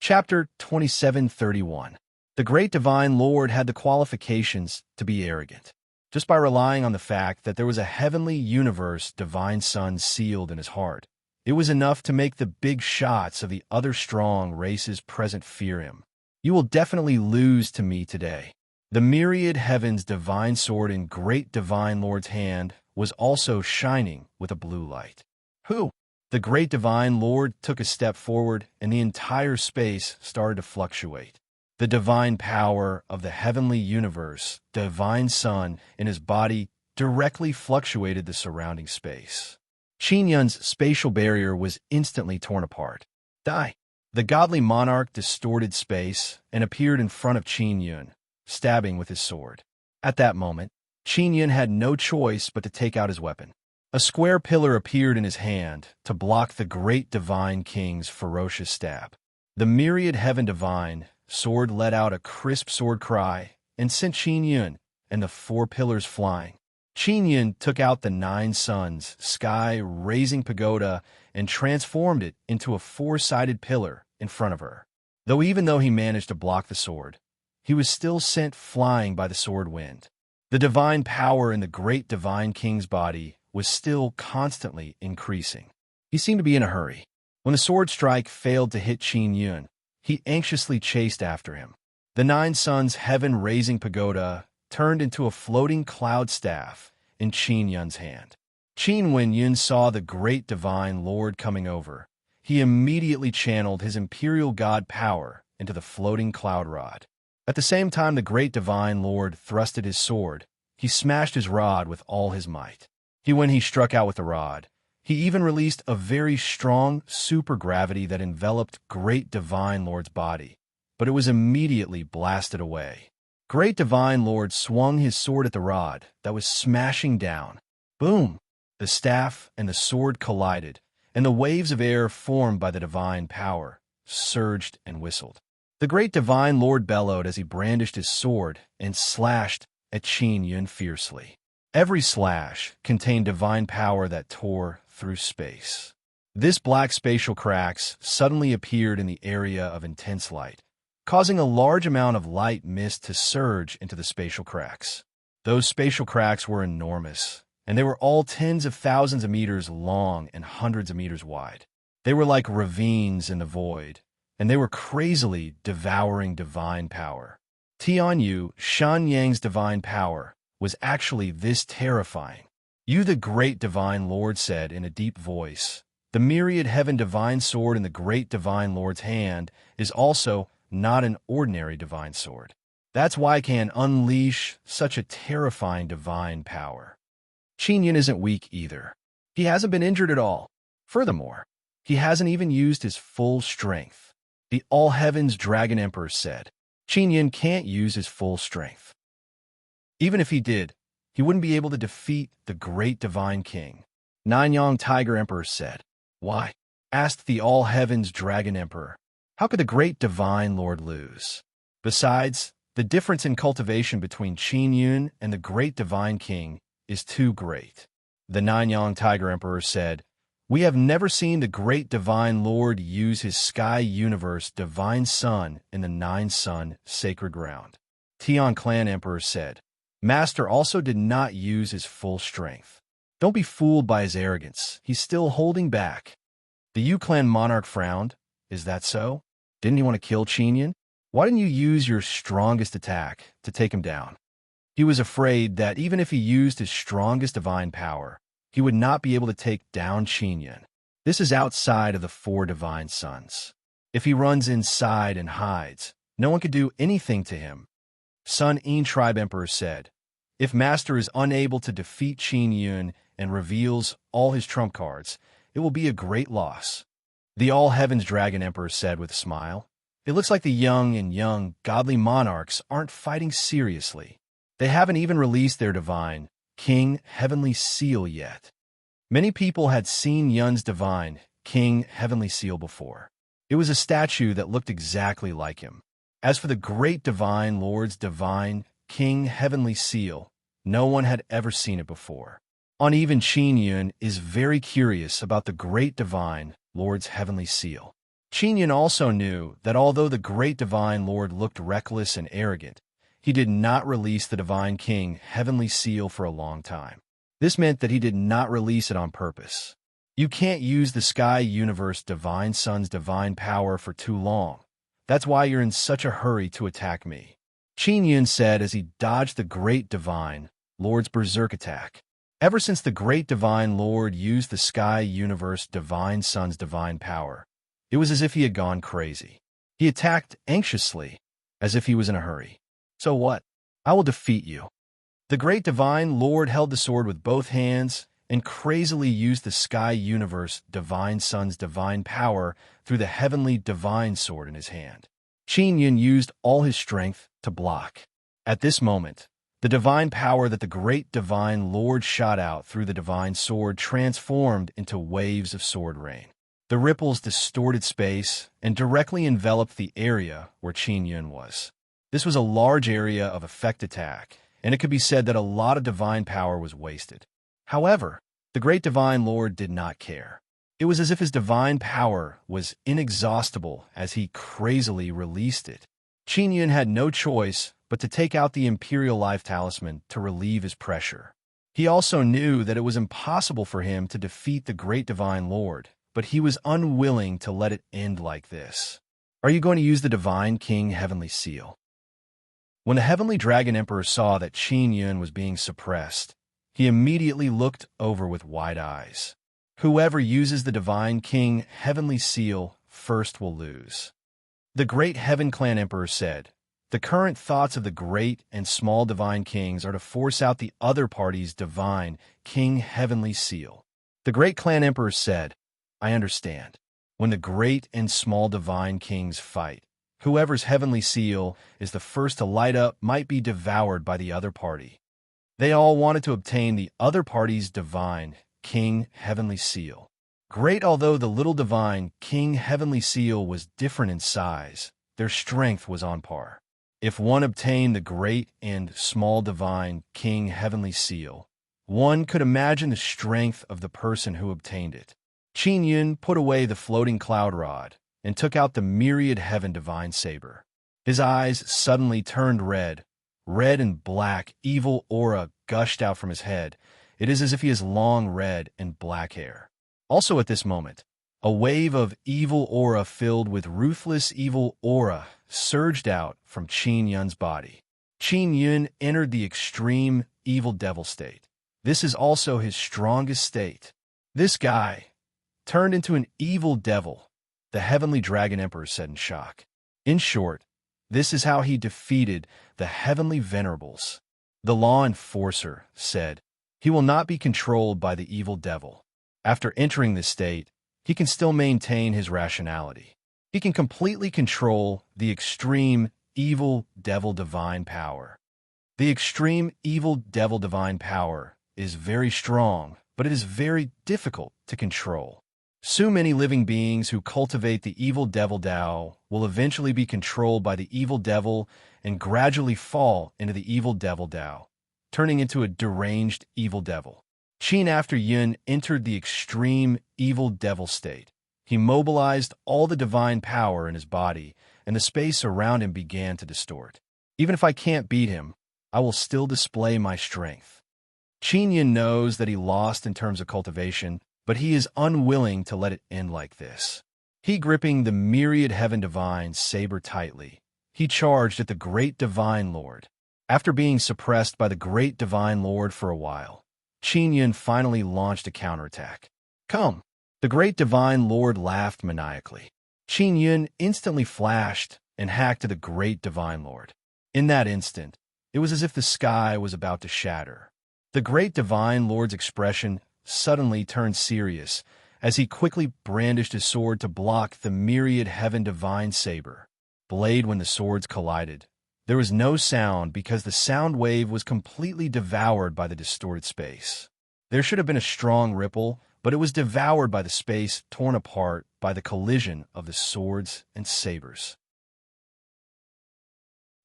Chapter 2731. The great divine Lord had the qualifications to be arrogant. Just by relying on the fact that there was a heavenly universe divine son sealed in his heart, it was enough to make the big shots of the other strong races present fear him. You will definitely lose to me today. The myriad heavens divine sword in great divine Lord's hand was also shining with a blue light. Who? The great divine Lord took a step forward, and the entire space started to fluctuate. The divine power of the heavenly universe, divine son, in his body directly fluctuated the surrounding space. Qin Yun's spatial barrier was instantly torn apart. Die! The godly monarch distorted space and appeared in front of Qin Yun, stabbing with his sword. At that moment, Qin Yun had no choice but to take out his weapon. A square pillar appeared in his hand to block the great divine king's ferocious stab. The myriad heaven divine sword let out a crisp sword cry and sent Qin Yun and the four pillars flying. Qin Yun took out the 9 suns, sky-raising pagoda, and transformed it into a 4-sided pillar in front of her. Even though he managed to block the sword, he was still sent flying by the sword wind. The divine power in the great divine king's body was still constantly increasing. He seemed to be in a hurry. When the sword strike failed to hit Qin Yun, he anxiously chased after him. The 9 suns heaven-raising pagoda turned into a floating cloud staff in Qin Yun's hand. When Yun saw the great divine Lord coming over, he immediately channeled his imperial god power into the floating cloud rod. At the same time the great divine Lord thrusted his sword, he smashed his rod with all his might. When he struck out with the rod, he even released a very strong supergravity that enveloped great divine Lord's body, but it was immediately blasted away. Great divine Lord swung his sword at the rod that was smashing down. Boom! The staff and the sword collided, and the waves of air formed by the divine power surged and whistled. The great divine Lord bellowed as he brandished his sword and slashed at Qin Yun fiercely. Every slash contained divine power that tore through space. This black spatial cracks suddenly appeared in the area of intense light, causing a large amount of light mist to surge into the spatial cracks. Those spatial cracks were enormous, and they were all tens of thousands of meters long and hundreds of meters wide. They were like ravines in the void, and they were crazily devouring divine power. Tianyu, Shan Yang's divine power, was actually this terrifying. You, the great divine Lord, said in a deep voice. The myriad heaven divine sword in the great divine Lord's hand is also not an ordinary divine sword. That's why it can unleash such a terrifying divine power. Qin Yun isn't weak either. He hasn't been injured at all. Furthermore, he hasn't even used his full strength. The All Heavens Dragon Emperor said. Qin Yun can't use his full strength. Even if he did, he wouldn't be able to defeat the great divine king. Nanyang Tiger Emperor said. Why? Asked the All Heavens Dragon Emperor. How could the great divine Lord lose? Besides, the difference in cultivation between Qin Yun and the great divine king is too great. The Nanyang Tiger Emperor said, We have never seen the great divine Lord use his sky universe divine sun in the 9 sun sacred ground. Tian Clan Emperor said, Master also did not use his full strength. Don't be fooled by his arrogance. He's still holding back. The Yu Clan Monarch frowned. Is that so? Didn't he want to kill Qin Yun? Why didn't you use your strongest attack to take him down? He was afraid that even if he used his strongest divine power, he would not be able to take down Qin Yun. This is outside of the 4 divine sons. If he runs inside and hides, no one could do anything to him. Sun En Tribe Emperor said, If Master is unable to defeat Qin Yun and reveals all his trump cards, it will be a great loss. The All Heavens Dragon Emperor said with a smile, It looks like the young godly monarchs aren't fighting seriously. They haven't even released their divine, King Heavenly Seal yet. Many people had seen Yun's divine, King Heavenly Seal before. It was a statue that looked exactly like him. As for the great divine Lord's divine, King Heavenly Seal, no one had ever seen it before. Uneven Qin Yun is very curious about the great divine Lord's heavenly seal. Qin Yun also knew that although the great divine lord looked reckless and arrogant, he did not release the divine king heavenly seal for a long time. This meant that he did not release it on purpose. You can't use the sky universe divine son's divine power for too long. That's why you're in such a hurry to attack me, Qin Yun said as he dodged the great divine lord's berserk attack. Ever since the great divine lord used the sky universe divine son's divine power, it was as if he had gone crazy. He attacked anxiously, as if he was in a hurry. So what? I will defeat you. The great divine lord held the sword with both hands and crazily used the sky universe divine son's divine power through the heavenly divine sword in his hand. Qin Yun used all his strength to block. At this moment, the divine power that the great divine lord shot out through the divine sword transformed into waves of sword rain. The ripples distorted space and directly enveloped the area where Qin Yun was. This was a large area of effect attack, and it could be said that a lot of divine power was wasted. However, the great divine lord did not care. It was as if his divine power was inexhaustible as he crazily released it. Qin Yun had no choice but to take out the Imperial Life Talisman to relieve his pressure. He also knew that it was impossible for him to defeat the great divine lord, but he was unwilling to let it end like this. Are you going to use the Divine King Heavenly Seal? When the Heavenly Dragon Emperor saw that Qin Yun was being suppressed, he immediately looked over with wide eyes. Whoever uses the Divine King Heavenly Seal first will lose. The great Heaven Clan Emperor said, the current thoughts of the great and small Divine Kings are to force out the other party's Divine King Heavenly Seal. The great Clan Emperor said, I understand. When the great and small divine kings fight, whoever's heavenly seal is the first to light up might be devoured by the other party. They all wanted to obtain the other party's divine king heavenly seal. Great although the little divine king heavenly seal was different in size, their strength was on par. If one obtained the great and small divine king heavenly seal, one could imagine the strength of the person who obtained it. Qin Yun put away the floating cloud rod and took out the myriad heaven divine saber. His eyes suddenly turned red. Red and black evil aura gushed out from his head. It is as if he has long red and black hair. Also at this moment, a wave of evil aura filled with ruthless evil aura surged out from Qin Yun's body. Qin Yun entered the extreme evil devil state. This is also his strongest state. This guy turned into an evil devil, the Heavenly Dragon Emperor said in shock. In short, this is how he defeated the Heavenly Venerables. The Law Enforcer said, he will not be controlled by the evil devil. After entering this state, he can still maintain his rationality. He can completely control the extreme evil devil divine power. The extreme evil devil divine power is very strong, but it is very difficult to control. So many living beings who cultivate the evil devil Tao will eventually be controlled by the evil devil and gradually fall into the evil devil Tao, turning into a deranged evil devil. Qin after Yun entered the extreme evil devil state. He mobilized all the divine power in his body, and the space around him began to distort. Even if I can't beat him, I will still display my strength. Qin Yun knows that he lost in terms of cultivation, but he is unwilling to let it end like this. He gripping the myriad heaven divine saber tightly, he charged at the great divine lord. After being suppressed by the great divine lord for a while, Qin Yun finally launched a counterattack. Come! The great divine lord laughed maniacally. Qin Yun instantly flashed and hacked to the great divine lord. In that instant, it was as if the sky was about to shatter. The great divine lord's expression suddenly turned serious as he quickly brandished his sword to block the myriad heaven divine saber. Blade when the swords collided. There was no sound because the sound wave was completely devoured by the distorted space. There should have been a strong ripple, but it was devoured by the space torn apart by the collision of the swords and sabers.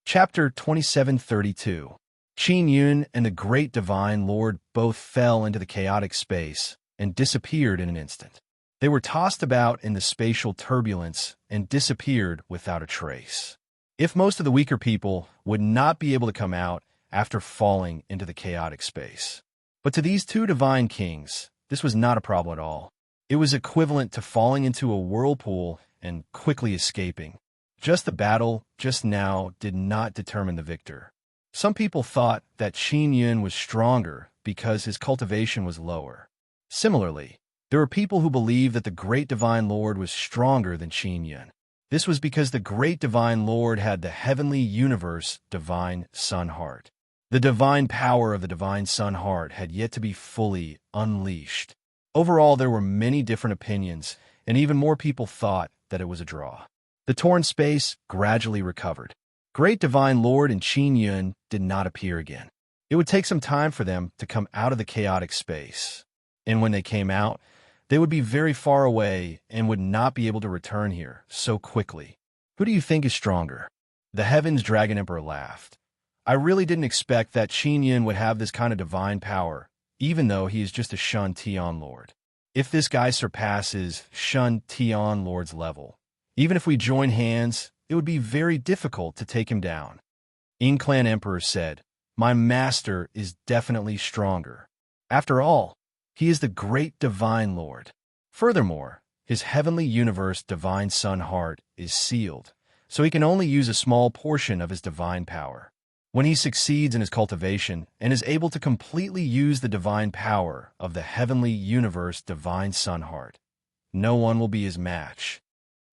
Chapter 2732. Qin Yun and the great divine lord both fell into the chaotic space and disappeared in an instant. They were tossed about in the spatial turbulence and disappeared without a trace. If most of the weaker people would not be able to come out after falling into the chaotic space. But to these two divine kings, this was not a problem at all. It was equivalent to falling into a whirlpool and quickly escaping. Just the battle just now did not determine the victor. Some people thought that Qin Yun was stronger because his cultivation was lower. Similarly, there were people who believed that the great divine lord was stronger than Qin Yun. This was because the great divine lord had the heavenly universe divine sun heart. The divine power of the divine sun heart had yet to be fully unleashed. Overall, there were many different opinions, and even more people thought that it was a draw. The torn space gradually recovered. Great Divine Lord and Qin Yun did not appear again. It would take some time for them to come out of the chaotic space. And when they came out, they would be very far away and would not be able to return here so quickly. Who do you think is stronger? The Heaven's Dragon Emperor laughed. I really didn't expect that Qin Yun would have this kind of divine power, even though he is just a Shun Tian Lord. If this guy surpasses Shun Tian Lord's level, even if we join hands, it would be very difficult to take him down. Ying Clan Emperor said, My master is definitely stronger. After all, he is the great divine lord. Furthermore, his heavenly universe divine sun heart is sealed, so he can only use a small portion of his divine power. When he succeeds in his cultivation and is able to completely use the divine power of the heavenly universe divine sun heart, no one will be his match.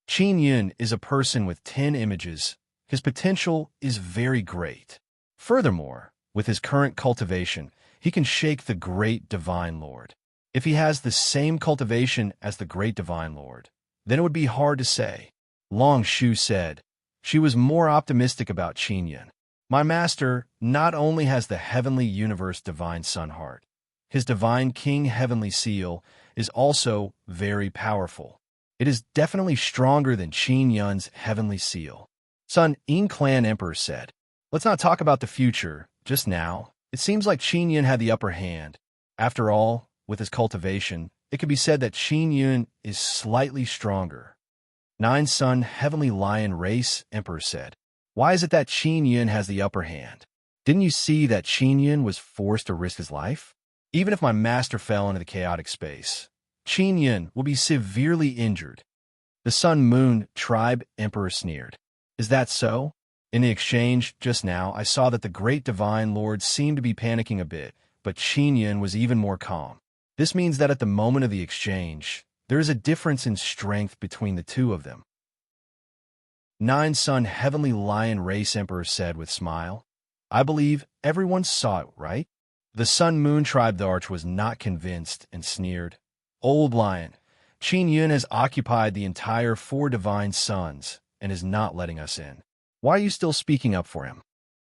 Qin Yun is a person with 10 images. His potential is very great. Furthermore, with his current cultivation, he can shake the great divine lord. If he has the same cultivation as the great divine lord, then it would be hard to say. Long Shu said. She was more optimistic about Qin Yun. My master not only has the heavenly universe divine sun heart, his divine king heavenly seal is also very powerful. It is definitely stronger than Qin Yun's heavenly seal. Son Ying Clan Emperor said, Let's not talk about the future, just now. It seems like Qin Yun had the upper hand. After all, with his cultivation, it could be said that Qin Yun is slightly stronger. Nine-Sun Heavenly Lion Race Emperor said, Why is it that Qin Yun has the upper hand? Didn't you see that Qin Yun was forced to risk his life? Even if my master fell into the chaotic space, Qin Yun will be severely injured. The Sun Moon Tribe Emperor sneered. Is that so? In the exchange just now, I saw that the great divine lord seemed to be panicking a bit, but Qin Yun was even more calm. This means that at the moment of the exchange, there is a difference in strength between the two of them. Nine-Sun Heavenly Lion Race Emperor said with smile, I believe everyone saw it, right? The Sun Moon Tribe the Arch was not convinced and sneered. Old Lion, Qin Yun has occupied the entire 4 divine suns and is not letting us in. Why are you still speaking up for him?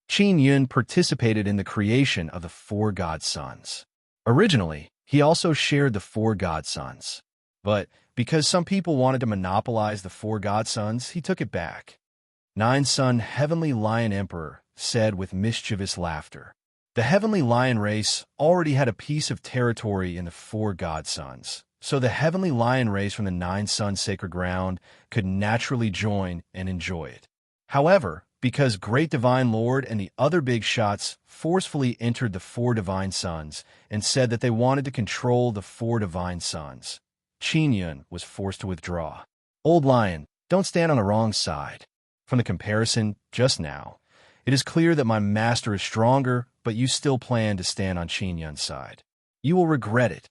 Qin Yun participated in the creation of the 4 god suns. Originally, he also shared the 4 god suns. But because some people wanted to monopolize the 4 god suns, he took it back. Nine-Sun Heavenly Lion Emperor said with mischievous laughter. The Heavenly Lion race already had a piece of territory in the 4 god suns, so the Heavenly Lion race from the 9-Sun Sacred Ground could naturally join and enjoy it. However, because Great Divine Lord and the other big shots forcefully entered the 4 divine suns and said that they wanted to control the 4 divine suns, Qin Yun was forced to withdraw. Old Lion, don't stand on the wrong side. From the comparison just now, it is clear that my master is stronger, but you still plan to stand on Qin Yun's side. You will regret it.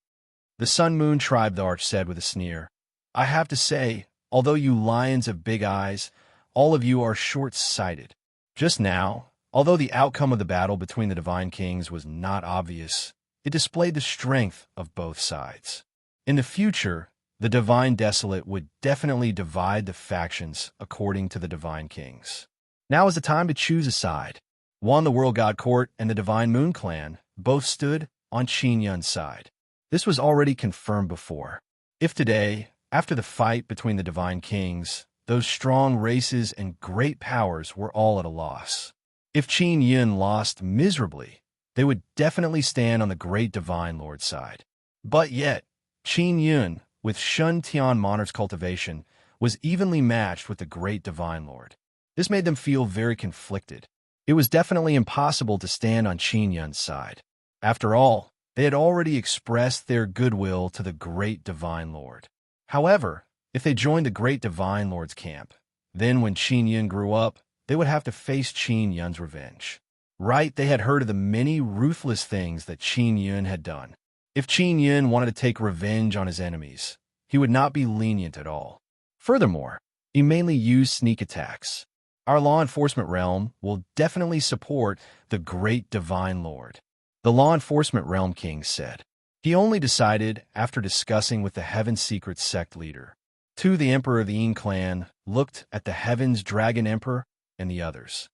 The Sun Moon Tribe the Arch said with a sneer. I have to say, although you lions of big eyes, all of you are short-sighted. Just now, although the outcome of the battle between the divine kings was not obvious, it displayed the strength of both sides. In the future, the divine desolate would definitely divide the factions according to the divine kings. Now is the time to choose a side. One, the World God Court and the Divine Moon Clan both stood on Qin Yun's side. This was already confirmed before. If today, after the fight between the divine kings, those strong races and great powers were all at a loss. If Qin Yun lost miserably, they would definitely stand on the great divine lord's side. But yet, Qin Yun with Shun Tian Monarch's cultivation, was evenly matched with the great Divine Lord. This made them feel very conflicted. It was definitely impossible to stand on Qin Yun's side. After all, they had already expressed their goodwill to the great Divine Lord. However, if they joined the great Divine Lord's camp, then when Qin Yun grew up, they would have to face Qin Yun's revenge. Right, they had heard of the many ruthless things that Qin Yun had done. If Qin Yun wanted to take revenge on his enemies, he would not be lenient at all. Furthermore, he mainly used sneak attacks. Our law enforcement realm will definitely support the great Divine Lord, the law enforcement realm king said. He only decided after discussing with the Heaven's Secret sect leader. The Emperor of the Yin clan looked at the Heaven's Dragon Emperor and the others.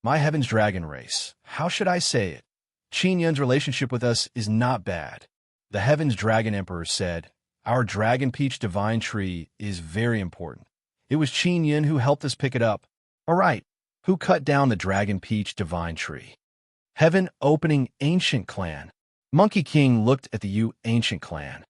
My Heaven's Dragon race, how should I say it? Qin Yun's relationship with us is not bad. The Heaven's Dragon Emperor said, our Dragon Peach Divine Tree is very important. It was Qin Yun who helped us pick it up. All right, who cut down the Dragon Peach Divine Tree? Heaven Opening Ancient Clan. Monkey King looked at the Yu Ancient Clan.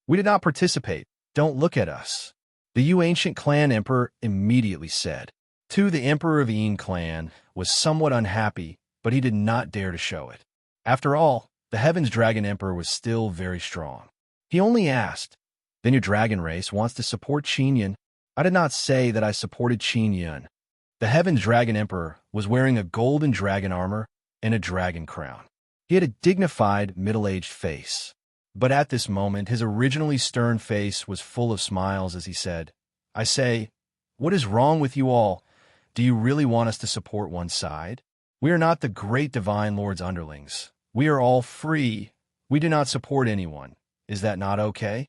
We did not participate. Don't look at us. The Yu Ancient Clan Emperor immediately said. The Emperor of the Yin clan was somewhat unhappy, but he did not dare to show it. After all, the Heaven's Dragon Emperor was still very strong. He only asked, then your dragon race wants to support Qin Yun? I did not say that I supported Qin Yun. The Heaven's Dragon Emperor was wearing a golden dragon armor and a dragon crown. He had a dignified, middle-aged face. But at this moment, his originally stern face was full of smiles as he said, I say, what is wrong with you all? Do you really want us to support one side? We are not the great Divine Lord's underlings. We are all free. We do not support anyone. Is that not okay?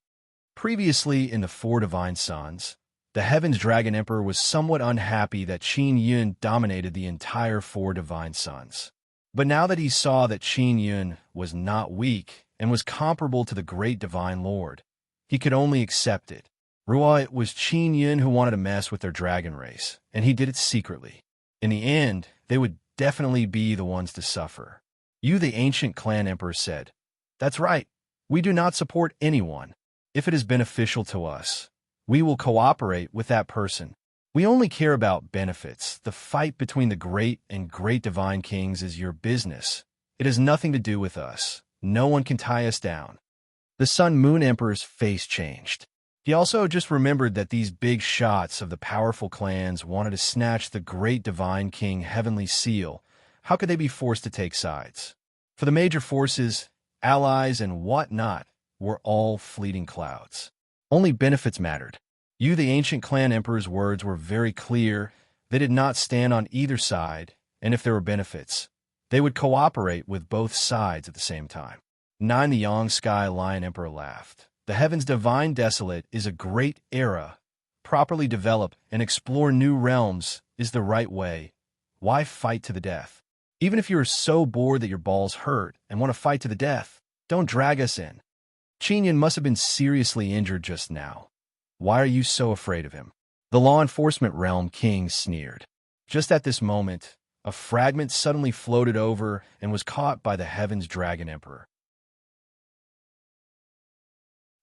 Previously in the Four Divine Sons, the Heaven's Dragon Emperor was somewhat unhappy that Qin Yun dominated the entire Four Divine Sons. But now that he saw that Qin Yun was not weak and was comparable to the great Divine Lord, he could only accept it. It was Qin Yun who wanted to mess with their dragon race, and he did it secretly. In the end, they would definitely be the ones to suffer. Yu, the Ancient Clan Emperor, said, that's right. We do not support anyone. If it is beneficial to us, we will cooperate with that person. We only care about benefits. The fight between the great and great divine kings is your business. It has nothing to do with us. No one can tie us down. The Sun Moon Emperor's face changed. He also just remembered that these big shots of the powerful clans wanted to snatch the great divine king Heavenly Seal. How could they be forced to take sides? For the major forces, allies, and whatnot were all fleeting clouds. Only benefits mattered. Yu, the Ancient Clan Emperor's words were very clear. They did not stand on either side, and if there were benefits, they would cooperate with both sides at the same time. 9, the Yang Sky Lion Emperor laughed. The Heaven's Divine Desolate is a great era. Properly develop and explore new realms is the right way. Why fight to the death? Even if you are so bored that your balls hurt and want to fight to the death, don't drag us in. Qin Yun must have been seriously injured just now. Why are you so afraid of him? The law enforcement realm king sneered. Just at this moment, a fragment suddenly floated over and was caught by the Heaven's Dragon Emperor.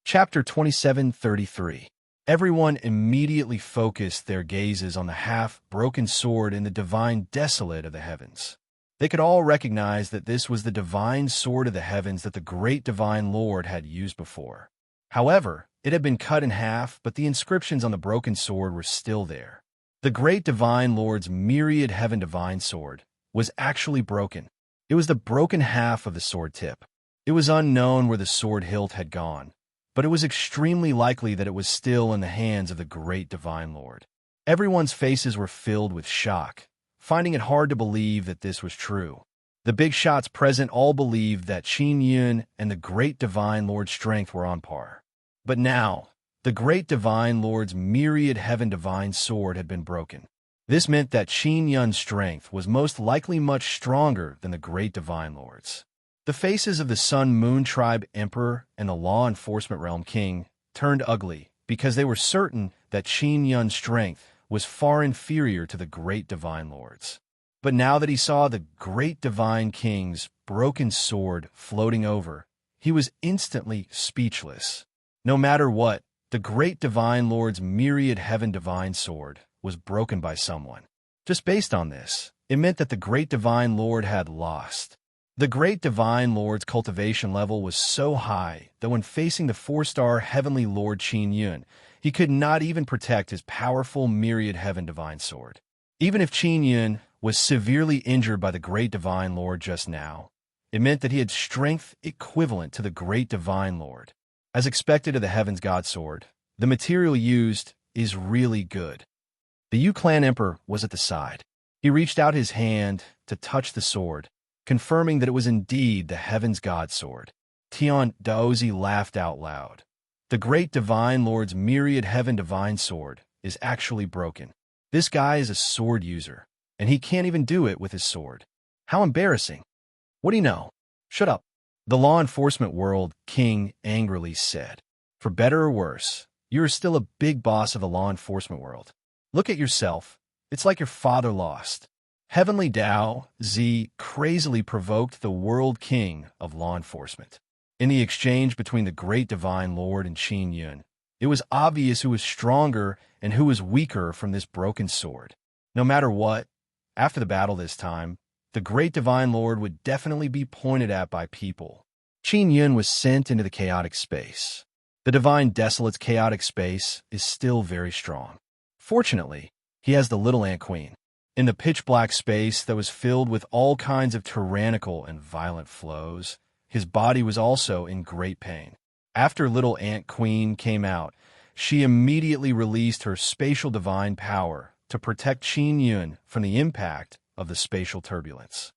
Chapter 27:33. Everyone immediately focused their gazes on the half-broken sword in the divine desolate of the heavens. They could all recognize that this was the divine sword of the heavens that the great divine Lord had used before. However, it had been cut in half, but the inscriptions on the broken sword were still there. The great divine Lord's myriad heaven divine sword was actually broken. It was the broken half of the sword tip. It was unknown where the sword hilt had gone, but it was extremely likely that it was still in the hands of the great divine Lord. Everyone's faces were filled with shock, finding it hard to believe that this was true. The big shots present all believed that Qin Yun and the great divine Lord's strength were on par. But now, the great divine Lord's myriad heaven divine sword had been broken. This meant that Qin Yun's strength was most likely much stronger than the great divine Lord's. The faces of the Sun Moon Tribe Emperor and the Law Enforcement Realm King turned ugly because they were certain that Qin Yun's strength was far inferior to the great divine Lord's. But now that he saw the great divine king's broken sword floating over, he was instantly speechless. No matter what, the great divine lord's myriad heaven divine sword was broken by someone. Just based on this, it meant that the great divine lord had lost. The great divine lord's cultivation level was so high that when facing the 4-star heavenly lord Qin Yun, he could not even protect his powerful myriad heaven divine sword. Even if Qin Yun was severely injured by the great divine lord just now, it meant that he had strength equivalent to the great divine lord. As expected of the Heaven's God sword, the material used is really good. The Yu clan emperor was at the side. He reached out his hand to touch the sword, confirming that it was indeed the Heaven's God sword. Tian Daozi laughed out loud. The great divine lord's myriad heaven divine sword is actually broken. This guy is a sword user, and he can't even do it with his sword. How embarrassing. What do you know? Shut up. The law enforcement world king angrily said. For better or worse, you are still a big boss of the law enforcement world. Look at yourself. It's like your father lost. Heavenly Dao Zi crazily provoked the world king of law enforcement. In the exchange between the great divine lord and Qin Yun, it was obvious who was stronger and who was weaker from this broken sword. No matter what, after the battle this time, the great divine lord would definitely be pointed at by people. Qin Yun was sent into the chaotic space. The divine desolate's chaotic space is still very strong. Fortunately, he has the little ant queen. In the pitch-black space that was filled with all kinds of tyrannical and violent flows, his body was also in great pain. After Little Ant Queen came out, she immediately released her spatial divine power to protect Qin Yun from the impact of the spatial turbulence.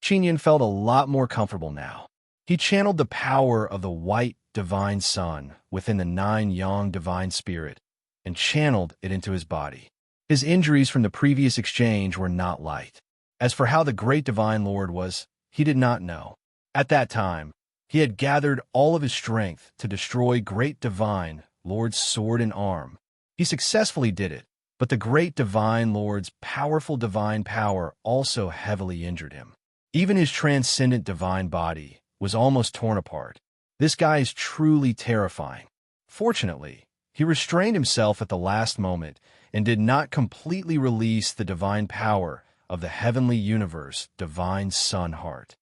Qin Yun felt a lot more comfortable now. He channeled the power of the white divine sun within the 9 yang divine spirit and channeled it into his body. His injuries from the previous exchange were not light. As for how the great divine lord was, he did not know. At that time, he had gathered all of his strength to destroy great divine lord's sword and arm. He successfully did it, but the great divine lord's powerful divine power also heavily injured him. Even his transcendent divine body was almost torn apart. This guy is truly terrifying. Fortunately, he restrained himself at the last moment and did not completely release the divine power of the heavenly universe divine sun heart.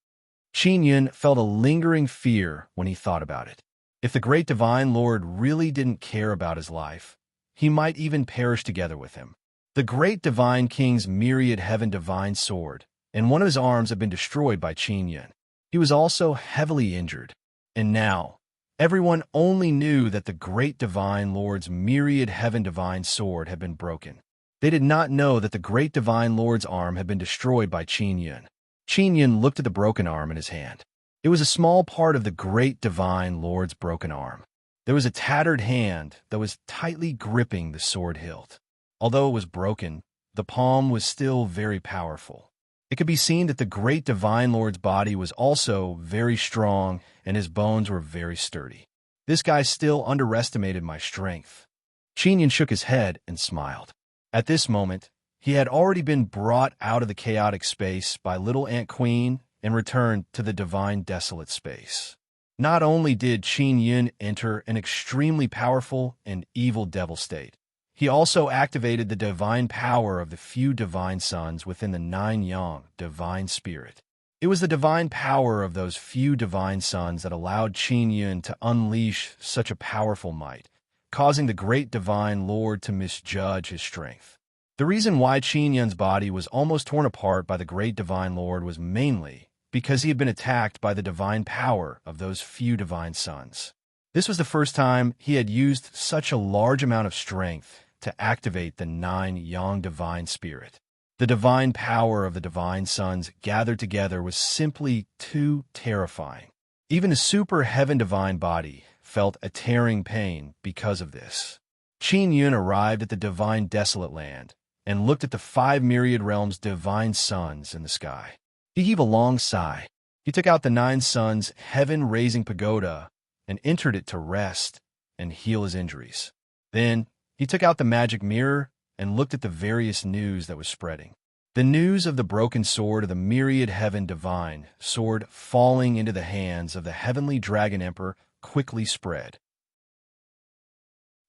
Qin Yun felt a lingering fear when he thought about it. If the great divine lord really didn't care about his life, he might even perish together with him. The great divine king's myriad heaven divine sword and one of his arms had been destroyed by Qin Yun. He was also heavily injured, and now everyone only knew that the great divine lord's myriad heaven divine sword had been broken. They did not know that the great divine lord's arm had been destroyed by Qin Yun. Qin Yun looked at the broken arm in his hand. It was a small part of the great divine lord's broken arm. There was a tattered hand that was tightly gripping the sword hilt. Although it was broken, the palm was still very powerful. It could be seen that the great divine lord's body was also very strong and his bones were very sturdy. This guy still underestimated my strength. Qin Yun shook his head and smiled. At this moment, he had already been brought out of the chaotic space by Little Ant Queen and returned to the divine desolate space. Not only did Qin Yun enter an extremely powerful and evil devil state, he also activated the divine power of the few divine suns within the 9 yang divine spirit. It was the divine power of those few divine suns that allowed Qin Yun to unleash such a powerful might, causing the great divine lord to misjudge his strength. The reason why Qin Yun's body was almost torn apart by the great divine lord was mainly because he had been attacked by the divine power of those few divine suns. This was the first time he had used such a large amount of strength to activate the 9 yang divine spirit. The divine power of the divine suns gathered together was simply too terrifying. Even the super heaven divine body felt a tearing pain because of this. Qin Yun arrived at the divine desolate land and looked at the 5 myriad realms divine suns in the sky. He heaved a long sigh. He took out the 9 suns heaven-raising pagoda and entered it to rest and heal his injuries. Then he took out the magic mirror and looked at the various news that was spreading. The news of the broken sword of the myriad heaven divine sword falling into the hands of the heavenly dragon emperor quickly spread.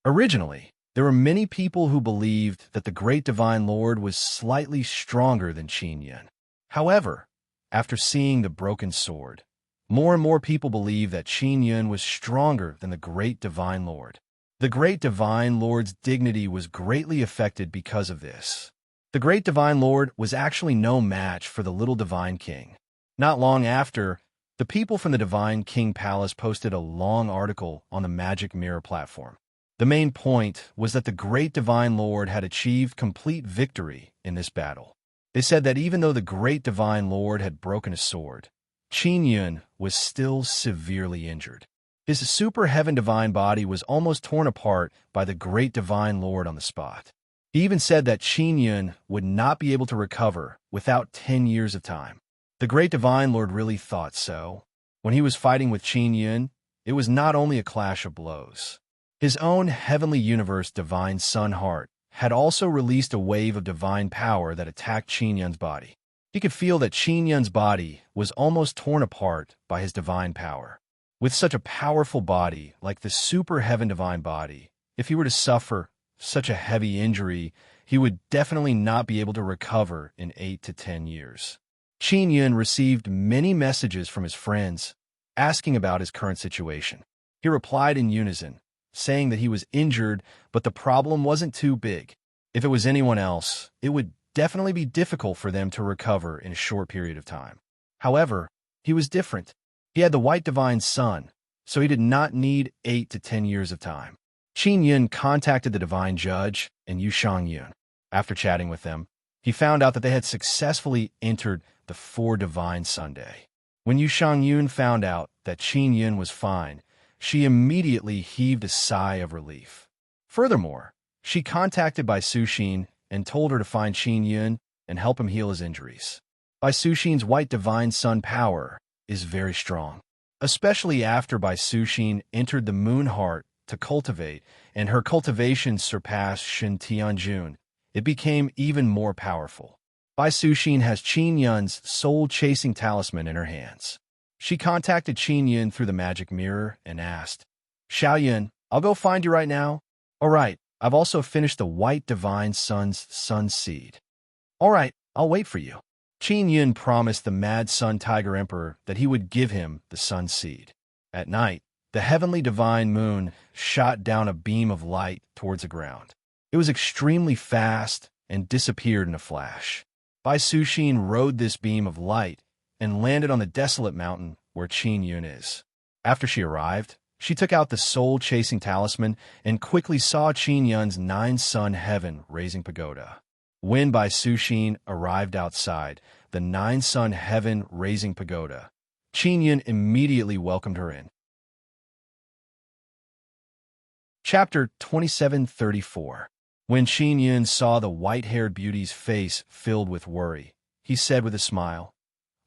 Originally, there were many people who believed that the great divine lord was slightly stronger than Qin Yun. However, after seeing the broken sword, more and more people believed that Qin Yun was stronger than the great divine lord. The great divine lord's dignity was greatly affected because of this. The great divine lord was actually no match for the little divine king. Not long after, the people from the Divine King Palace posted a long article on the Magic Mirror platform. The main point was that the great divine lord had achieved complete victory in this battle. They said that even though the great divine lord had broken his sword, Qin Yun was still severely injured. His super heaven divine body was almost torn apart by the great divine lord on the spot. He even said that Qin Yun would not be able to recover without 10 years of time. The great divine lord really thought so. When he was fighting with Qin Yun, it was not only a clash of blows. His own heavenly universe divine sun heart had also released a wave of divine power that attacked Qin Yun's body. He could feel that Qin Yun's body was almost torn apart by his divine power. With such a powerful body, like the super heaven divine body, if he were to suffer such a heavy injury, he would definitely not be able to recover in 8 to 10 years. Qin Yun received many messages from his friends asking about his current situation. He replied in unison, saying that he was injured, but the problem wasn't too big. If it was anyone else, it would definitely be difficult for them to recover in a short period of time. However, he was different. He had the white divine sun, so he did not need 8 to 10 years of time. Qin Yun contacted the divine judge and Yu Shangyun. After chatting with them, he found out that they had successfully entered the 4 divine Sunday. When Yu Shangyun found out that Qin Yun was fine, she immediately heaved a sigh of relief. Furthermore, she contacted Bai Suxin and told her to find Qin Yun and help him heal his injuries. Bai Suxin's white divine sun power is very strong, especially after Bai Suxin entered the moon heart to cultivate, and her cultivation surpassed Shin Tianjun. It became even more powerful. Bai Suxin has Qin Yun's soul-chasing talisman in her hands. She contacted Qin Yun through the magic mirror and asked, "Xiao Yun, I'll go find you right now." "All right, I've also finished the white divine sun's sun seed." "All right, I'll wait for you." Qin Yun promised the mad sun tiger emperor that he would give him the sun seed. At night, the heavenly divine moon shot down a beam of light towards the ground. It was extremely fast and disappeared in a flash. Bai Suxin rode this beam of light and landed on the desolate mountain where Qin Yun is. After she arrived, she took out the soul-chasing talisman and quickly saw Qin Yun's 9-sun heaven raising pagoda. When Bai Suxin arrived outside the 9-sun heaven raising pagoda, Qin Yun immediately welcomed her in. Chapter 2734. When Qin Yun saw the white-haired beauty's face filled with worry, he said with a smile,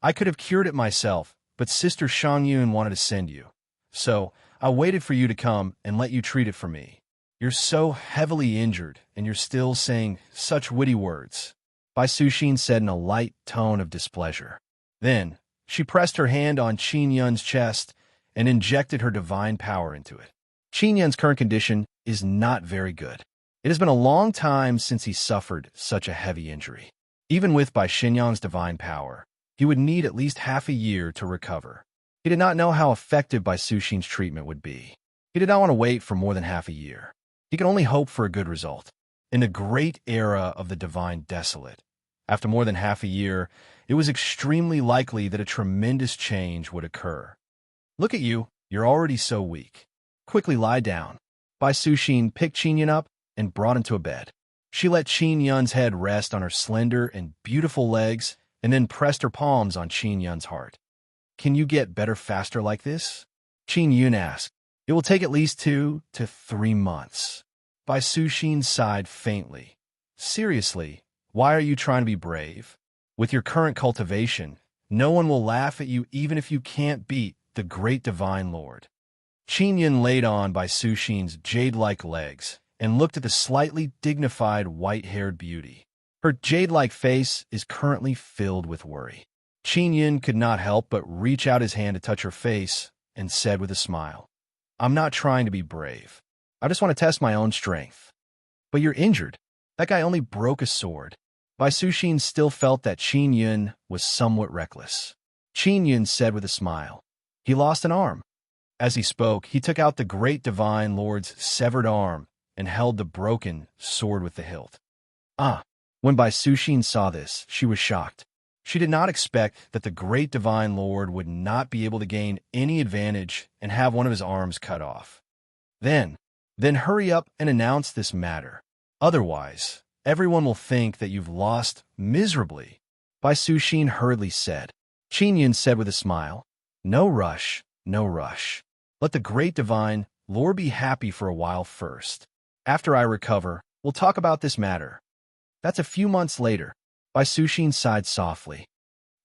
"I could have cured it myself, but Sister Shangyun wanted to send you. So I waited for you to come and let you treat it for me. You're so heavily injured, and you're still saying such witty words," Bai Suxin said in a light tone of displeasure. Then she pressed her hand on Qin Yun's chest and injected her divine power into it. Qin Yun's current condition is not very good. It has been a long time since he suffered such a heavy injury. Even with Bai Xinyang's divine power, he would need at least half a year to recover. He did not know how effective Bai Suxin's treatment would be. He did not want to wait for more than half a year. He could only hope for a good result. In the great era of the divine desolate, after more than half a year, it was extremely likely that a tremendous change would occur. "Look at you, you're already so weak. Quickly lie down." Bai Suxin picked Qin Yun up and brought him to a bed. She let Qin Yun's head rest on her slender and beautiful legs and then pressed her palms on Qin Yun's heart. "Can you get better faster like this?" Qin Yun asked. "It will take at least 2 to 3 months. Bai Suxin sighed faintly. "Seriously, why are you trying to be brave? With your current cultivation, no one will laugh at you even if you can't beat the great divine lord." Qin Yun laid on Bai Suxin's jade-like legs and looked at the slightly dignified white-haired beauty. Her jade-like face is currently filled with worry. Qin Yun could not help but reach out his hand to touch her face and said with a smile, I'm not trying to be brave. I just want to test my own strength. But you're injured. That guy only broke a sword. Bai Suxin still felt that Qin Yun was somewhat reckless. Qin Yun said with a smile, "He lost an arm." As he spoke, he took out the great divine lord's severed arm and held the broken sword with the hilt. Ah! When Bai Suxin saw this, she was shocked. She did not expect that the great divine lord would not be able to gain any advantage and have one of his arms cut off. Then hurry up and announce this matter. Otherwise, everyone will think that you've lost miserably, Bai Suxin hurriedly said. Qin Yun said with a smile, "No rush, no rush. Let the great divine lord be happy for a while first. After I recover, we'll talk about this matter." That's a few months later. Bai Suxin sighed softly.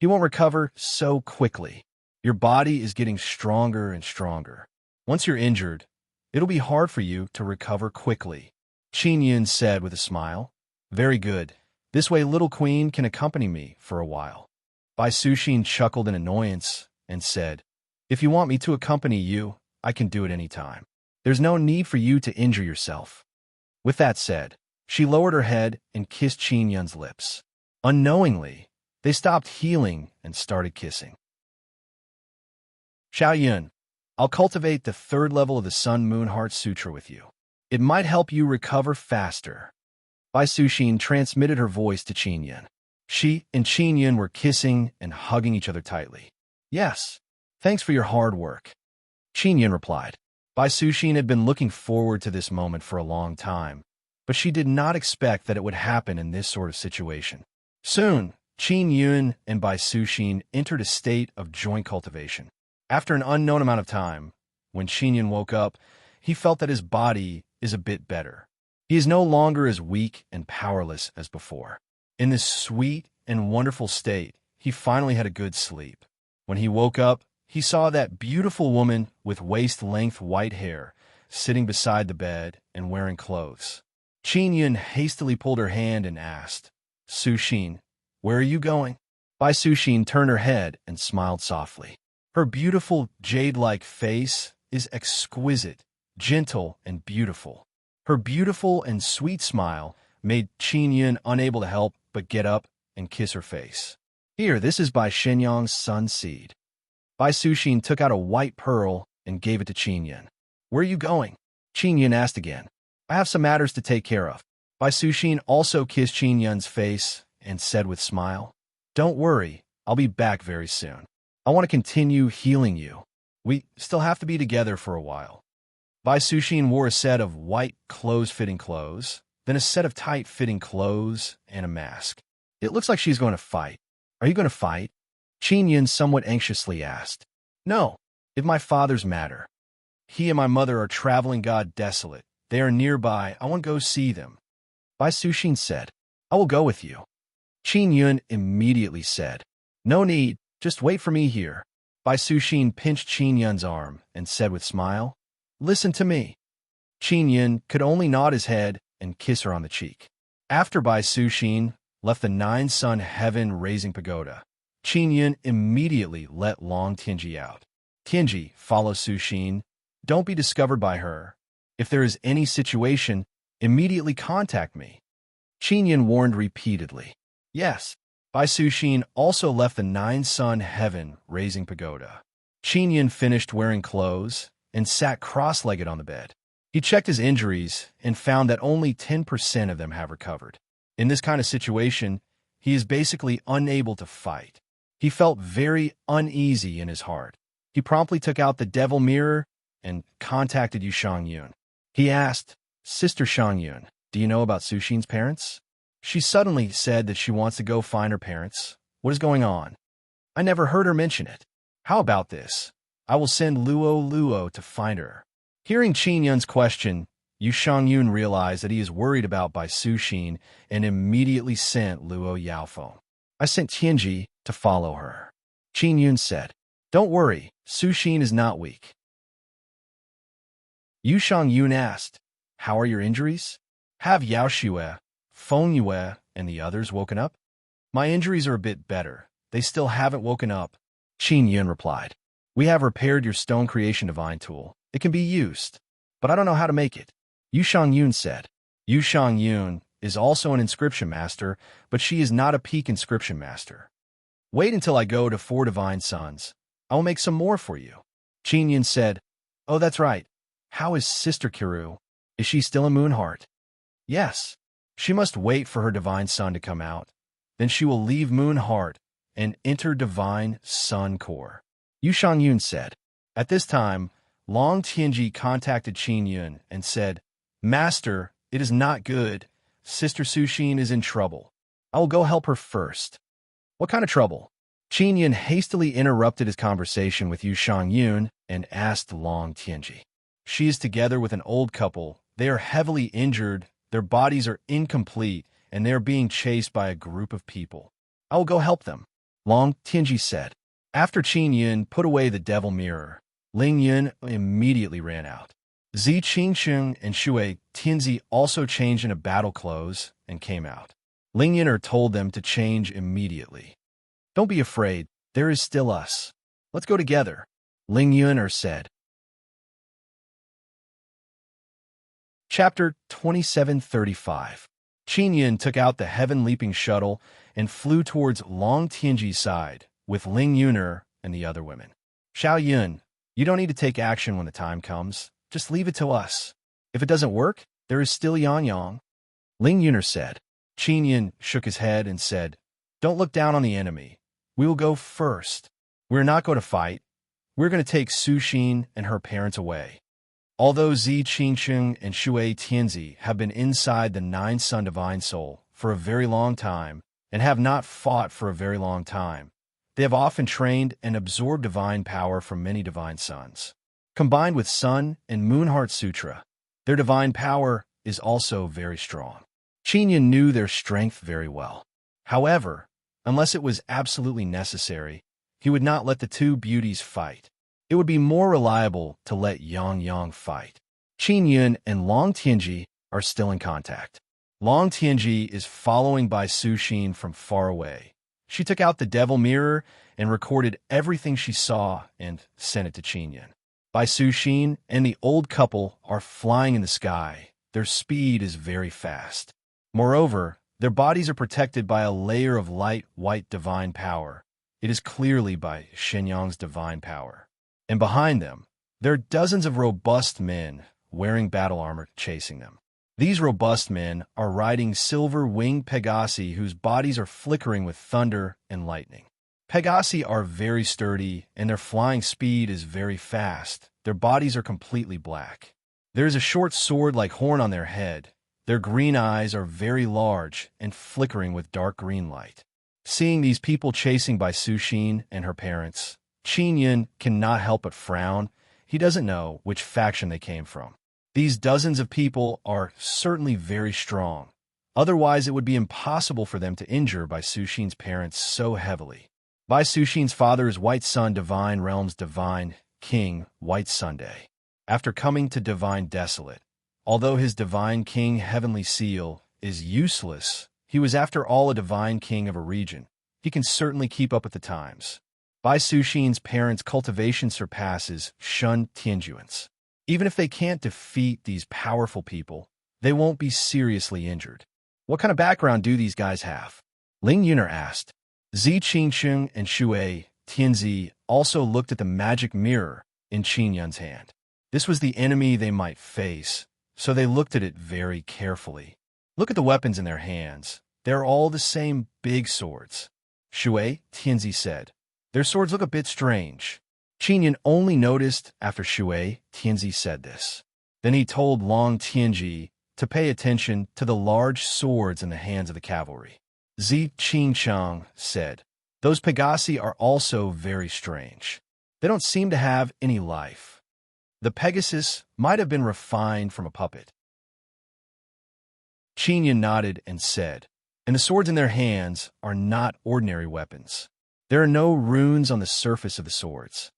"You won't recover so quickly. Your body is getting stronger and stronger. Once you're injured, it'll be hard for you to recover quickly," Qin Yun said with a smile. "Very good. This way little queen can accompany me for a while." Bai Suxin chuckled in annoyance and said, "If you want me to accompany you, I can do it any time. There's no need for you to injure yourself." With that said, she lowered her head and kissed Qin Yun's lips. Unknowingly, they stopped healing and started kissing. Xiao Yun, I'll cultivate the third level of the Sun-Moon Heart Sutra with you. It might help you recover faster. Bai Suxin transmitted her voice to Qin Yun. She and Qin Yun were kissing and hugging each other tightly. "Yes, thanks for your hard work," Qin Yun replied. Bai Suxin had been looking forward to this moment for a long time, but she did not expect that it would happen in this sort of situation. Soon, Qin Yun and Bai Suxin entered a state of joint cultivation. After an unknown amount of time, when Qin Yun woke up, he felt that his body is a bit better. He is no longer as weak and powerless as before. In this sweet and wonderful state, he finally had a good sleep. When he woke up, he saw that beautiful woman with waist-length white hair sitting beside the bed and wearing clothes. Qin Yun hastily pulled her hand and asked, "Suxin, where are you going?" Bai Suxin turned her head and smiled softly. Her beautiful jade-like face is exquisite, gentle, and beautiful. Her beautiful and sweet smile made Qin Yun unable to help but get up and kiss her face. "Here, this is Bai Shenyang's sun seed." Bai Suxin took out a white pearl and gave it to Qin Yun. "Where are you going?" Qin Yun asked again. "I have some matters to take care of." Bai Suxin also kissed Qin Yun's face and said with a smile, "Don't worry, I'll be back very soon. I want to continue healing you. We still have to be together for a while." Bai Suxin wore a set of white clothes-fitting clothes, then a set of tight-fitting clothes, and a mask. "It looks like she's going to fight. Are you going to fight?" Qin Yun somewhat anxiously asked. "No, if my father's matter. He and my mother are traveling God desolate. They are nearby. I want to go see them." Bai Suxin said, "I will go with you." Qin Yun immediately said, "No need, just wait for me here." Bai Suxin pinched Qin Yun's arm and said with a smile, "Listen to me." Qin Yun could only nod his head and kiss her on the cheek. After Bai Suxin left the nine-sun heaven-raising pagoda, Qin Yun immediately let Long Tianji out. "Tianji, follow Suxin. Don't be discovered by her. If there is any situation, immediately contact me," Qin Yun warned repeatedly. Yes, Bai Suxin also left the nine-sun heaven-raising pagoda. Qin Yun finished wearing clothes and sat cross-legged on the bed. He checked his injuries and found that only 10% of them have recovered. In this kind of situation, he is basically unable to fight. He felt very uneasy in his heart. He promptly took out the devil mirror and contacted Yu Shangyun. He asked, "Sister Shangyun, do you know about Suxin's parents?" She suddenly said that she wants to go find her parents. What is going on? I never heard her mention it. How about this? I will send Luo to find her. Hearing Qin Yun's question, Yu Shangyun realized that he is worried about Bai Suxin and immediately sent Luo Yaofeng. "I sent Tianji to follow her," Qin Yun said. "Don't worry, Suxin is not weak." Yu Shangyun asked, "How are your injuries? Have Yao Xue, Feng Yue, and the others woken up?" "My injuries are a bit better. They still haven't woken up," Qin Yun replied. "We have repaired your stone creation divine tool. It can be used, but I don't know how to make it. Yu Shangyun said. Yu Shangyun is also an inscription master, but she is not a peak inscription master. Wait until I go to 4 divine sons. I will make some more for you. Qin Yun said, Oh, that's right. How is Sister Kiru? Is she still a Moonheart? Yes. She must wait for her divine son to come out. Then she will leave Moonheart and enter divine sun core. Yu Shangyun said. At this time, Long Tianji contacted Qin Yun and said, Master, it is not good. Sister Sushin is in trouble. I will go help her first. What kind of trouble? Qin Yun hastily interrupted his conversation with Yu Shangyun and asked Long Tianji. She is together with an old couple. They are heavily injured, their bodies are incomplete, and they are being chased by a group of people. I will go help them, Long Tianji said. After Qin Yun put away the devil mirror, Ling Yun immediately ran out. Zi Qingsheng and Shui Tianzi also changed into battle clothes and came out. Ling Yun told them to change immediately. Don't be afraid, there is still us. Let's go together, Ling Yun said. Chapter 2735. Qin Yun took out the heaven-leaping shuttle and flew towards Long Tianji's side with Ling Yun and the other women. Xiao Yun, you don't need to take action when the time comes. Just leave it to us. If it doesn't work, there is still Yang Yang. Ling Yun said. Qin Yun shook his head and said, Don't look down on the enemy. We will go first. We're not going to fight. We're going to take Sushin and her parents away. Although Zi Qingsheng and Shui Tianzi have been inside the 9-Sun Divine Soul for a very long time and have not fought for a very long time, they have often trained and absorbed divine power from many divine sons. Combined with Sun and Moonheart Sutra, their divine power is also very strong. Qin Yun knew their strength very well. However, unless it was absolutely necessary, he would not let the two beauties fight. It would be more reliable to let Yang Yang fight. Qin Yun and Long Tianji are still in contact. Long Tianji is following by Sushin from far away. She took out the devil mirror and recorded everything she saw and sent it to Qin Yun. Bai Sushin and the old couple are flying in the sky. Their speed is very fast. Moreover, their bodies are protected by a layer of light white divine power. It is clearly by Shenyang's divine power. And behind them, there are dozens of robust men wearing battle armor chasing them. These robust men are riding silver-winged Pegasi whose bodies are flickering with thunder and lightning. Pegasi are very sturdy, and their flying speed is very fast. Their bodies are completely black. There is a short sword-like horn on their head. Their green eyes are very large and flickering with dark green light. Seeing these people chasing by Sushin and her parents, Qin Yun cannot help but frown. He doesn't know which faction they came from. These dozens of people are certainly very strong. Otherwise, it would be impossible for them to injure Bai Sushin's parents so heavily. Bai Sushin's father is White Sun Divine Realms Divine King White Sunday. After coming to Divine Desolate, although his Divine King Heavenly Seal is useless, he was after all a Divine King of a region. He can certainly keep up with the times. Bai Sushin's parents' cultivation surpasses Shun Tianjuan's. Even if they can't defeat these powerful people, they won't be seriously injured. What kind of background do these guys have? Ling Yun asked. Zi Qingsheng and Shui Tianzi also looked at the magic mirror in Qin Yun's hand. This was the enemy they might face, so they looked at it very carefully. Look at the weapons in their hands. They're all the same big swords. Shui Tianzi said. Their swords look a bit strange. Qin Yun only noticed after Shui Tianzi said this. Then he told Long Tianji to pay attention to the large swords in the hands of the cavalry. Zi Qingsheng said, Those Pegasi are also very strange. They don't seem to have any life. The Pegasus might have been refined from a puppet. Qin Yun nodded and said, And the swords in their hands are not ordinary weapons. There are no runes on the surface of the swords.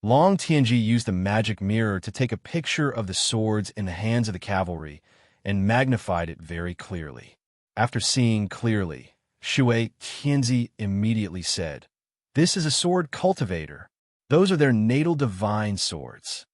Long Tianji used the magic mirror to take a picture of the swords in the hands of the cavalry and magnified it very clearly. After seeing clearly, Shui Tianzi immediately said, This is a sword cultivator. Those are their natal divine swords.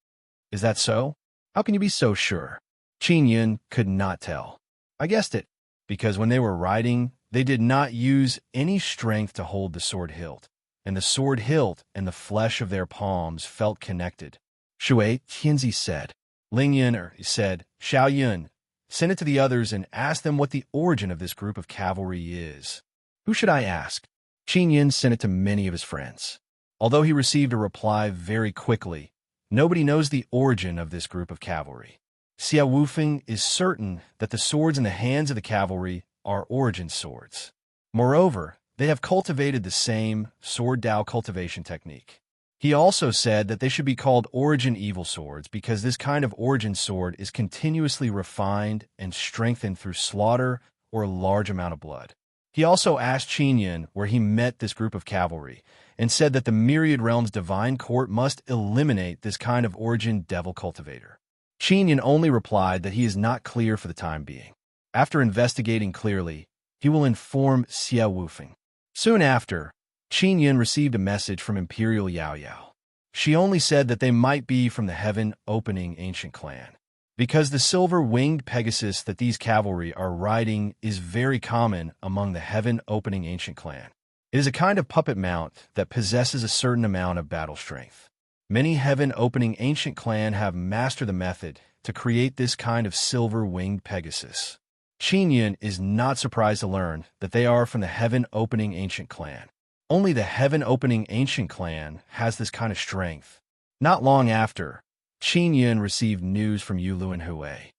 Is that so? How can you be so sure? Qin Yun could not tell. I guessed it, because when they were riding, they did not use any strength to hold the sword hilt, and the sword hilt and the flesh of their palms felt connected. Shui Tianzi said. Ling Yun said, Xiao Yun, send it to the others and ask them what the origin of this group of cavalry is. Who should I ask? Qin Yun sent it to many of his friends. Although he received a reply very quickly, nobody knows the origin of this group of cavalry. Xia Wufeng is certain that the swords in the hands of the cavalry are origin swords. Moreover, they have cultivated the same sword Dao cultivation technique. He also said that they should be called origin evil swords because this kind of origin sword is continuously refined and strengthened through slaughter or a large amount of blood. He also asked Qin Yun where he met this group of cavalry and said that the Myriad Realms Divine Court must eliminate this kind of origin devil cultivator. Qin Yun only replied that he is not clear for the time being. After investigating clearly, he will inform Xia Wufeng. Soon after, Qin Yun received a message from Imperial Yao Yao. She only said that they might be from the heaven-opening ancient clan. Because the silver-winged Pegasus that these cavalry are riding is very common among the heaven-opening ancient clan. It is a kind of puppet mount that possesses a certain amount of battle strength. Many heaven-opening ancient clan have mastered the method to create this kind of silver-winged Pegasus. Qin Yun is not surprised to learn that they are from the heaven-opening ancient clan. Only the heaven-opening ancient clan has this kind of strength. Not long after, Qin Yun received news from Yulu and Hui.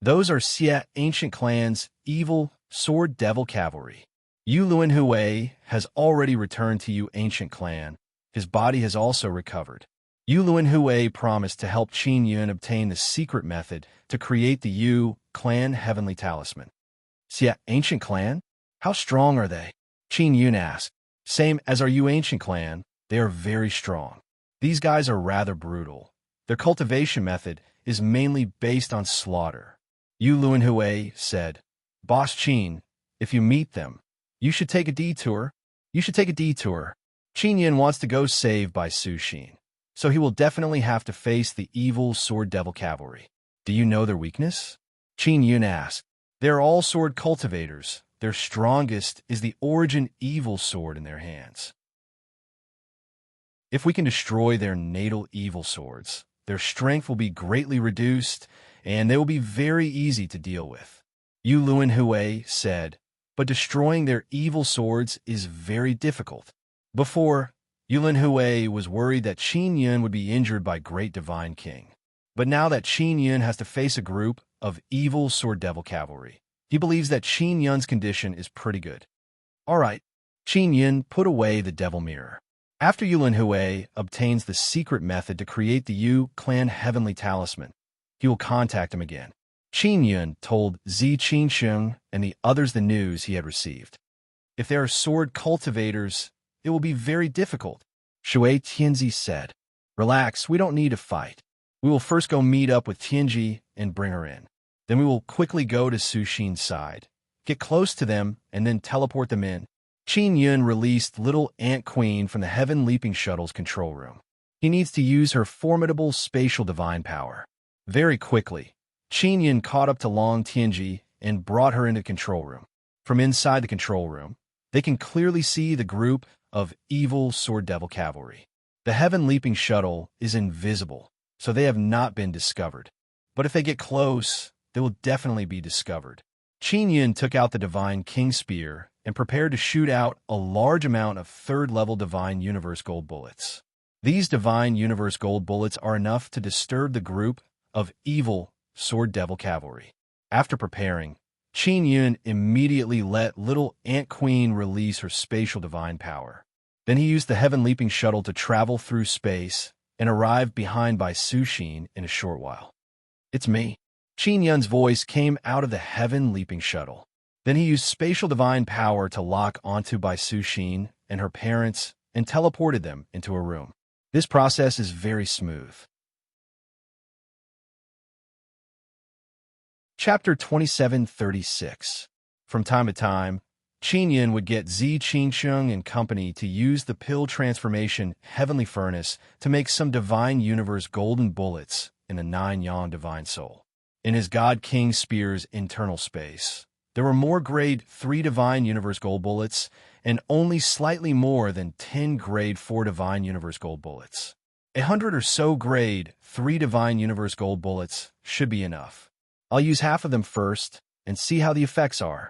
Those are Xia ancient clan's evil sword devil cavalry. Yulu and Hui has already returned to Yu ancient clan. His body has also recovered. Yulu and Hui promised to help Qin Yun obtain the secret method to create the Yu clan heavenly talisman. Xia ancient clan? How strong are they? Qin Yun asked. Same as our Yu ancient clan, they are very strong. These guys are rather brutal. Their cultivation method is mainly based on slaughter. Yu Luan Hui said, Boss Qin, if you meet them, you should take a detour. Qin Yin wants to go save by Su Xin, so he will definitely have to face the evil sword devil cavalry. Do you know their weakness? Qin Yun asked. They're all sword cultivators. Their strongest is the origin evil sword in their hands. If we can destroy their natal evil swords, their strength will be greatly reduced, and they will be very easy to deal with. Yu Luan Hui said, but destroying their evil swords is very difficult. Before, Yulin Hui was worried that Qin Yun would be injured by Great Divine King. But now that Qin Yun has to face a group of evil sword devil cavalry, he believes that Qin Yun's condition is pretty good. All right, Qin Yun put away the devil mirror. After Yulin Hui obtains the secret method to create the Yu clan heavenly talisman, he will contact him again. Qin Yun told Zi Qingsheng and the others the news he had received. If they are sword cultivators, it will be very difficult. Shui Tianzi said, Relax, we don't need to fight. We will first go meet up with Tianji and bring her in. Then we will quickly go to Su Xin's side, get close to them, and then teleport them in. Qin Yun released Little Ant Queen from the Heaven Leaping Shuttle's control room. He needs to use her formidable spatial divine power. Very quickly, Qin Yun caught up to Long Tianji and brought her into the control room. From inside the control room, they can clearly see the group of evil sword devil cavalry. The Heaven Leaping Shuttle is invisible, so they have not been discovered. But if they get close, they will definitely be discovered. Qin Yun took out the Divine King Spear and prepared to shoot out a large amount of third-level Divine Universe Gold bullets. These Divine Universe Gold bullets are enough to disturb the group of evil sword devil cavalry. After preparing, Qin Yun immediately let Little Ant Queen release her spatial divine power. Then he used the Heaven Leaping Shuttle to travel through space and arrived behind by Su Xin in a short while. It's me. Qin Yun's voice came out of the Heaven Leaping Shuttle. Then he used spatial divine power to lock onto Bai Su Xin and her parents and teleported them into a room. This process is very smooth. Chapter 2736. From time to time, Qin Yun would get Zi Qingsheng and company to use the pill transformation Heavenly Furnace to make some Divine Universe golden bullets in the 9 yang divine soul. In his God King Spear's internal space, there were more grade 3 divine universe gold bullets and only slightly more than 10 grade 4 divine universe gold bullets. 100 or so grade 3 divine universe gold bullets should be enough. I'll use half of them first and see how the effects are.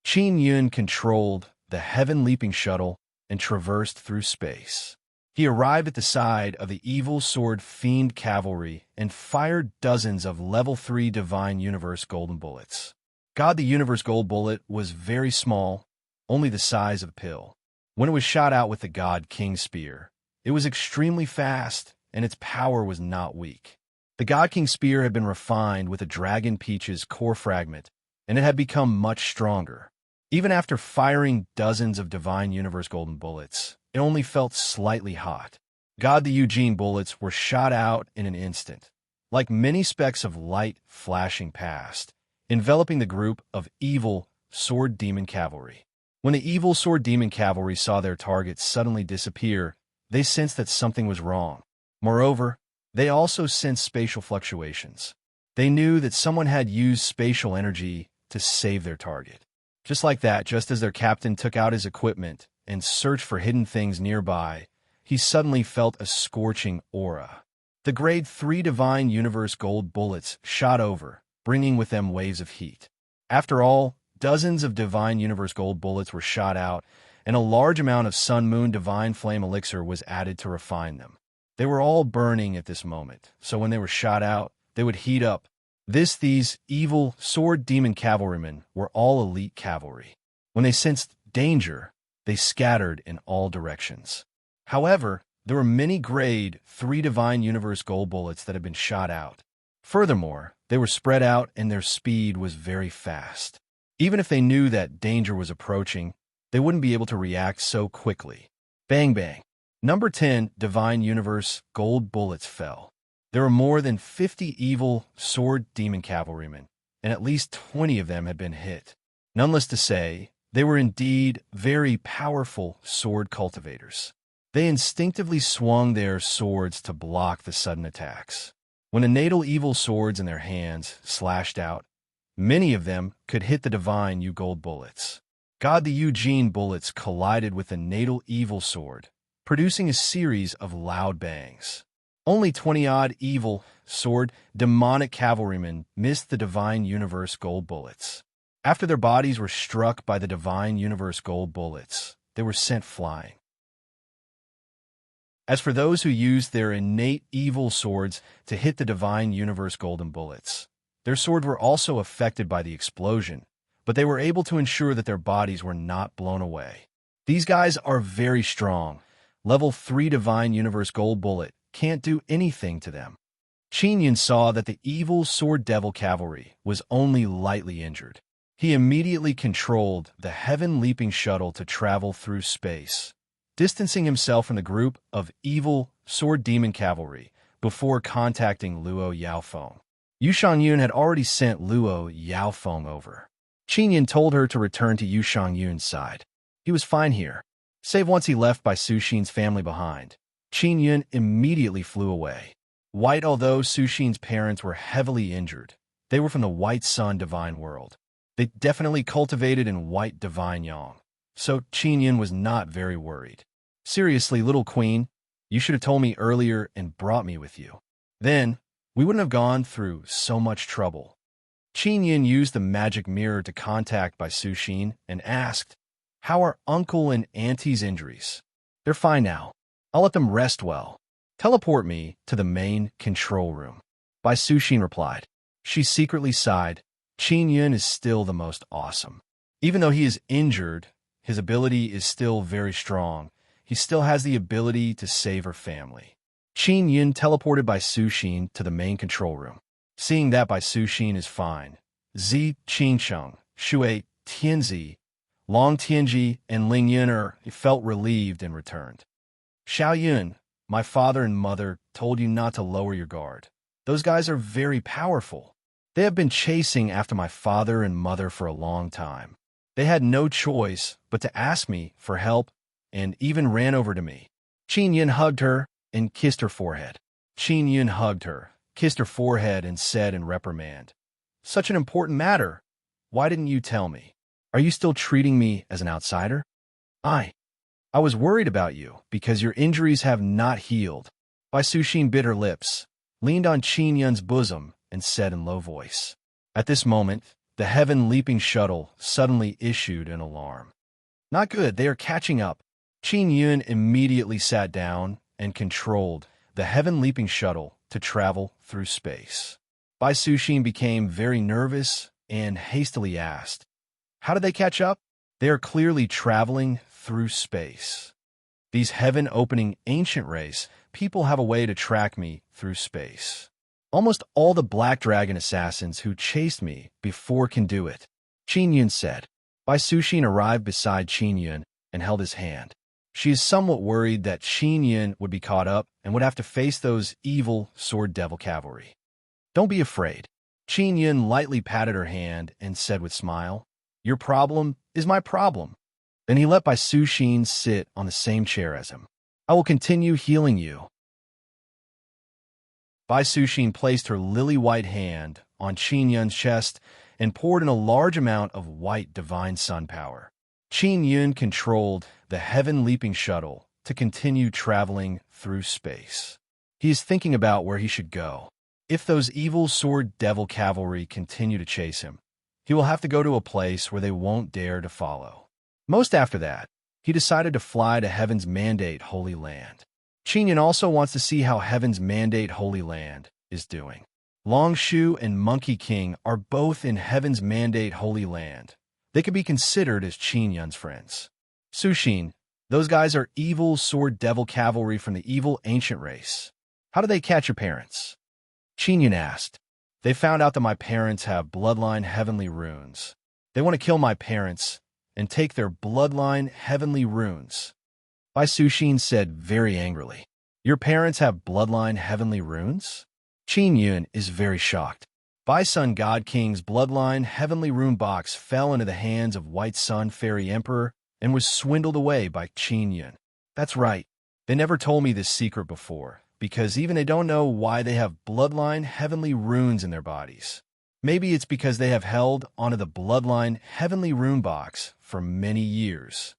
Qin Yun controlled the heaven-leaping shuttle and traversed through space. He arrived at the side of the evil sword fiend cavalry and fired dozens of level 3 divine universe golden bullets. God the universe gold bullet was very small, only the size of a pill. When it was shot out with the God King Spear, it was extremely fast and its power was not weak. The God King Spear had been refined with a Dragon Peach's core fragment, and it had become much stronger. Even after firing dozens of divine universe golden bullets, it only felt slightly hot. God the Eugene bullets were shot out in an instant, like many specks of light flashing past, enveloping the group of evil sword demon cavalry. When the evil sword demon cavalry saw their target suddenly disappear, they sensed that something was wrong. Moreover, they also sensed spatial fluctuations. They knew that someone had used spatial energy to save their target. Just like that, just as their captain took out his equipment and searched for hidden things nearby, he suddenly felt a scorching aura. The grade 3 divine universe gold bullets shot over, bringing with them waves of heat. After all, dozens of divine universe gold bullets were shot out, and a large amount of sun-moon divine flame elixir was added to refine them. They were all burning at this moment, so when they were shot out, they would heat up. These evil sword demon cavalrymen were all elite cavalry. When they sensed danger, they scattered in all directions. However, there were many grade 3 divine universe gold bullets that had been shot out. Furthermore, they were spread out and their speed was very fast. Even if they knew that danger was approaching, they wouldn't be able to react so quickly. Bang bang. Number 10 divine universe gold bullets fell. There were more than 50 evil sword demon cavalrymen, and at least 20 of them had been hit. Nonetheless to say, they were indeed very powerful sword cultivators. They instinctively swung their swords to block the sudden attacks. When the natal evil swords in their hands slashed out, many of them could hit the divine gold bullets. God the Eugene bullets collided with the natal evil sword, producing a series of loud bangs. Only 20-odd evil sword demonic cavalrymen missed the divine universe gold bullets. After their bodies were struck by the divine universe gold bullets, they were sent flying. As for those who used their innate evil swords to hit the divine universe golden bullets, their swords were also affected by the explosion, but they were able to ensure that their bodies were not blown away. These guys are very strong. Level 3 divine universe gold bullet can't do anything to them. Qin Yun saw that the evil sword devil cavalry was only lightly injured. He immediately controlled the heaven-leaping shuttle to travel through space, distancing himself from the group of evil sword demon cavalry before contacting Luo Yaofeng. Yu Shangyun had already sent Luo Yaofeng over. Qin Yun told her to return to Yu Shangyun's side. He was fine here, save once he left by Su Xin's family behind. Qin Yun immediately flew away. White, although Su Xin's parents were heavily injured, they were from the White Sun divine world. They definitely cultivated in White divine yang, so Qin Yun was not very worried. Seriously, little queen, you should have told me earlier and brought me with you. Then, we wouldn't have gone through so much trouble. Qin Yun used the magic mirror to contact by Su Xin and asked, "How are uncle and auntie's injuries?" "They're fine now. I'll let them rest well. Teleport me to the main control room." Bai Su Xin replied. She secretly sighed. Qin Yun is still the most awesome. Even though he is injured, his ability is still very strong. He still has the ability to save her family. Qin Yun teleported Bai Su Xin to the main control room. Seeing that Bai Su Xin is fine, Zi Qingsheng, Shui Tianzi, Long Tianji, and Ling Yun felt relieved and returned. "Xiao Yun, my father and mother told you not to lower your guard. Those guys are very powerful. They have been chasing after my father and mother for a long time. They had no choice but to ask me for help and even ran over to me." Qin Yun hugged her and kissed her forehead. Qin Yun hugged her, kissed her forehead, and said in reprimand, "Such an important matter. Why didn't you tell me? Are you still treating me as an outsider?" I was worried about you because your injuries have not healed. Bai Suxin bit her lips, leaned on Qin Yun's bosom, and said in low voice. At this moment, the heaven-leaping shuttle suddenly issued an alarm. Not good, they are catching up. Qin Yun immediately sat down and controlled the heaven-leaping shuttle to travel through space. Bai Suxin became very nervous and hastily asked, "How did they catch up?" "They are clearly traveling through space. These heaven-opening ancient race people have a way to track me through space. Almost all the Black Dragon assassins who chased me before can do it," Qin Yun said. Bai Suxin arrived beside Qin Yun and held his hand. She is somewhat worried that Qin Yun would be caught up and would have to face those evil sword devil cavalry. "Don't be afraid." Qin Yun lightly patted her hand and said with a smile, "Your problem is my problem." Then he let Bai Suxin sit on the same chair as him. "I will continue healing you." Bai Suxin placed her lily-white hand on Qin Yun's chest and poured in a large amount of white divine sun power. Qin Yun controlled the heaven-leaping shuttle to continue traveling through space. He is thinking about where he should go. If those evil sword devil cavalry continue to chase him, he will have to go to a place where they won't dare to follow. Most after that, he decided to fly to Heaven's Mandate Holy Land. Qin Yun also wants to see how Heaven's Mandate Holy Land is doing. Long Shu and Monkey King are both in Heaven's Mandate Holy Land. They could be considered as Qin Yun's friends. Suxin, those guys are evil sword devil cavalry from the evil ancient race. How did they catch your parents? Qin Yun asked. They found out that my parents have bloodline heavenly runes. They want to kill my parents and take their bloodline heavenly runes. Bai Suxin said very angrily. Your parents have bloodline heavenly runes? Qin Yun is very shocked. Bai Sun God King's bloodline heavenly rune box fell into the hands of White Sun Fairy Emperor and was swindled away by Qin Yun. That's right. They never told me this secret before, because even they don't know why they have bloodline heavenly runes in their bodies. Maybe it's because they have held onto the bloodline heavenly rune box for many years.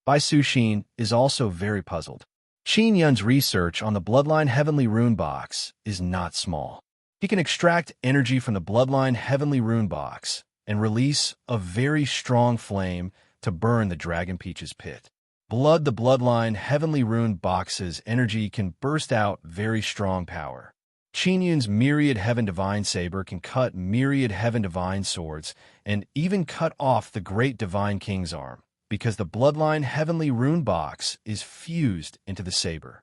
Bai Suxin is also very puzzled. Qin Yun's research on the bloodline heavenly rune box is not small. He can extract energy from the bloodline heavenly rune box and release a very strong flame to burn the Dragon Peach's pit. The bloodline heavenly rune box's energy can burst out very strong power. Qin Yun's myriad heaven divine saber can cut myriad heaven divine swords and even cut off the great divine king's arm, because the bloodline heavenly rune box is fused into the saber.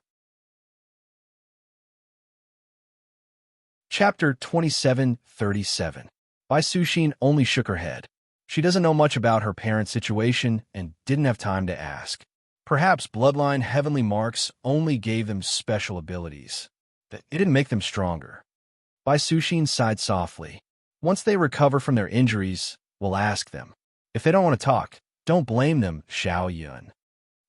Chapter 2737. Bai Suxin only shook her head. She doesn't know much about her parents' situation and didn't have time to ask. Perhaps bloodline heavenly marks only gave them special abilities. It didn't make them stronger. Bai Suxin sighed softly. Once they recover from their injuries, we'll ask them. If they don't want to talk, don't blame them, Xiao Yun.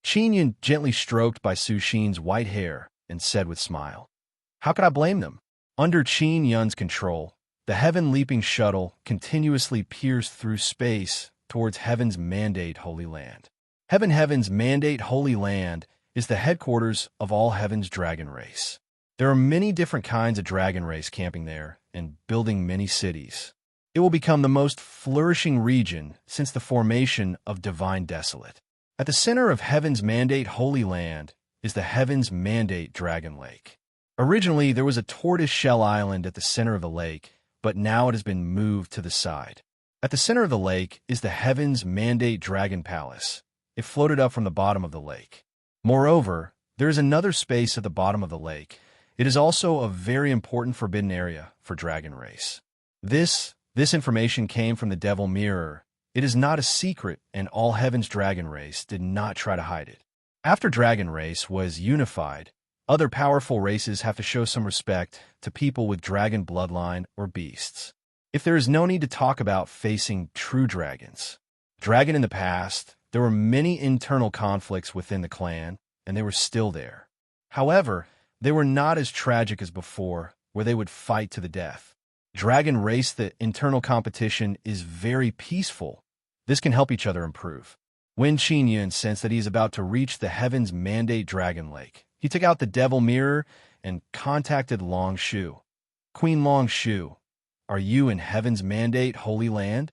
Qin Yun gently stroked Bai Suxin's white hair and said with a smile, How could I blame them? Under Qin Yun's control, the heaven-leaping shuttle continuously pierced through space towards Heaven's Mandate Holy Land. Heaven's Mandate Holy Land is the headquarters of all Heaven's dragon race. There are many different kinds of dragon race camping there and building many cities. It will become the most flourishing region since the formation of Divine Desolate. At the center of Heaven's Mandate Holy Land is the Heaven's Mandate Dragon Lake. Originally, there was a tortoise-shell island at the center of the lake, but now it has been moved to the side. At the center of the lake is the Heaven's Mandate Dragon Palace. It floated up from the bottom of the lake. Moreover, there is another space at the bottom of the lake. It is also a very important forbidden area for Dragon Race. This information came from the Devil Mirror. It is not a secret, and all Heaven's Dragon Race did not try to hide it. After Dragon Race was unified, other powerful races have to show some respect to people with dragon bloodline or beasts. If there is no need to talk about facing true dragons. In the past, there were many internal conflicts within the clan, and they were still there. However, they were not as tragic as before. where they would fight to the death. Dragon race, the internal competition is very peaceful. This can help each other improve. When Qin Yun sensed that he is about to reach the Heaven's Mandate Dragon Lake, he took out the Devil Mirror and contacted Long Shu. Queen Long Shu, are you in Heaven's Mandate Holy Land?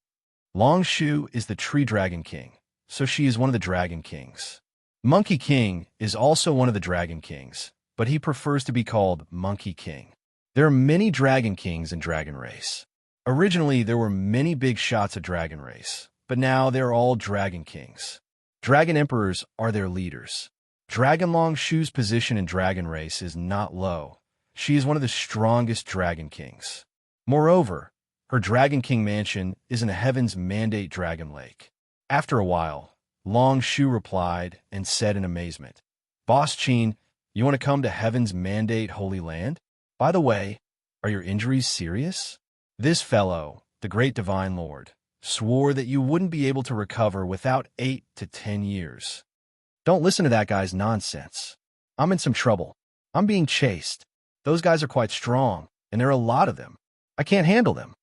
Long Shu is the Tree Dragon King, so she is one of the Dragon Kings. Monkey King is also one of the Dragon Kings, but he prefers to be called Monkey King. There are many Dragon Kings in Dragon Race. Originally, there were many big shots of Dragon Race, but now they're all Dragon Kings. Dragon Emperors are their leaders. Dragon Long Shu's position in Dragon Race is not low. She is one of the strongest Dragon Kings. Moreover, her Dragon King mansion is in a Heaven's Mandate Dragon Lake. After a while, Long Shu replied and said in amazement, "Boss Qin, you want to come to Heaven's Mandate Holy Land? By the way, are your injuries serious?" This fellow, the great divine lord, swore that you wouldn't be able to recover without 8 to 10 years. Don't listen to that guy's nonsense. I'm in some trouble. I'm being chased. Those guys are quite strong, and there are a lot of them. I can't handle them.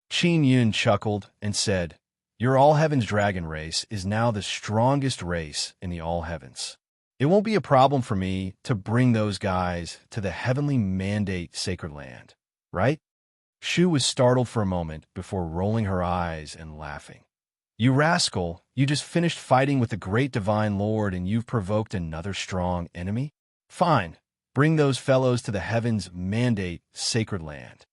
Qin Yun chuckled and said, "Your All Heavens Dragon race is now the strongest race in the All Heavens. It won't be a problem for me to bring those guys to the Heavenly Mandate Sacred Land, right?" Shu was startled for a moment before rolling her eyes and laughing. "You rascal, you just finished fighting with the great divine lord and you've provoked another strong enemy? Fine, bring those fellows to the Heaven's Mandate Sacred Land.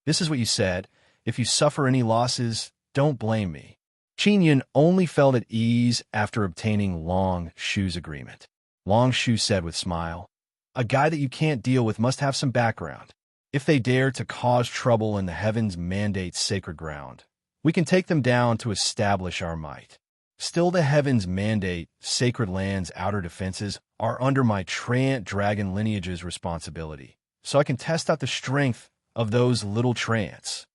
This is what you said. If you suffer any losses, don't blame me." Qin Yun only felt at ease after obtaining Long Shu's agreement. Long Shu said with a smile, "A guy that you can't deal with must have some background. If they dare to cause trouble in the Heaven's Mandate Sacred Ground, we can take them down to establish our might. Still, the Heaven's Mandate Sacred Land's outer defenses are under my Treant Dragon lineage's responsibility, so I can test out the strength of those little Treants."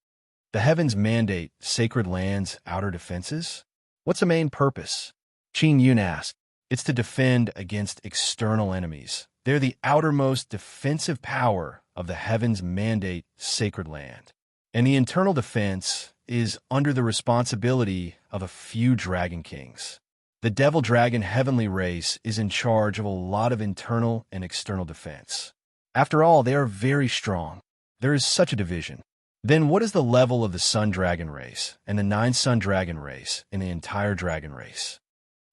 The Heaven's Mandate Sacred Land's outer defenses? What's the main purpose? Qin Yun asked. It's to defend against external enemies. They're the outermost defensive power of the Heaven's Mandate Sacred Land. And the internal defense is under the responsibility of a few Dragon Kings. The Devil Dragon Heavenly race is in charge of a lot of internal and external defense. After all, they are very strong. There is such a division. Then what is the level of the Sun Dragon race and the 9 Sun Dragon race in the entire Dragon race?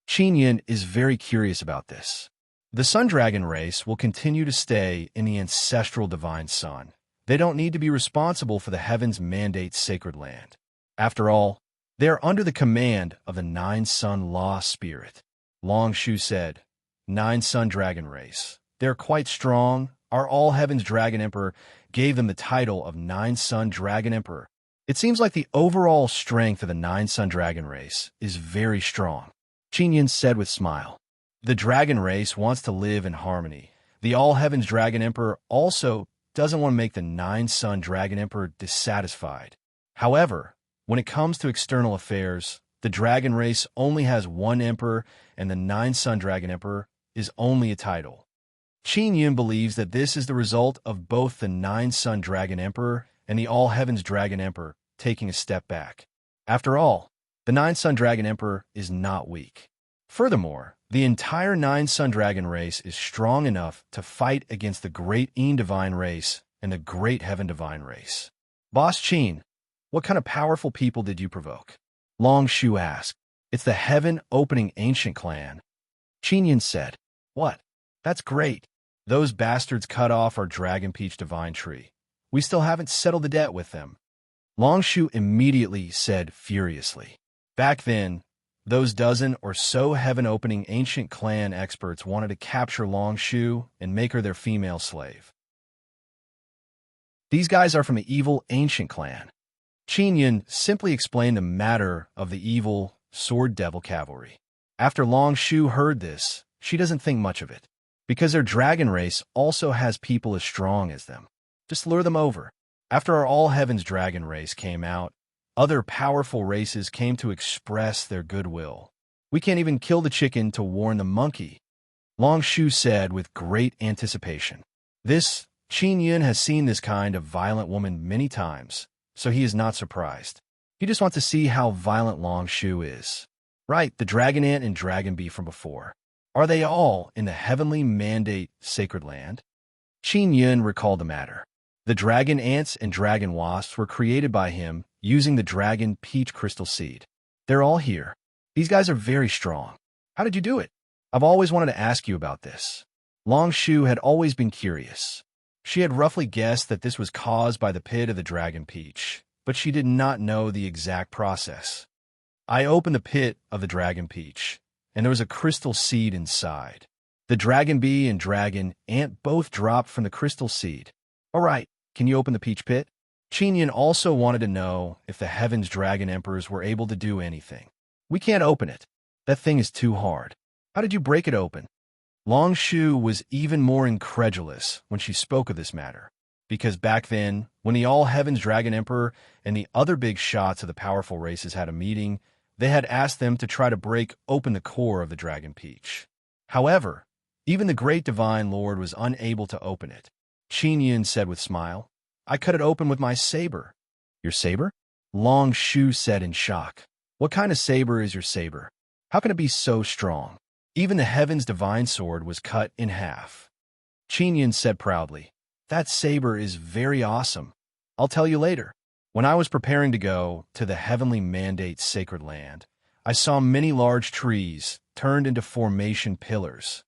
Qin Yun is very curious about this. The Sun Dragon race will continue to stay in the ancestral Divine Sun. They don't need to be responsible for the Heaven's Mandate Sacred Land. After all, they are under the command of the 9 Sun Law Spirit. Long Shu said, 9 Sun Dragon race. They're quite strong. Our All Heavens Dragon Emperor gave them the title of 9 Sun Dragon Emperor. It seems like the overall strength of the 9 Sun Dragon race is very strong. Qin Yun said with a smile. The Dragon race wants to live in harmony. The All Heavens Dragon Emperor also doesn't want to make the 9 Sun Dragon Emperor dissatisfied. However, when it comes to external affairs, the Dragon race only has one Emperor, and the 9 Sun Dragon Emperor is only a title. Qin Yun believes that this is the result of both the 9 Sun Dragon Emperor and the All Heavens Dragon Emperor taking a step back. After all, the 9 Sun Dragon Emperor is not weak. Furthermore, the entire 9 Sun Dragon race is strong enough to fight against the Great Een Divine race and the Great Heaven Divine race. Boss Qin, what kind of powerful people did you provoke? Long Shu asked. It's the Heaven Opening Ancient Clan. Qin Yun said, What? That's great. Those bastards cut off our Dragon Peach Divine Tree. We still haven't settled the debt with them. Long Shu immediately said furiously. Back then, those dozen or so heaven-opening ancient clan experts wanted to capture Long Shu and make her their female slave. These guys are from the evil ancient clan. Qin Yun simply explained the matter of the evil Sword Devil Cavalry. After Long Shu heard this, she doesn't think much of it, because their dragon race also has people as strong as them. Just lure them over. After our All Heavens dragon race came out, other powerful races came to express their goodwill. We can't even kill the chicken to warn the monkey, Long Shu said with great anticipation. This Qin Yun has seen this kind of violent woman many times, so he is not surprised. He just wants to see how violent Long Shu is. Right, the dragon ant and dragon bee from before. Are they all in the heavenly mandate sacred land? Qin Yun recalled the matter. The dragon ants and dragon wasps were created by him using the dragon peach crystal seed. They're all here. These guys are very strong. How did you do it? I've always wanted to ask you about this. Long Shu had always been curious. She had roughly guessed that this was caused by the pit of the dragon peach, but she did not know the exact process. I opened the pit of the dragon peach, and there was a crystal seed inside. The dragon bee and dragon ant both dropped from the crystal seed. All right, can you open the peach pit? Qin Yun also wanted to know if the Heaven's Dragon Emperors were able to do anything. We can't open it. That thing is too hard. How did you break it open? Long Shu was even more incredulous when she spoke of this matter, because back then, when the All-Heaven's Dragon Emperor and the other big shots of the powerful races had a meeting, they had asked them to try to break open the core of the Dragon Peach. However, even the great Divine Lord was unable to open it. Qin Yun said with a smile, I cut it open with my saber. Your saber? Long Shu said in shock. What kind of saber is your saber? How can it be so strong? Even the Heaven's Divine Sword was cut in half. Qin Yun said proudly, That saber is very awesome. I'll tell you later. When I was preparing to go to the Heavenly Mandate Sacred Land, I saw many large trees turned into formation pillars.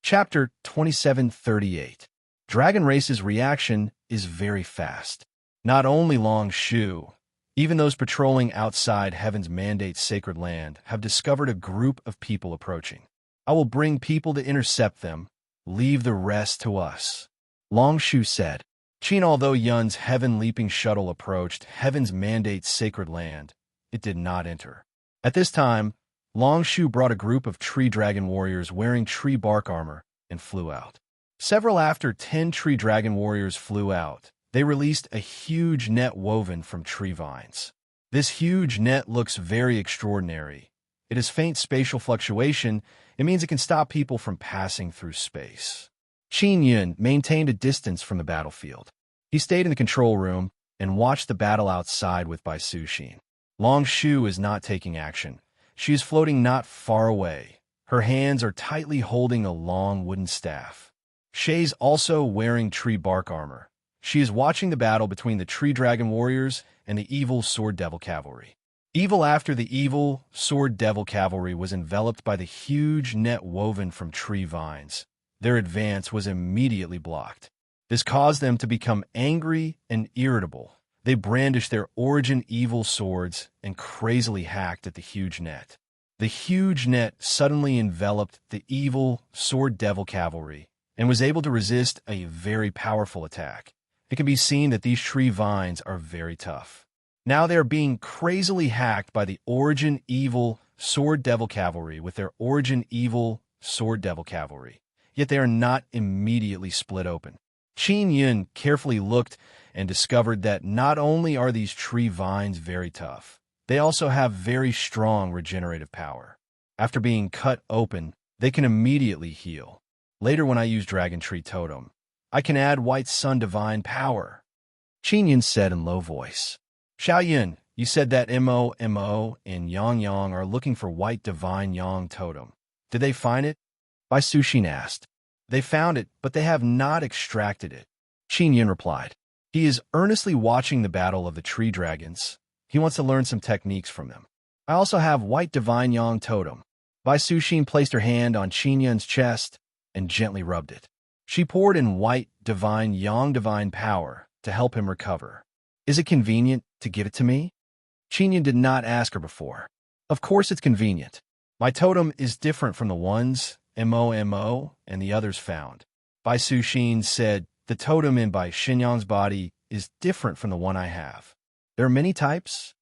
Chapter 2738. Dragon Race's reaction is very fast. Not only Long Shu, even those patrolling outside Heaven's Mandate Sacred Land have discovered a group of people approaching. I will bring people to intercept them. Leave the rest to us. Long Shu said. Qin, although Yun's heaven-leaping shuttle approached Heaven's Mandate Sacred Land, it did not enter. At this time, Long Shu brought a group of tree dragon warriors wearing tree bark armor and flew out. Several after 10 tree dragon warriors flew out, they released a huge net woven from tree vines. This huge net looks very extraordinary. It has faint spatial fluctuation. It means it can stop people from passing through space. Qin Yun maintained a distance from the battlefield. He stayed in the control room and watched the battle outside with Bai Suxin. Long Shu is not taking action. She is floating not far away. Her hands are tightly holding a long wooden staff. Shay's also wearing tree bark armor. She is watching the battle between the tree dragon warriors and the evil sword devil cavalry. Evil after the evil sword devil cavalry was enveloped by the huge net woven from tree vines. Their advance was immediately blocked. This caused them to become angry and irritable. They brandished their origin evil swords and crazily hacked at the huge net. The huge net suddenly enveloped the evil sword devil cavalry and was able to resist a very powerful attack. It can be seen that these tree vines are very tough. Now they are being crazily hacked by the origin evil sword devil cavalry with their origin evil sword devil cavalry, yet they are not immediately split open. Qin Yun carefully looked and discovered that not only are these tree vines very tough, they also have very strong regenerative power. After being cut open, they can immediately heal. Later when I use Dragon Tree Totem, I can add White Sun Divine Power. Qin Yun said in low voice. Xiao Yun, you said that Mo and Yang Yang are looking for White Divine Yang Totem. Did they find it? Bai Suxin asked. They found it, but they have not extracted it. Qin Yun replied. He is earnestly watching the battle of the tree dragons. He wants to learn some techniques from them. I also have White Divine Yang Totem. Bai Suxin placed her hand on Qin Yun's chest and gently rubbed it. She poured in White Divine Yang Divine Power to help him recover. Is it convenient to give it to me? Qin Yun did not ask her before. Of course it's convenient. My totem is different from the ones Mo and the others found. Bai Suxin said, the totem in Bai Xinyang's body is different from the one I have. There are many types?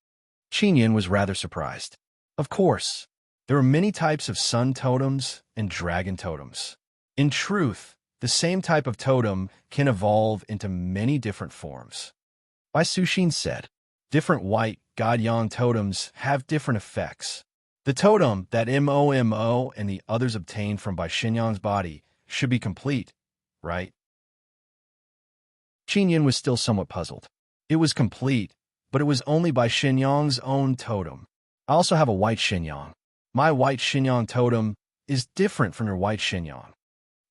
Qin Yun was rather surprised. Of course. There are many types of sun totems and dragon totems. In truth, the same type of totem can evolve into many different forms. Bai Suxin said, different white God Yang totems have different effects. The totem that Momo and the others obtained from Bai Xinyang's body should be complete, right? Qinyan was still somewhat puzzled. It was complete, but it was only Bai Xinyang's own totem. I also have a white Xinyang. My white Xinyang totem is different from your white Xinyang.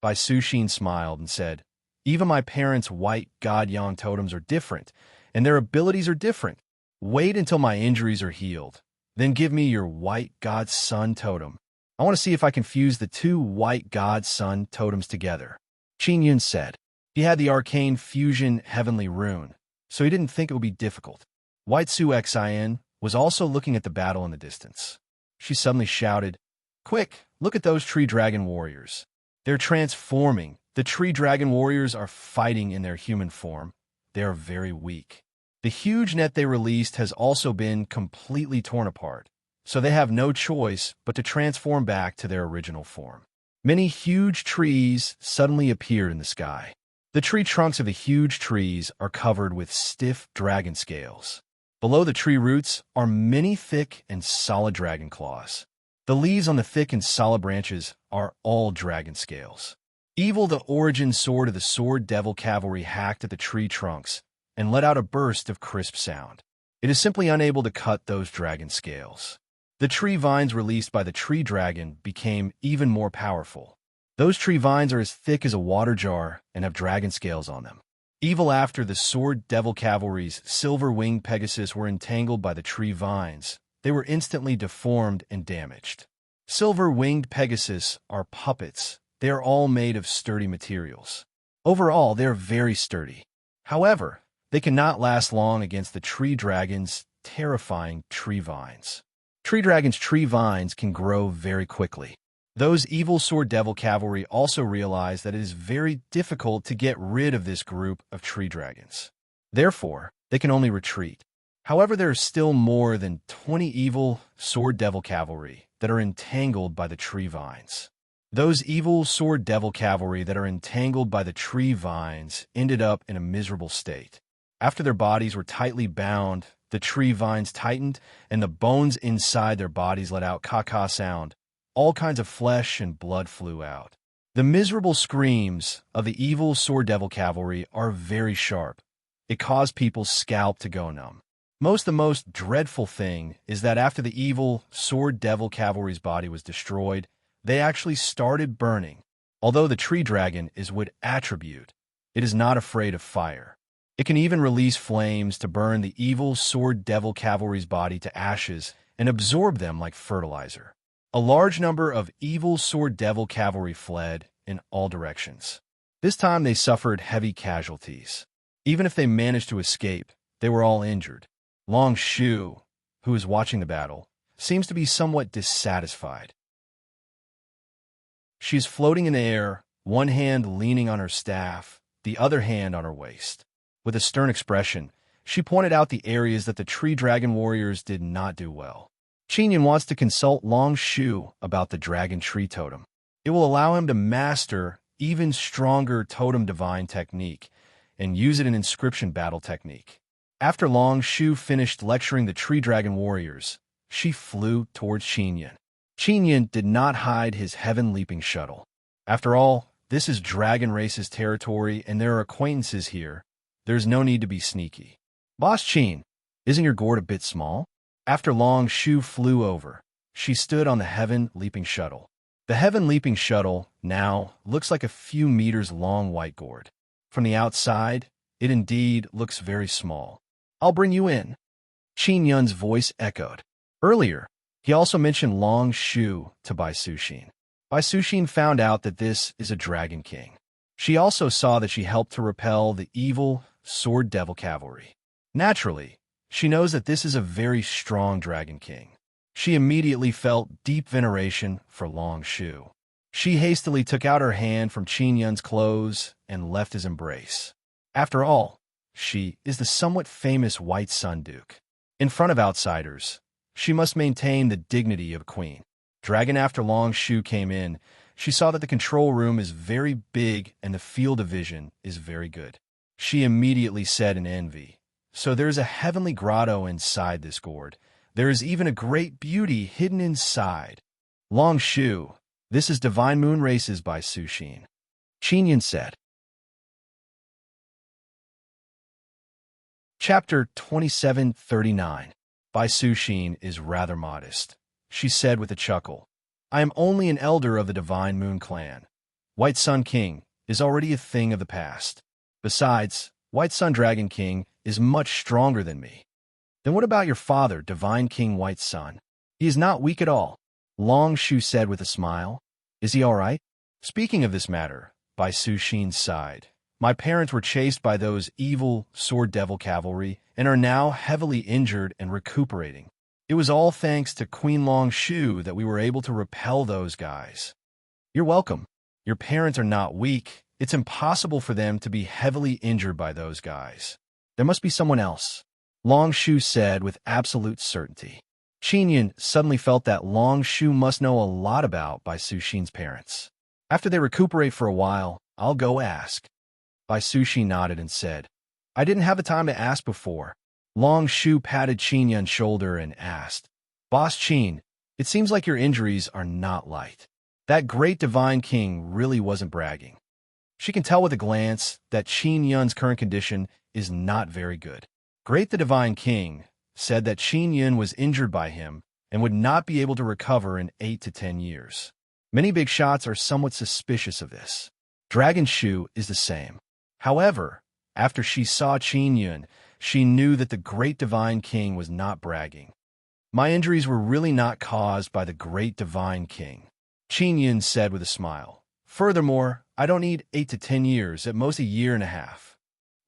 Bai Suxin smiled and said, even my parents' white God Yang totems are different, and their abilities are different. Wait until my injuries are healed. Then give me your white God Sun totem. I want to see if I can fuse the two white God Sun totems together. Qinyan said. He had the arcane fusion heavenly rune, so he didn't think it would be difficult. White Su Xin was also looking at the battle in the distance. She suddenly shouted, quick, look at those tree dragon warriors. They're transforming. The tree dragon warriors are fighting in their human form. They are very weak. The huge net they released has also been completely torn apart, so they have no choice but to transform back to their original form. Many huge trees suddenly appeared in the sky. The tree trunks of the huge trees are covered with stiff dragon scales. Below the tree roots are many thick and solid dragon claws. The leaves on the thick and solid branches are all dragon scales. Evil, the origin sword of the sword devil cavalry, hacked at the tree trunks and let out a burst of crisp sound. It is simply unable to cut those dragon scales. The tree vines released by the tree dragon became even more powerful. Those tree vines are as thick as a water jar and have dragon scales on them. Evil, after the sword devil cavalry's silver-winged Pegasus were entangled by the tree vines, they were instantly deformed and damaged. Silver-winged Pegasus are puppets. They are all made of sturdy materials. Overall, they are very sturdy. However, they cannot last long against the tree dragon's terrifying tree vines. Tree dragon's tree vines can grow very quickly. Those evil sword devil cavalry also realize that it is very difficult to get rid of this group of tree dragons. Therefore, they can only retreat. However, there are still more than 20 evil sword devil cavalry that are entangled by the tree vines. Those evil sword devil cavalry that are entangled by the tree vines ended up in a miserable state. After their bodies were tightly bound, the tree vines tightened, and the bones inside their bodies let out caw-caw sound. All kinds of flesh and blood flew out. The miserable screams of the evil sword devil cavalry are very sharp. It caused people's scalp to go numb. The most dreadful thing is that after the evil sword devil cavalry's body was destroyed, they actually started burning. Although the tree dragon is wood attribute, it is not afraid of fire. It can even release flames to burn the evil sword devil cavalry's body to ashes and absorb them like fertilizer. A large number of evil sword devil cavalry fled in all directions. This time they suffered heavy casualties. Even if they managed to escape, they were all injured. Long Shu, who is watching the battle, seems to be somewhat dissatisfied. She is floating in the air, one hand leaning on her staff, the other hand on her waist. With a stern expression, she pointed out the areas that the tree dragon warriors did not do well. Qinyan wants to consult Long Shu about the dragon tree totem. It will allow him to master even stronger totem divine technique and use it in inscription battle technique. After Long Shu finished lecturing the tree dragon warriors, she flew towards Qinyan. Qinyan did not hide his heaven-leaping shuttle. After all, this is Dragon Race's territory and there are acquaintances here. There's no need to be sneaky. Boss Qin, isn't your gourd a bit small? After Long Shu flew over, she stood on the heaven-leaping shuttle. The heaven-leaping shuttle now looks like a few meters long white gourd. From the outside, it indeed looks very small. I'll bring you in. Qin Yun's voice echoed. Earlier, he also mentioned Long Shu to Bai Suxin. Bai Suxin found out that this is a dragon king. She also saw that she helped to repel the evil sword devil cavalry. Naturally, she knows that this is a very strong dragon king. She immediately felt deep veneration for Long Shu. She hastily took out her hand from Qin Yun's clothes and left his embrace. After all, she is the somewhat famous White Sun Duke. In front of outsiders, she must maintain the dignity of a queen. Dragon, after Long Shu came in, she saw that the control room is very big and the field of vision is very good. She immediately said in envy, so there's a heavenly grotto inside this gourd. There is even a great beauty hidden inside. Long Shu, this is Divine Moon Races by Sushin. Qinyan said. Chapter 2739 by Sushin is rather modest. She said with a chuckle, I am only an elder of the Divine Moon clan. White Sun King is already a thing of the past. Besides, White Sun Dragon King is much stronger than me. Then what about your father, Divine King White Sun? He is not weak at all. Long Shu said with a smile. Is he all right? Speaking of this matter, by Sushin's side, my parents were chased by those evil sword devil cavalry and are now heavily injured and recuperating. It was all thanks to Queen Long Shu that we were able to repel those guys. You're welcome. Your parents are not weak. It's impossible for them to be heavily injured by those guys. There must be someone else. Long Shu said with absolute certainty. Qinyan suddenly felt that Long Shu must know a lot about Bai Sushin's parents. After they recuperate for a while, I'll go ask. Bai Sushi nodded and said, I didn't have the time to ask before. Long Shu patted Qinyan's shoulder and asked, Boss Qin, it seems like your injuries are not light. That great divine king really wasn't bragging. She can tell with a glance that Qinyan's current condition is not very good. Great the divine king said that Qinyan was injured by him and would not be able to recover in 8 to 10 years. Many big shots are somewhat suspicious of this. Dragon Shu is the same. However, after she saw Qinyan, she knew that the great divine king was not bragging. My injuries were really not caused by the great divine king, Qinyan said with a smile. Furthermore, I don't need 8 to 10 years, at most a year and a half.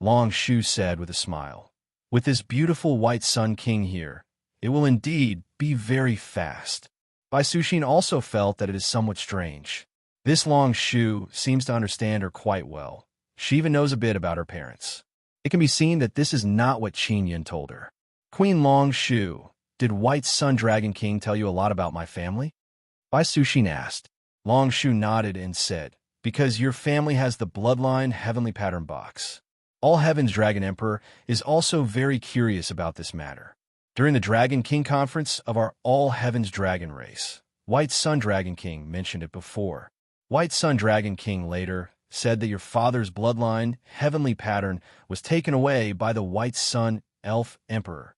Long Shu said with a smile. With this beautiful White Sun King here, it will indeed be very fast. Bai Sushin also felt that it is somewhat strange. This Long Shu seems to understand her quite well. She even knows a bit about her parents. It can be seen that this is not what Qinyan told her. Queen Long Shu, did White Sun Dragon King tell you a lot about my family? Bai Sushin asked. Long Shu nodded and said, because your family has the bloodline heavenly pattern box. All Heaven's Dragon Emperor is also very curious about this matter. During the Dragon King conference of our All Heaven's Dragon race, White Sun Dragon King mentioned it before. White Sun Dragon King later said that your father's bloodline heavenly pattern was taken away by the White Sun Elf Emperor.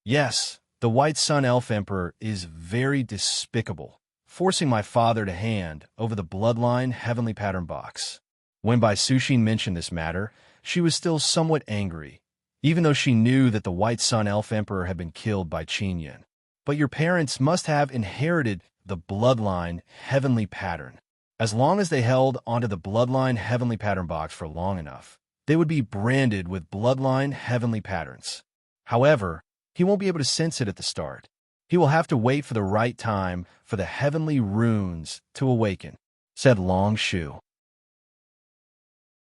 Yes, the White Sun Elf Emperor is very despicable, forcing my father to hand over the bloodline heavenly pattern box. When Bai Sushin mentioned this matter, she was still somewhat angry, even though she knew that the White Sun Elf Emperor had been killed by Qinyan. But your parents must have inherited the bloodline heavenly pattern. As long as they held onto the bloodline heavenly pattern box for long enough, they would be branded with bloodline heavenly patterns. However, he won't be able to sense it at the start. He will have to wait for the right time for the heavenly runes to awaken, said Long Shu.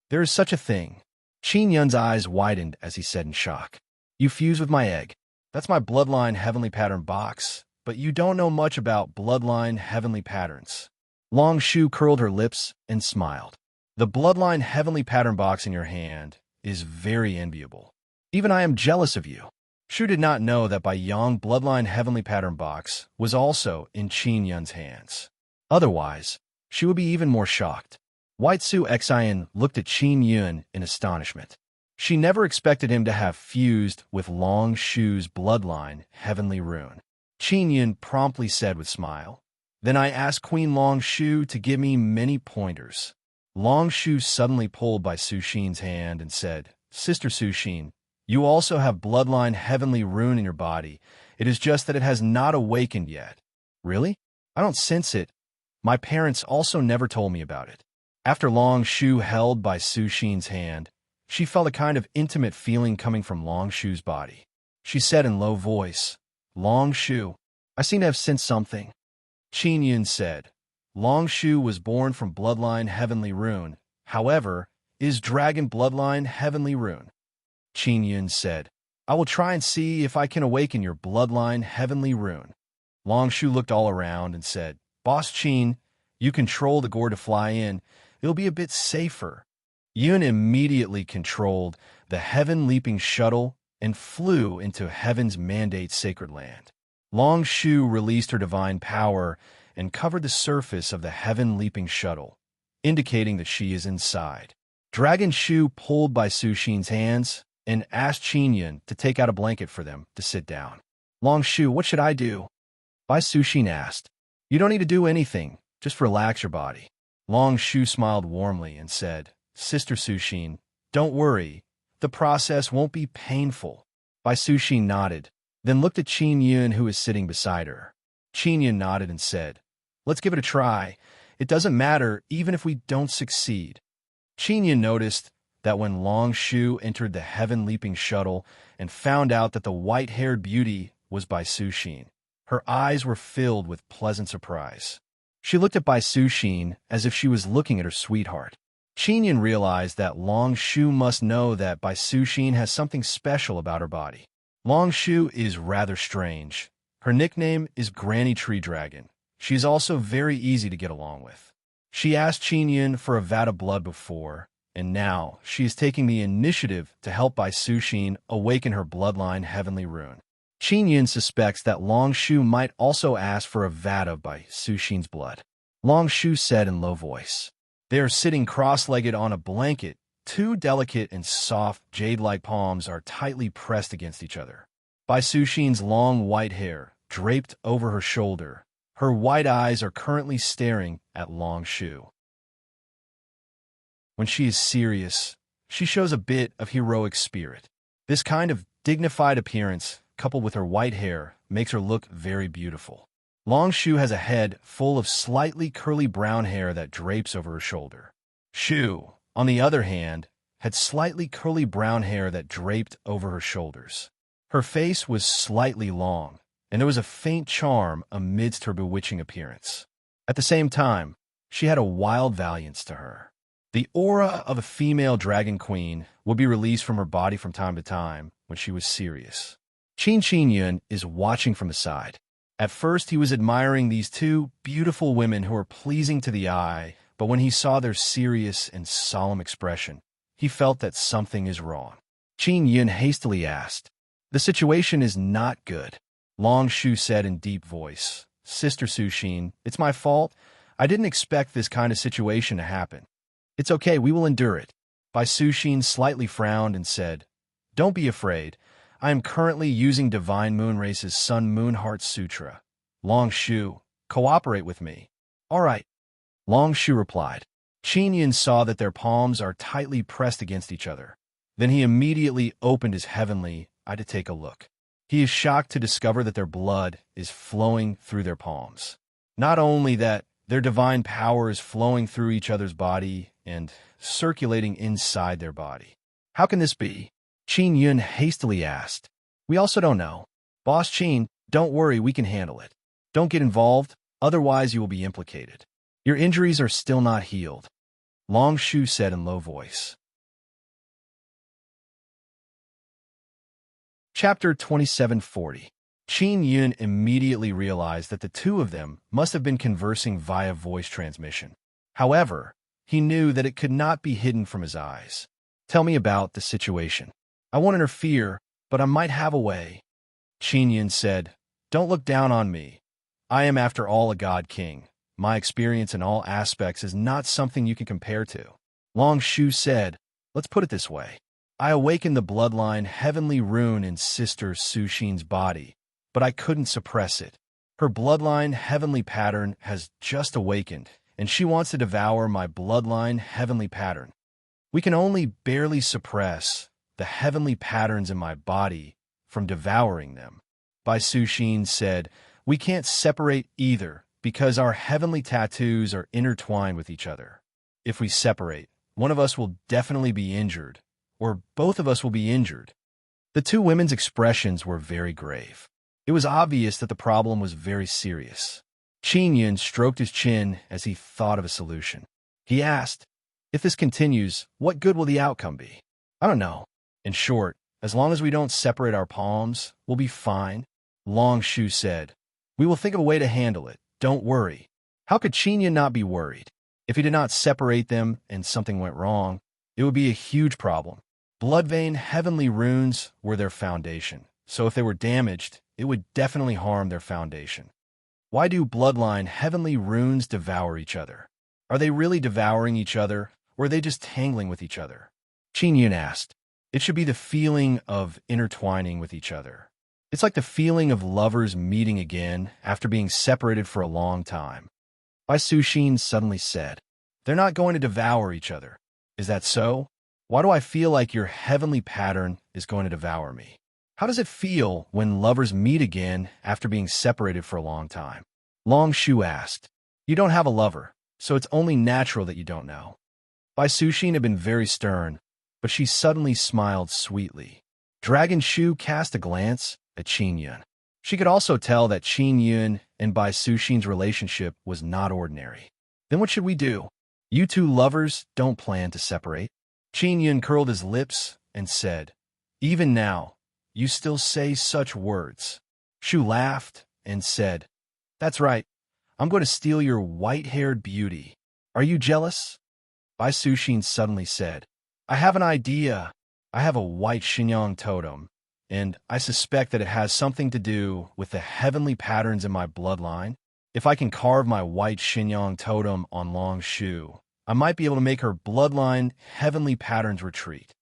There is such a thing. Qinyan's eyes widened as he said in shock. You fuse with my egg. That's my bloodline heavenly pattern box, but you don't know much about bloodline heavenly patterns. Long Shu curled her lips and smiled. The bloodline heavenly pattern box in your hand is very enviable. Even I am jealous of you. Shu did not know that Bai Yang bloodline heavenly pattern box was also in Qinyan's hands. Otherwise, she would be even more shocked. White Su Xian looked at Qinyan in astonishment. She never expected him to have fused with Long Shu's bloodline heavenly rune. Qinyan promptly said with smile, Then I asked Queen Long Shu to give me many pointers. Long Shu suddenly pulled Bai Sushin's hand and said, Sister Sushin, you also have bloodline heavenly rune in your body. It is just that it has not awakened yet. Really? I don't sense it. My parents also never told me about it. After Long Shu held Bai Sushin's hand, she felt a kind of intimate feeling coming from Long Shu's body. She said in low voice, Long Shu, I seem to have sensed something. Qinyan said, Long Shu was born from bloodline heavenly rune. However, is dragon bloodline heavenly rune? Qinyan said, I will try and see if I can awaken your bloodline heavenly rune. Long Shu looked all around and said, Boss Qin, you control the gourd to fly in. It'll be a bit safer. Yun immediately controlled the heaven-leaping shuttle and flew into Heaven's Mandate sacred land. Long Shu released her divine power and covered the surface of the heaven-leaping shuttle, indicating that she is inside. Dragon Shu pulled Bai Suxin's hands and asked Qin Yun to take out a blanket for them to sit down. Long Shu, what should I do? Bai Suxin asked. You don't need to do anything, just relax your body. Long Shu smiled warmly and said, Sister Suxin, don't worry, the process won't be painful. Bai Suxin nodded, then looked at Qin Yun who was sitting beside her. Qin Yun nodded and said, Let's give it a try. It doesn't matter even if we don't succeed. Qin Yun noticed that when Long Shu entered the heaven-leaping shuttle and found out that the white-haired beauty was Bai Suxin, her eyes were filled with pleasant surprise. She looked at Bai Suxin as if she was looking at her sweetheart. Qin Yun realized that Long Shu must know that Bai Suxin has something special about her body. Long Shu is rather strange. Her nickname is Granny Tree Dragon. She's also very easy to get along with. She asked Qin Yun for a vat of blood before, and now she is taking the initiative to help Bai Suxin awaken her bloodline heavenly rune. Qin Yun suspects that Long Shu might also ask for a vat of Bai Suxin's blood. Long Shu said in low voice. They are sitting cross-legged on a blanket. Two delicate and soft jade-like palms are tightly pressed against each other. Bai Suxin's long white hair draped over her shoulder. Her white eyes are currently staring at Long Shu. When she is serious, she shows a bit of heroic spirit. This kind of dignified appearance, coupled with her white hair, makes her look very beautiful. Long Shu has a head full of slightly curly brown hair that drapes over her shoulder. Shu, on the other hand, had slightly curly brown hair that draped over her shoulders. Her face was slightly long, and there was a faint charm amidst her bewitching appearance. At the same time, she had a wild valiance to her. The aura of a female dragon queen would be released from her body from time to time when she was serious. Qin Yun is watching from the side. At first, he was admiring these two beautiful women who were pleasing to the eye, but when he saw their serious and solemn expression, he felt that something is wrong. Qin Yun hastily asked, The situation is not good. Long Shu said in deep voice, Sister Suxin, it's my fault. I didn't expect this kind of situation to happen. It's okay, we will endure it. Bai Suxin slightly frowned and said, Don't be afraid. I am currently using Divine Moonrace's Sun Moon Heart Sutra. Long Shu, cooperate with me. All right. Long Shu replied. Qin Yun saw that their palms are tightly pressed against each other. Then he immediately opened his heavenly eye to take a look. He is shocked to discover that their blood is flowing through their palms. Not only that, their divine power is flowing through each other's body and circulating inside their body. How can this be? Qin Yun hastily asked. We also don't know. Boss Qin, don't worry, we can handle it. Don't get involved, otherwise you will be implicated. Your injuries are still not healed. Long Shu said in low voice. Chapter 2740. Qin Yun immediately realized that the two of them must have been conversing via voice transmission. However, he knew that it could not be hidden from his eyes. Tell me about the situation. I won't interfere, but I might have a way. Qin Yun said, Don't look down on me. I am after all a god king. My experience in all aspects is not something you can compare to. Long Shu said, Let's put it this way. I awakened the bloodline heavenly rune in Sister Suxin's body, but I couldn't suppress it. Her bloodline heavenly pattern has just awakened, and she wants to devour my bloodline heavenly pattern. We can only barely suppress the heavenly patterns in my body from devouring them. Bai Suxin said, We can't separate either because our heavenly tattoos are intertwined with each other. If we separate, one of us will definitely be injured, or both of us will be injured. The two women's expressions were very grave. It was obvious that the problem was very serious. Qin Yun stroked his chin as he thought of a solution. He asked, If this continues, what good will the outcome be? I don't know. In short, as long as we don't separate our palms, we'll be fine. Long Shu said, We will think of a way to handle it. Don't worry. How could Qin Yun not be worried? If he did not separate them and something went wrong, it would be a huge problem. Blood vein heavenly runes were their foundation, so if they were damaged, it would definitely harm their foundation. Why do bloodline heavenly runes devour each other? Are they really devouring each other, or are they just tangling with each other? Qin Yun asked. It should be the feeling of intertwining with each other. It's like the feeling of lovers meeting again after being separated for a long time. Bai Suxin suddenly said, They're not going to devour each other. Is that so? Why do I feel like your heavenly pattern is going to devour me? How does it feel when lovers meet again after being separated for a long time? Long Shu asked. You don't have a lover, so it's only natural that you don't know. Bai Suxin had been very stern, but she suddenly smiled sweetly. Dragon Shu cast a glance at Qin Yun. She could also tell that Qin Yun and Bai Suxin's relationship was not ordinary. Then what should we do? You two lovers don't plan to separate. Qin Yun curled his lips and said, Even now, you still say such words. Shu laughed and said, That's right. I'm going to steal your white-haired beauty. Are you jealous? Bai Suxin suddenly said, I have an idea. I have a white Xinyang totem, and I suspect that it has something to do with the heavenly patterns in my bloodline. If I can carve my white Xinyang totem on Long Shu, I might be able to make her bloodline heavenly patterns retreat.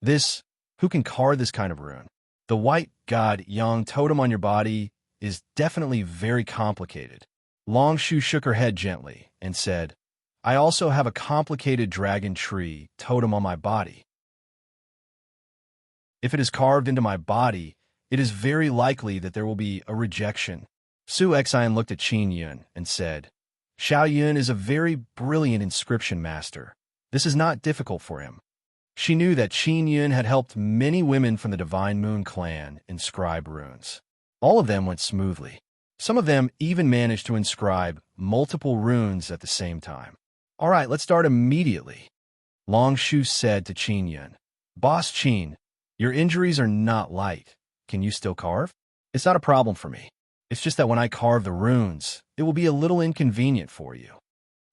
Who can carve this kind of rune? The white god Yang totem on your body is definitely very complicated. Long Shu shook her head gently and said, I also have a complicated dragon tree totem on my body. If it is carved into my body, it is very likely that there will be a rejection. Su Xian looked at Qin Yun and said, Xiao Yun is a very brilliant inscription master. This is not difficult for him. She knew that Qin Yun had helped many women from the Divine Moon clan inscribe runes. All of them went smoothly. Some of them even managed to inscribe multiple runes at the same time. All right, let's start immediately. Long Shu said to Qin Yun, Boss Qin, your injuries are not light. Can you still carve? It's not a problem for me. It's just that when I carve the runes, it will be a little inconvenient for you.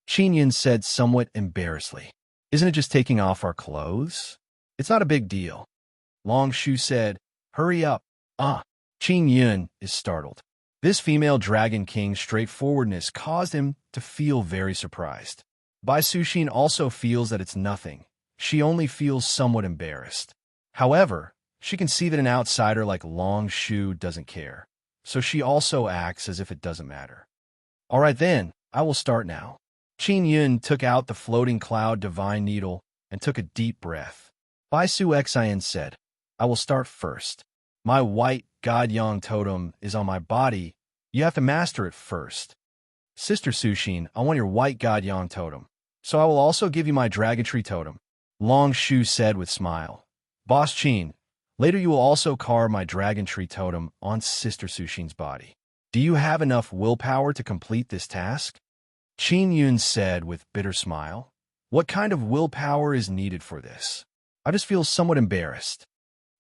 Qin Yun said somewhat embarrassedly, Isn't it just taking off our clothes? It's not a big deal. Long Shu said, Hurry up. Qin Yun is startled. This female Dragon King's straightforwardness caused him to feel very surprised. Bai Suxin also feels that it's nothing. She only feels somewhat embarrassed. However, she can see that an outsider like Long Shu doesn't care, so she also acts as if it doesn't matter. All right then, I will start now. Qin Yun took out the floating cloud divine needle and took a deep breath. Bai Su Xian said, I will start first. My white God Yang totem is on my body. You have to master it first. Sister Suxin, I want your white God Yang totem, so I will also give you my dragon tree totem. Long Shu said with smile. Boss Qin, later you will also carve my dragon tree totem on Sister Suxin's body. Do you have enough willpower to complete this task? Qin Yun said with bitter smile. What kind of willpower is needed for this? I just feel somewhat embarrassed.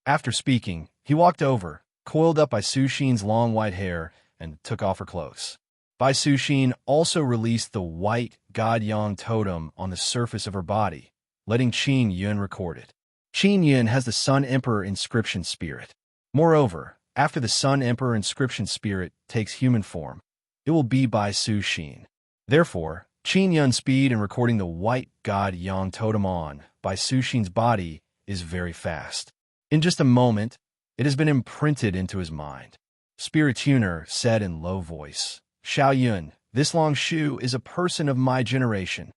After speaking, he walked over, coiled up Bai Suxin's long white hair, and took off her clothes. Bai Suxin also released the white God Yang totem on the surface of her body, letting Qin Yun record it. Qin Yun has the Sun Emperor inscription spirit. Moreover, after the Sun Emperor inscription spirit takes human form, it will be Bai Suxin. Therefore, Qin Yun's speed in recording the white God Yang totem on Bai Suxin's body is very fast. In just a moment, it has been imprinted into his mind. Spirit Tuner said in low voice, Xiao Yun, this Long Shu is a person of my generation.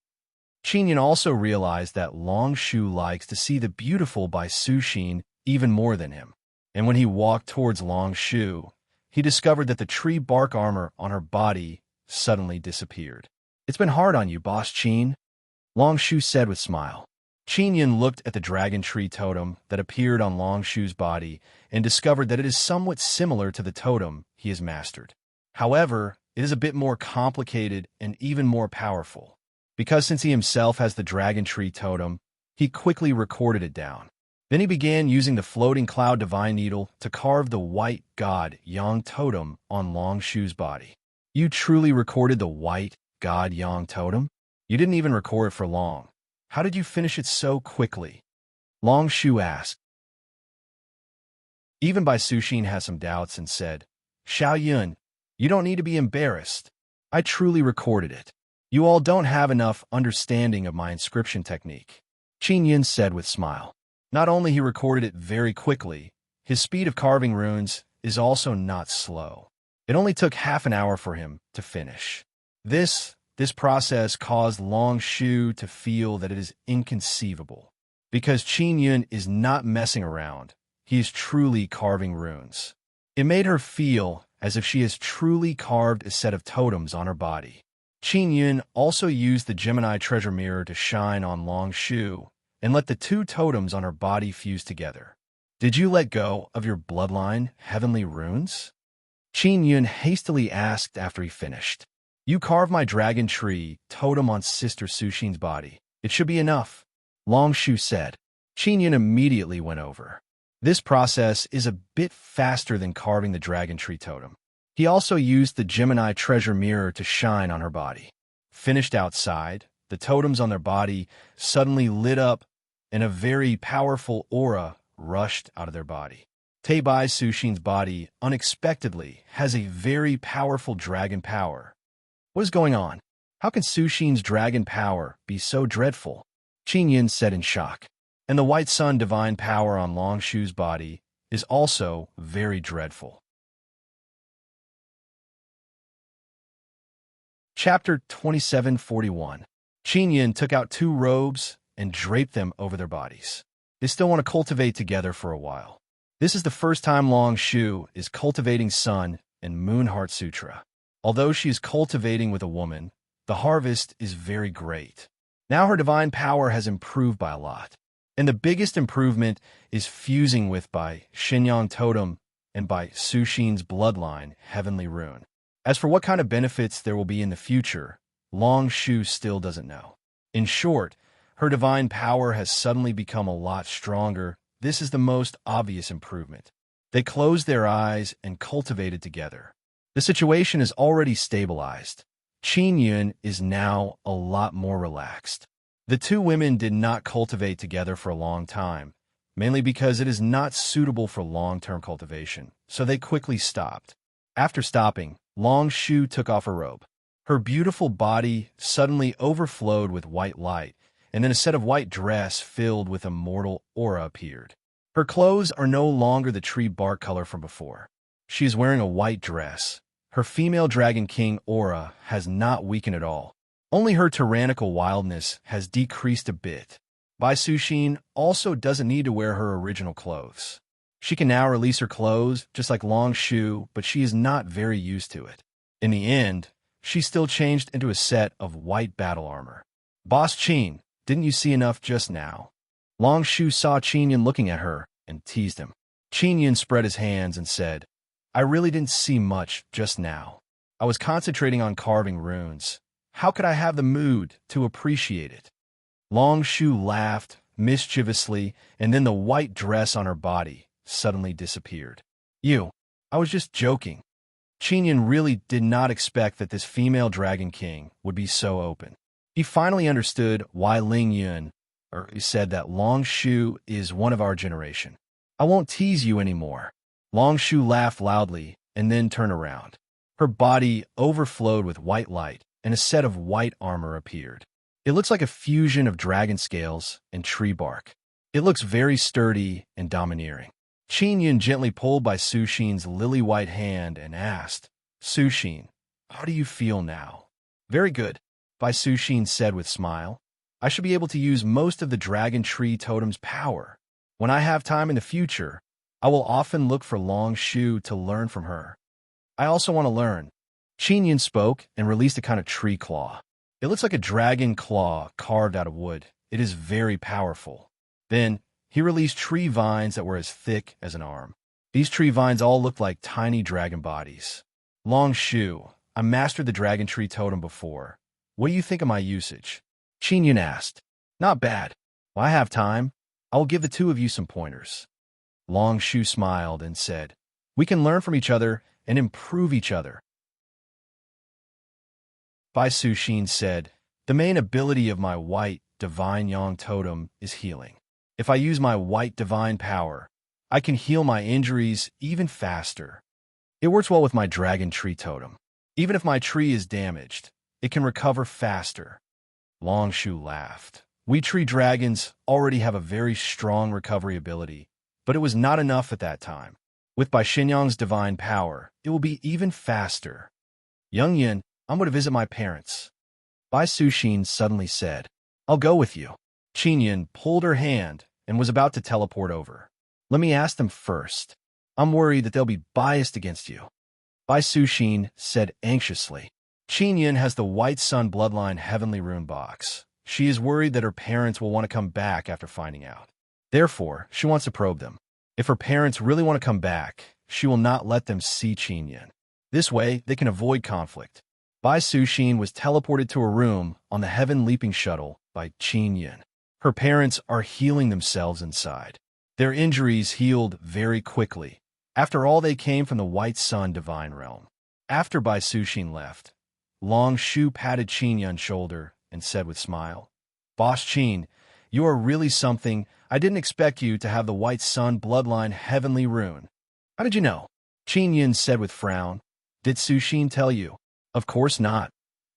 Qin Yun also realized that Long Shu likes to see the beautiful Bai Suxin even more than him. And when he walked towards Long Shu, he discovered that the tree bark armor on her body suddenly disappeared. It's been hard on you, Boss Qin, Long Shu said with smile. Qin Yun looked at the dragon tree totem that appeared on Long Shu's body and discovered that it is somewhat similar to the totem he has mastered. However, it is a bit more complicated and even more powerful. Because since he himself has the dragon tree totem, he quickly recorded it down. Then he began using the floating cloud divine needle to carve the white god Yang totem on Long Shu's body. You truly recorded the white god Yang totem? You didn't even record it for long. How did you finish it so quickly? Long Shu asked. Even Bai Suxin had some doubts and said, Xiao Yun, you don't need to be embarrassed. I truly recorded it. You all don't have enough understanding of my inscription technique, Qin Yun said with a smile. Not only he recorded it very quickly, his speed of carving runes is also not slow. It only took half an hour for him to finish. This process caused Long Shu to feel that it is inconceivable. Because Qin Yun is not messing around, he is truly carving runes. It made her feel as if she has truly carved a set of totems on her body. Qin Yun also used the Gemini treasure mirror to shine on Long Shu and let the two totems on her body fuse together. Did you let go of your bloodline heavenly runes? Qin Yun hastily asked after he finished. You carved my dragon tree totem on Sister Sushin's body. It should be enough, Long Shu said. Qin Yun immediately went over. This process is a bit faster than carving the dragon tree totem. He also used the Gemini treasure mirror to shine on her body. Finished outside, the totems on their body suddenly lit up and a very powerful aura rushed out of their body. Teibai Sushin's body unexpectedly has a very powerful dragon power. What is going on? How can Sushin's dragon power be so dreadful? Qin Yun said in shock. And the white sun divine power on Long Shu's body is also very dreadful. Chapter 2741. Qin Yun took out 2 robes and draped them over their bodies. They still want to cultivate together for a while. This is the first time Long Shu is cultivating Sun and Moon Heart Sutra. Although she is cultivating with a woman, the harvest is very great. Now her divine power has improved by a lot. And the biggest improvement is fusing with by Xinyang Totem and by Sushin's bloodline heavenly rune. As for what kind of benefits there will be in the future, Long Shu still doesn't know. In short, her divine power has suddenly become a lot stronger. This is the most obvious improvement. They closed their eyes and cultivated together. The situation is already stabilized. Qin Yun is now a lot more relaxed. The 2 women did not cultivate together for a long time, mainly because it is not suitable for long-term cultivation, so they quickly stopped. After stopping, Long Shu took off her robe. Her beautiful body suddenly overflowed with white light, and then a set of white dress filled with immortal aura appeared. Her clothes are no longer the tree bark color from before. She is wearing a white dress. Her female dragon king aura has not weakened at all. Only her tyrannical wildness has decreased a bit. Bai Sushin also doesn't need to wear her original clothes. She can now release her clothes, just like Long Shu, but she is not very used to it. In the end, she still changed into a set of white battle armor. Boss Qin, didn't you see enough just now? Long Shu saw Qin Yun looking at her and teased him. Qin Yun spread his hands and said, I really didn't see much just now. I was concentrating on carving runes. How could I have the mood to appreciate it? Long Shu laughed mischievously, and then the white dress on her body suddenly disappeared. I was just joking. Qin Yun really did not expect that this female dragon king would be so open. He finally understood why Ling Yun said that Long Shu is one of our generation. I won't tease you anymore. Long Shu laughed loudly and then turned around. Her body overflowed with white light, and a set of white armor appeared. It looks like a fusion of dragon scales and tree bark. It looks very sturdy and domineering. Qin Yun gently pulled by Sushin's lily-white hand and asked, Sushin, how do you feel now? Very good, Bai Sushin said with a smile. I should be able to use most of the dragon tree totem's power. When I have time in the future, I will often look for Long Shu to learn from her. I also want to learn. Qin Yun spoke and released a kind of tree claw. It looks like a dragon claw carved out of wood. It is very powerful. Then, he released tree vines that were as thick as an arm. These tree vines all looked like tiny dragon bodies. Long Shu, I mastered the dragon tree totem before. What do you think of my usage? Qin Yun asked. Not bad. Well, I have time. I will give the 2 of you some pointers. Long Shu smiled and said, We can learn from each other and improve each other. Bai Sushin said, The main ability of my white divine yang totem is healing. If I use my white divine power, I can heal my injuries even faster. It works well with my dragon tree totem. Even if my tree is damaged, it can recover faster. Longshu laughed. We tree dragons already have a very strong recovery ability, but it was not enough at that time. With Bai Xinyang's divine power, it will be even faster. Young Yin, I'm going to visit my parents. Bai Suxin suddenly said, I'll go with you. Qin Yin pulled her hand and was about to teleport over. Let me ask them first. I'm worried that they'll be biased against you. Bai Suxin said anxiously. Qin Yin has the White Sun Bloodline Heavenly Rune box. She is worried that her parents will want to come back after finding out. Therefore, she wants to probe them. If her parents really want to come back, she will not let them see Qin Yin. This way, they can avoid conflict. Bai Suxin was teleported to a room on the Heaven Leaping Shuttle by Qin Yin. Her parents are healing themselves inside. Their injuries healed very quickly. After all, they came from the White Sun Divine Realm. After Bai Suxin left, Long Shu patted Qin Yun's shoulder and said with smile, Boss Qin, you are really something. I didn't expect you to have the White Sun Bloodline Heavenly Rune. How did you know? Qin Yun said with frown. Did Suxin tell you? Of course not.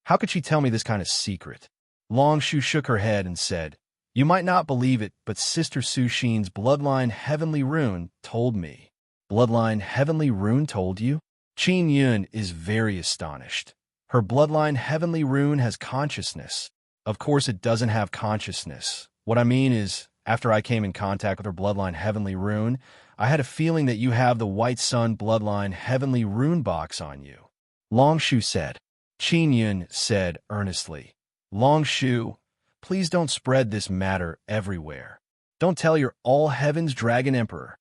How could she tell me this kind of secret? Long Shu shook her head and said, You might not believe it, but Sister Suxin's Bloodline Heavenly Rune told me. Bloodline Heavenly Rune told you? Qin Yun is very astonished. Her Bloodline Heavenly Rune has consciousness. Of course it doesn't have consciousness. What I mean is, after I came in contact with her Bloodline Heavenly Rune, I had a feeling that you have the White Sun Bloodline Heavenly Rune box on you. Long Shu said. Qin Yun said earnestly, Long Shu, please don't spread this matter everywhere. Don't tell your All Heaven's Dragon Emperor.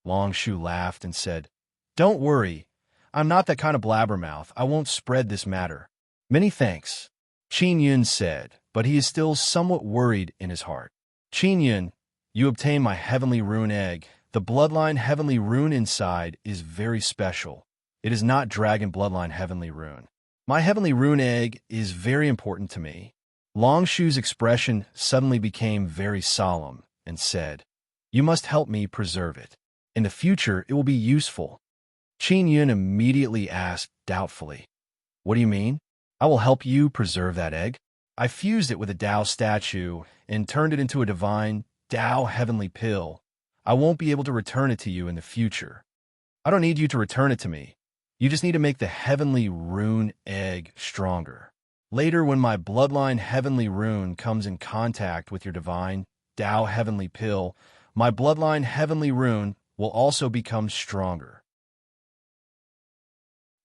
Long Shu laughed and said, Don't worry. I'm not that kind of blabbermouth. I won't spread this matter. Many thanks. Qin Yun said, but he is still somewhat worried in his heart. Qin Yun, you obtained my Heavenly Rune egg. The Bloodline Heavenly Rune inside is very special. It is not Dragon Bloodline Heavenly Rune. My Heavenly Rune egg is very important to me. Long Shu's expression suddenly became very solemn and said, You must help me preserve it. In the future, it will be useful. Qin Yun immediately asked doubtfully, What do you mean? I will help you preserve that egg. I fused it with a Tao statue and turned it into a divine Tao heavenly pill. I won't be able to return it to you in the future. I don't need you to return it to me. You just need to make the Heavenly Rune egg stronger. Later, when my Bloodline Heavenly Rune comes in contact with your divine Tao heavenly pill, my Bloodline Heavenly Rune will also become stronger.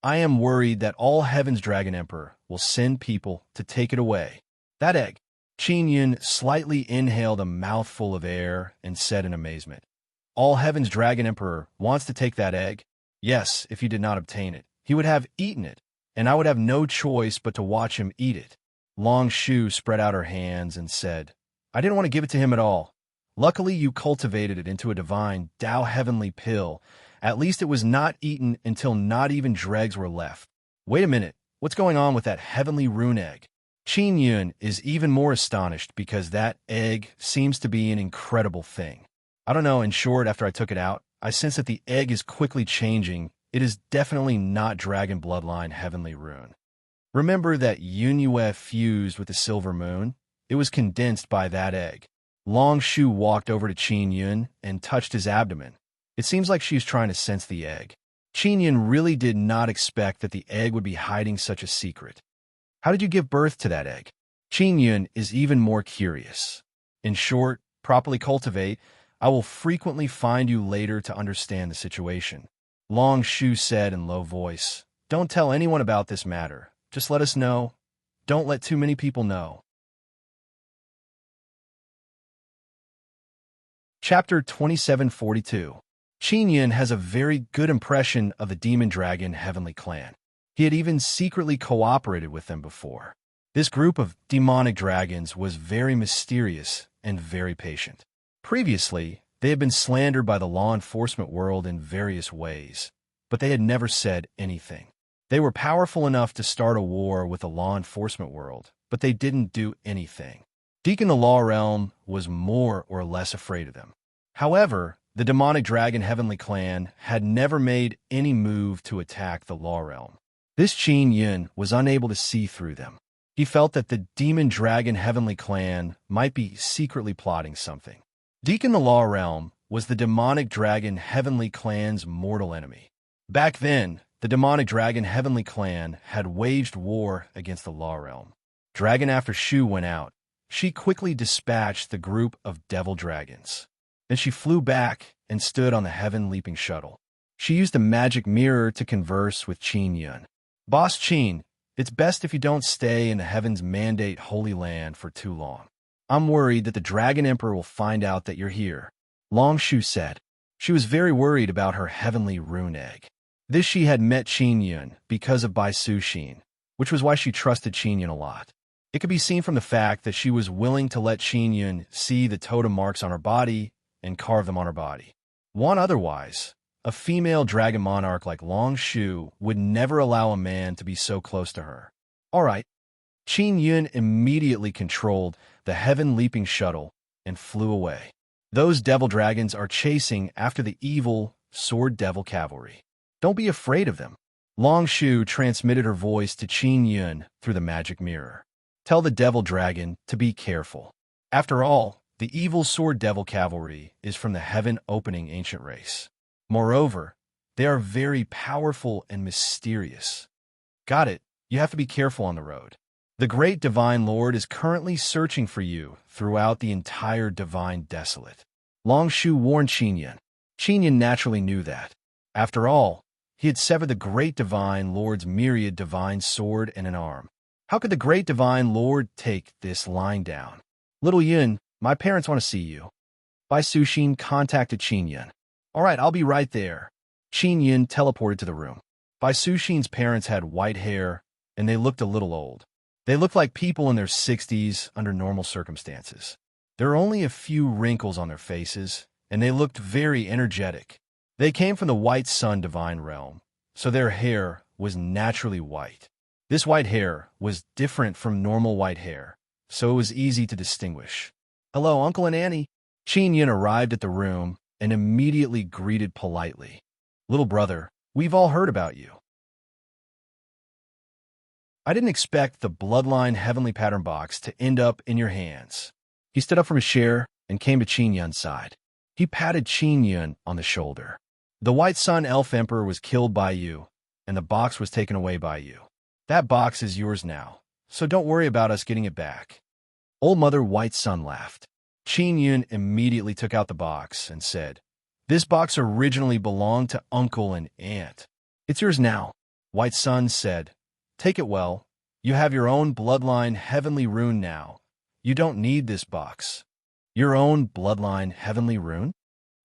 I am worried that All Heaven's Dragon Emperor will send people to take it away. That egg. Qin Yun slightly inhaled a mouthful of air and said in amazement, All Heaven's Dragon Emperor wants to take that egg? Yes, if you did not obtain it. He would have eaten it, and I would have no choice but to watch him eat it. Long Shu spread out her hands and said, I didn't want to give it to him at all. Luckily, you cultivated it into a divine Tao heavenly pill. At least it was not eaten until not even dregs were left. Wait a minute, what's going on with that Heavenly Rune egg? Qin Yun is even more astonished because that egg seems to be an incredible thing. I don't know, in short, after I took it out, I sense that the egg is quickly changing. It is definitely not Dragon Bloodline Heavenly Rune. Remember that Yunyue fused with the Silver Moon? It was condensed by that egg. Long Shu walked over to Qin Yun and touched his abdomen. It seems like she was trying to sense the egg. Qin Yun really did not expect that the egg would be hiding such a secret. How did you give birth to that egg? Qin Yun is even more curious. In short, properly cultivate. I will frequently find you later to understand the situation. Long Shu said in low voice, Don't tell anyone about this matter. Just let us know. Don't let too many people know. Chapter 2742. Qin Yun has a very good impression of the Demon Dragon Heavenly Clan. He had even secretly cooperated with them before. This group of demonic dragons was very mysterious and very patient. Previously, they had been slandered by the law enforcement world in various ways, but they had never said anything. They were powerful enough to start a war with the law enforcement world, but they didn't do anything. Deacon the Law Realm was more or less afraid of them. However, The demonic dragon Heavenly Clan had never made any move to attack the Law Realm. This Qin Yun was unable to see through them. He felt that the demon dragon Heavenly Clan might be secretly plotting something. Deep in the Law Realm was the demonic dragon Heavenly Clan's mortal enemy. Back then, the demonic dragon Heavenly Clan had waged war against the Law Realm. Dragon after Shu went out. She quickly dispatched the group of devil dragons. Then she flew back and stood on the heaven-leaping shuttle. She used a magic mirror to converse with Qin Yun. Boss Qin, it's best if you don't stay in the heaven's mandate holy land for too long. I'm worried that the Dragon Emperor will find out that you're here, Long Shu said. She was very worried about her heavenly rune egg. This she had met Qin Yun because of Bai Su Xin, which was why she trusted Qin Yun a lot. It could be seen from the fact that she was willing to let Qin Yun see the totem marks on her body and carve them on her body. One otherwise, a female dragon monarch like Long Shu would never allow a man to be so close to her. All right. Qin Yun immediately controlled the heaven-leaping shuttle and flew away. Those devil dragons are chasing after the evil sword devil cavalry. Don't be afraid of them. Long Shu transmitted her voice to Qin Yun through the magic mirror. Tell the devil dragon to be careful. After all, the evil sword devil cavalry is from the heaven-opening ancient race. Moreover, they are very powerful and mysterious. Got it. You have to be careful on the road. The great divine lord is currently searching for you throughout the entire divine desolate. Long Shu warned Qin Yun. Qin Yun naturally knew that. After all, he had severed the great divine lord's myriad divine sword and an arm. How could the great divine lord take this lying down? Little Yun, my parents want to see you. Bai Su Xin contacted Qin Yun. All right, I'll be right there. Qin Yun teleported to the room. Bai Su Xin's parents had white hair, and they looked a little old. They looked like people in their 60s under normal circumstances. There were only a few wrinkles on their faces, and they looked very energetic. They came from the white sun divine realm, so their hair was naturally white. This white hair was different from normal white hair, so it was easy to distinguish. Hello, Uncle and Annie. Qin Yun arrived at the room and immediately greeted politely. Little brother, we've all heard about you. I didn't expect the bloodline heavenly pattern box to end up in your hands. He stood up from his chair and came to Qin Yun's side. He patted Qin Yun on the shoulder. The White Sun Elf Emperor was killed by you, and the box was taken away by you. That box is yours now, so don't worry about us getting it back. Old Mother White Sun laughed. Qin Yun immediately took out the box and said, This box originally belonged to Uncle and Aunt. It's yours now. White Sun said, Take it well. You have your own bloodline heavenly rune now. You don't need this box. Your own bloodline heavenly rune?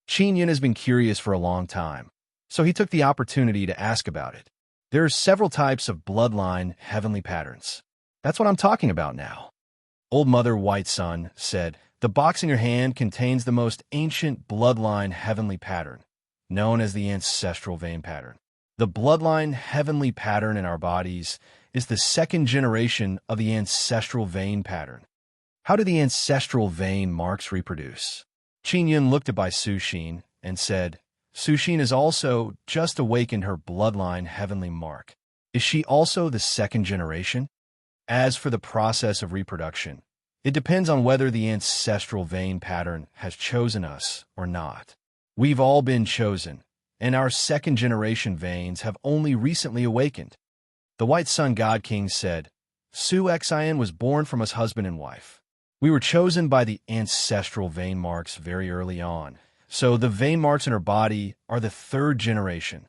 Qin Yun has been curious for a long time, so he took the opportunity to ask about it. There are several types of bloodline heavenly patterns. That's what I'm talking about now. Old Mother White Sun said, The box in your hand contains the most ancient bloodline heavenly pattern, known as the ancestral vein pattern. The bloodline heavenly pattern in our bodies is the second generation of the ancestral vein pattern. How do the ancestral vein marks reproduce? Qin Yun looked at Bai Su Xin and said, Su Xin has also just awakened her bloodline heavenly mark. Is she also the second generation? As for the process of reproduction, it depends on whether the ancestral vein pattern has chosen us or not. We've all been chosen, and our second-generation veins have only recently awakened. The White Sun God King said, Su Xin was born from us husband and wife. We were chosen by the ancestral vein marks very early on, so the vein marks in her body are the third generation.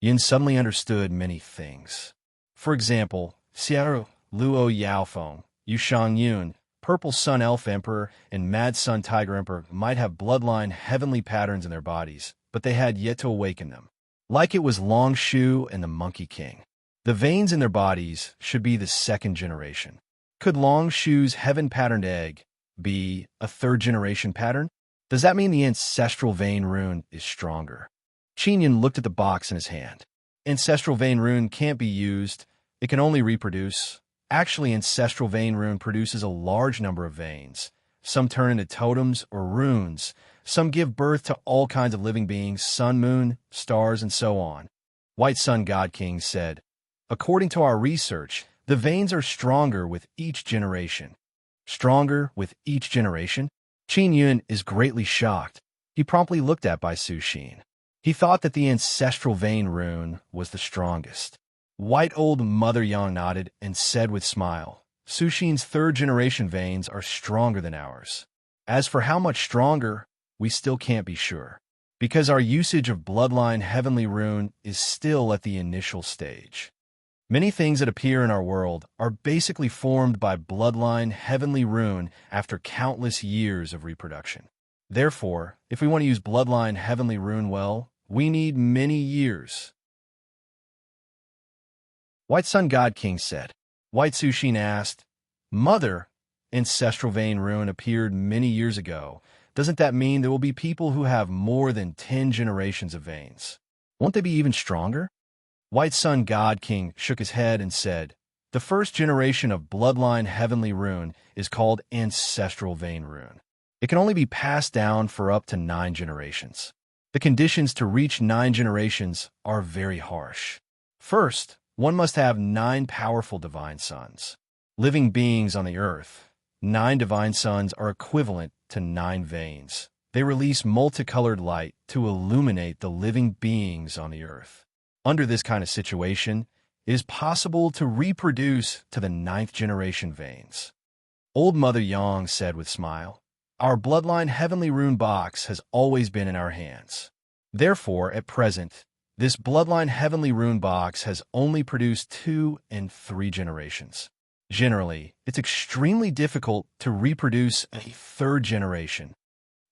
Yin suddenly understood many things. For example, Xiao Luo Yaofeng, Yushang Yun, Purple Sun Elf Emperor, and Mad Sun Tiger Emperor might have bloodline heavenly patterns in their bodies, but they had yet to awaken them. Like it was Long Shu and the Monkey King. The veins in their bodies should be the second generation. Could Long Shu's heaven-patterned egg be a third-generation pattern? Does that mean the ancestral vein rune is stronger? Qin Yun looked at the box in his hand. Ancestral vein rune can't be used. It can only reproduce. Actually, ancestral vein rune produces a large number of veins. Some turn into totems or runes, Some give birth to all kinds of living beings, sun, moon, stars, and so on. White Sun God King said, according to our research, the veins are stronger with each generation. Stronger with each generation? Qin Yun is greatly shocked. He promptly looked at Bai Su Xin. He thought that the ancestral vein rune was the strongest. White Old Mother Yang nodded and said with smile, Su Xin's third-generation veins are stronger than ours. As for how much stronger, we still can't be sure, because our usage of bloodline heavenly rune is still at the initial stage. Many things that appear in our world are basically formed by bloodline heavenly rune after countless years of reproduction. Therefore, if we want to use bloodline heavenly rune well, we need many years. White Sun God King said. White Su Xin asked, Mother, ancestral vein rune appeared many years ago. Doesn't that mean there will be people who have more than 10 generations of veins? Won't they be even stronger? White Sun God King shook his head and said, the first generation of bloodline heavenly rune is called ancestral vein rune. It can only be passed down for up to 9 generations. The conditions to reach 9 generations are very harsh. First, one must have 9 powerful divine sons. Living beings on the earth, 9 divine sons are equivalent to 9 veins. They release multicolored light to illuminate the living beings on the earth. Under this kind of situation, it is possible to reproduce to the 9th generation veins. Old Mother Yang said with smile, our bloodline heavenly rune box has always been in our hands. Therefore, at present, this bloodline heavenly rune box has only produced 2 and 3 generations. Generally, it's extremely difficult to reproduce a 3rd generation.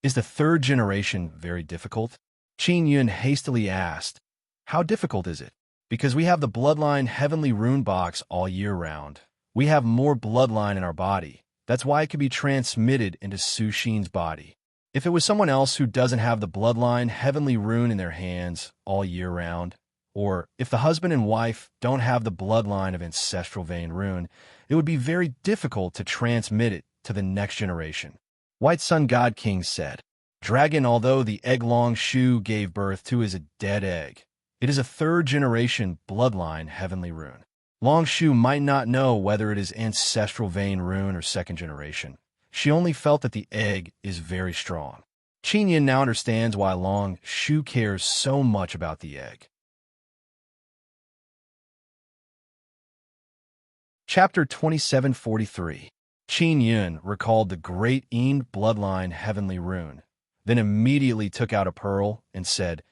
Is the 3rd generation very difficult? Qin Yun hastily asked, how difficult is it? Because we have the bloodline heavenly rune box all year round. We have more bloodline in our body. That's why it can be transmitted into Su Xin's body. If it was someone else who doesn't have the bloodline heavenly rune in their hands all year round, or if the husband and wife don't have the bloodline of ancestral vein rune, it would be very difficult to transmit it to the next generation. White Sun God King said, Dragon, although the egg Long Shu gave birth to is a dead egg, it is a 3rd generation bloodline heavenly rune. Long Shu might not know whether it is ancestral vein rune or 2nd generation. She only felt that the egg is very strong. Qin Yin now understands why Long Shu cares so much about the egg. Chapter 2743. Qin Yun recalled the Great Eend bloodline heavenly rune, then immediately took out a pearl and said,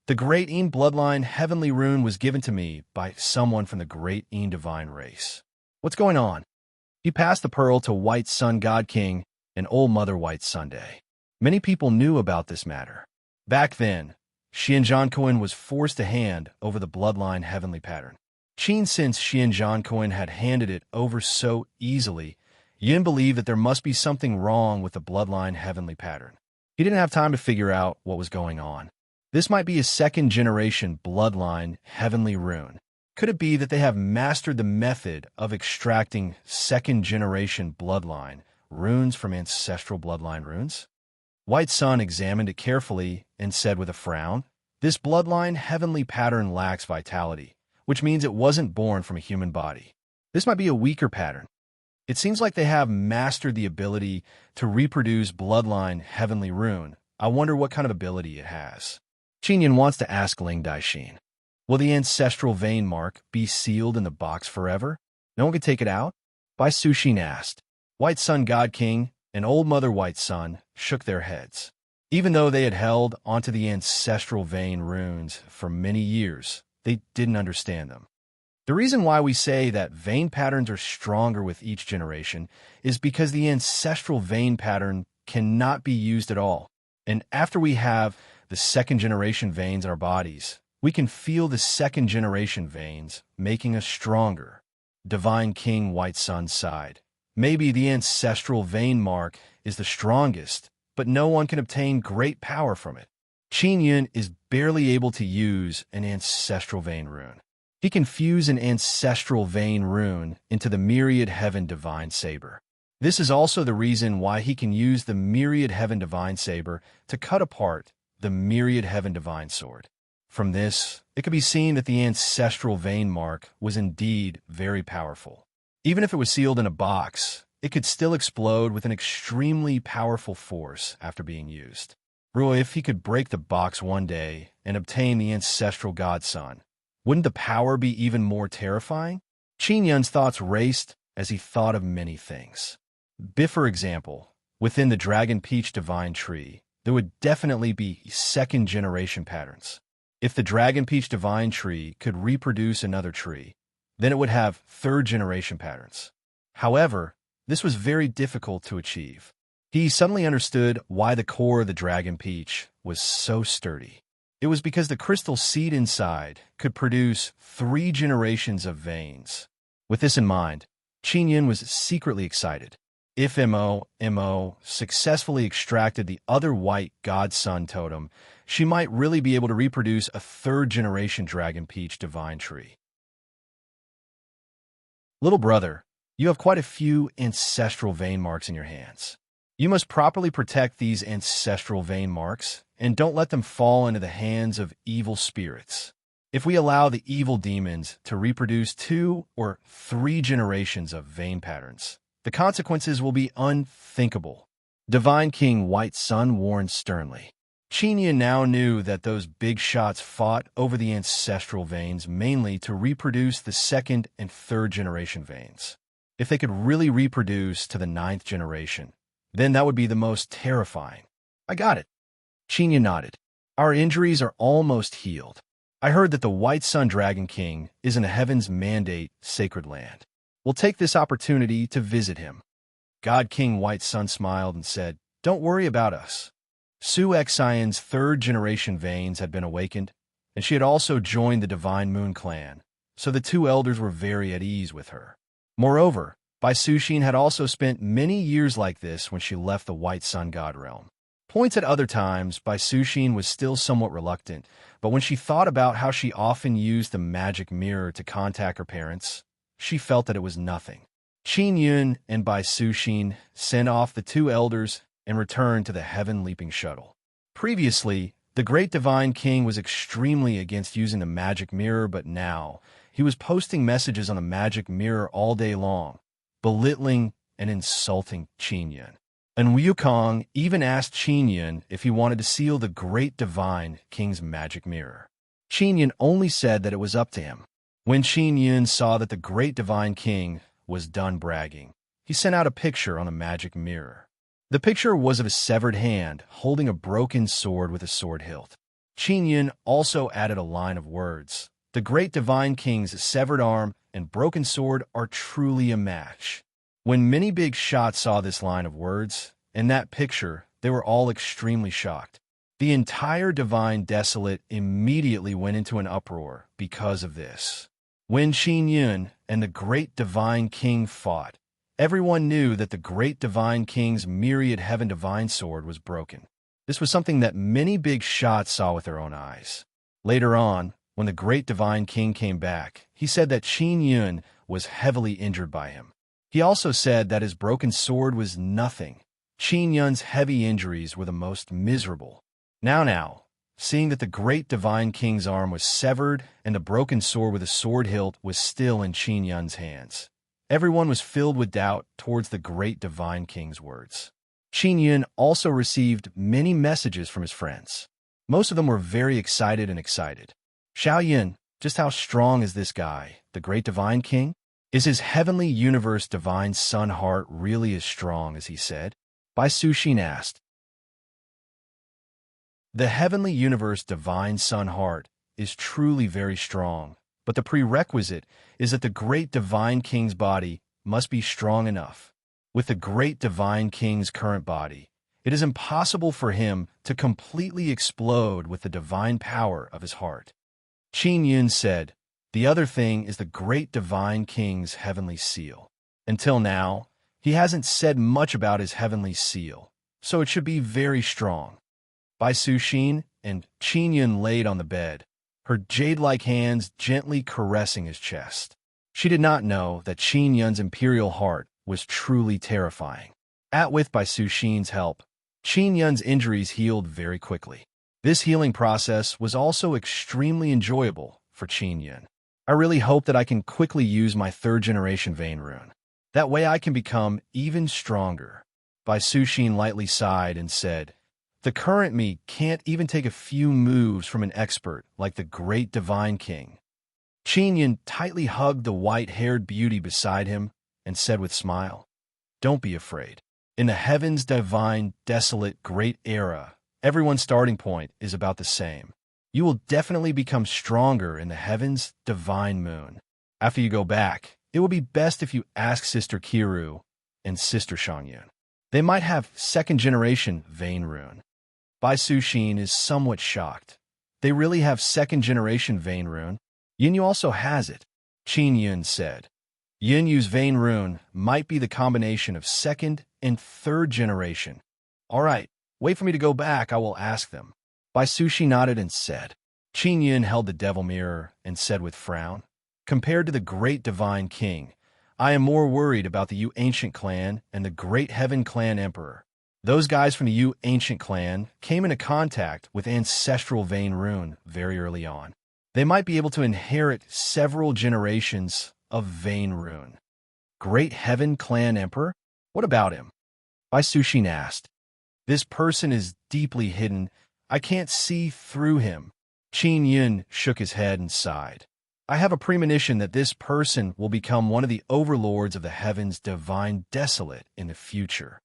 the Great Eend bloodline heavenly rune was given to me by someone from the Great Eend divine race. What's going on? He passed the pearl to White Sun God King and Old Mother White Sunday. Many people knew about this matter. Back then, Xianzhan Cohen was forced to hand over the bloodline heavenly pattern. Qin, since Xianzhan Cohen had handed it over so easily, Yin believed that there must be something wrong with the bloodline heavenly pattern. He didn't have time to figure out what was going on. This might be a 2nd generation bloodline heavenly rune. Could it be that they have mastered the method of extracting 2nd generation bloodline runes from ancestral bloodline runes? White Sun examined it carefully and said with a frown, this bloodline heavenly pattern lacks vitality, which means it wasn't born from a human body. This might be a weaker pattern. It seems like they have mastered the ability to reproduce bloodline heavenly rune. I wonder what kind of ability it has. Qin Yun wants to ask Ling Daixin, will the ancestral vein mark be sealed in the box forever? No one can take it out? Bai Su Xin asked. White Sun God King and Old Mother White Sun shook their heads. Even though they had held onto the ancestral vein runes for many years, they didn't understand them. The reason why we say that vein patterns are stronger with each generation is because the ancestral vein pattern cannot be used at all. And after we have the 2nd generation veins in our bodies, we can feel the 2nd generation veins making us stronger. Divine King White Sun sighed. Maybe the ancestral vein mark is the strongest, but no one can obtain great power from it. Qin Yun is barely able to use an ancestral vein rune. He can fuse an ancestral vein rune into the myriad heaven divine saber. This is also the reason why he can use the myriad heaven divine saber to cut apart the myriad heaven divine sword. From this, it could be seen that the ancestral vein mark was indeed very powerful. Even if it was sealed in a box, it could still explode with an extremely powerful force after being used. Roy, if he could break the box one day and obtain the ancestral godson, wouldn't the power be even more terrifying? Qin Yun's thoughts raced as he thought of many things. For example, within the Dragon Peach Divine Tree, there would definitely be second-generation patterns. If the Dragon Peach Divine Tree could reproduce another tree, then it would have third-generation patterns. However, this was very difficult to achieve. He suddenly understood why the core of the Dragon Peach was so sturdy. It was because the crystal seed inside could produce 3 generations of veins. With this in mind, Qin Yun was secretly excited. If Mo successfully extracted the other white godson totem, she might really be able to reproduce a third-generation Dragon Peach Divine Tree. Little brother, you have quite a few ancestral vein marks in your hands. You must properly protect these ancestral vein marks, and don't let them fall into the hands of evil spirits. If we allow the evil demons to reproduce 2 or 3 generations of vein patterns, the consequences will be unthinkable. Divine King White Sun warned sternly. Qin Yun now knew that those big shots fought over the ancestral veins mainly to reproduce the 2nd and 3rd generation veins. If they could really reproduce to the 9th generation, then that would be the most terrifying. I got it. Qin Yun nodded. Our injuries are almost healed. I heard that the White Sun Dragon King is in the Heaven's Mandate sacred land. We'll take this opportunity to visit him. God King White Sun smiled and said, Don't worry about us. Su Xian's 3rd generation veins had been awakened, and she had also joined the Divine Moon clan, so the 2 elders were very at ease with her. Moreover, Bai Suxin had also spent many years like this when she left the White Sun God realm. Points at other times, Bai Suxin was still somewhat reluctant, but when she thought about how she often used the magic mirror to contact her parents, she felt that it was nothing. Qin Yun and Bai Suxin sent off the 2 elders and returned to the heaven-leaping shuttle. Previously, the great Divine King was extremely against using the magic mirror, but now he was posting messages on the magic mirror all day long, belittling and insulting Qin Yun. And Wukong even asked Qin Yun if he wanted to seal the great Divine King's magic mirror. Qin Yun only said that it was up to him. When Qin Yun saw that the great Divine King was done bragging, he sent out a picture on the magic mirror. The picture was of a severed hand holding a broken sword with a sword hilt. Qin Yun also added a line of words. The great Divine King's severed arm and broken sword are truly a match. When many big shots saw this line of words and that picture, they were all extremely shocked. The entire Divine Desolate immediately went into an uproar because of this. When Qin Yun and the great Divine King fought, everyone knew that the great Divine King's myriad heaven divine sword was broken. This was something that many big shots saw with their own eyes. Later on, when the great Divine King came back, he said that Qin Yun was heavily injured by him. He also said that his broken sword was nothing. Qin Yun's heavy injuries were the most miserable. Now, seeing that the great Divine King's arm was severed and the broken sword with a sword hilt was still in Qin Yun's hands, everyone was filled with doubt towards the great Divine King's words. Qin Yun also received many messages from his friends. Most of them were very excited. Xiao Yun, just how strong is this guy, the great Divine King? Is his heavenly universe divine sun heart really as strong as he said? Bai Suxin asked. The heavenly universe divine sun heart is truly very strong, but the prerequisite is that the great Divine King's body must be strong enough. With the great Divine King's current body, it is impossible for him to completely explode with the divine power of his heart. Qin Yun said, the other thing is the great Divine King's heavenly seal. Until now, he hasn't said much about his heavenly seal, so it should be very strong. Bai Suxin and Qin Yun laid on the bed, her jade-like hands gently caressing his chest. She did not know that Qin Yun's imperial heart was truly terrifying. By Su Xin's help, Qin Yun's injuries healed very quickly. This healing process was also extremely enjoyable for Qin Yun. I really hope that I can quickly use my third-generation vein rune. That way I can become even stronger. Su Xin lightly sighed and said, "The current me can't even take a few moves from an expert like the great divine king." Qin Yun tightly hugged the white-haired beauty beside him and said with smile, "Don't be afraid. In the heavens divine, desolate, great era, everyone's starting point is about the same. You will definitely become stronger in the heavens divine moon. After you go back, it will be best if you ask Sister Kiru and Sister Shangyun. They might have second-generation vein rune." Su Xin is somewhat shocked. They really have second-generation vein rune? Yunyu also has it, Qin Yun said. Yunyu's vein rune might be the combination of second and third generation. All right, wait for me to go back, I will ask them. Su Xin nodded and said. Qin Yun held the devil mirror and said with frown, "Compared to the great divine king, I am more worried about the Yu Ancient clan and the Great Heaven clan emperor. Those guys from the Yu Ancient clan came into contact with ancestral vein rune very early on. They might be able to inherit several generations of vein rune. Great Heaven clan emperor? What about him?" Su Xin asked. "This person is deeply hidden. I can't see through him." Qin Yun shook his head and sighed. "I have a premonition that this person will become one of the overlords of the heavens divine desolate in the future."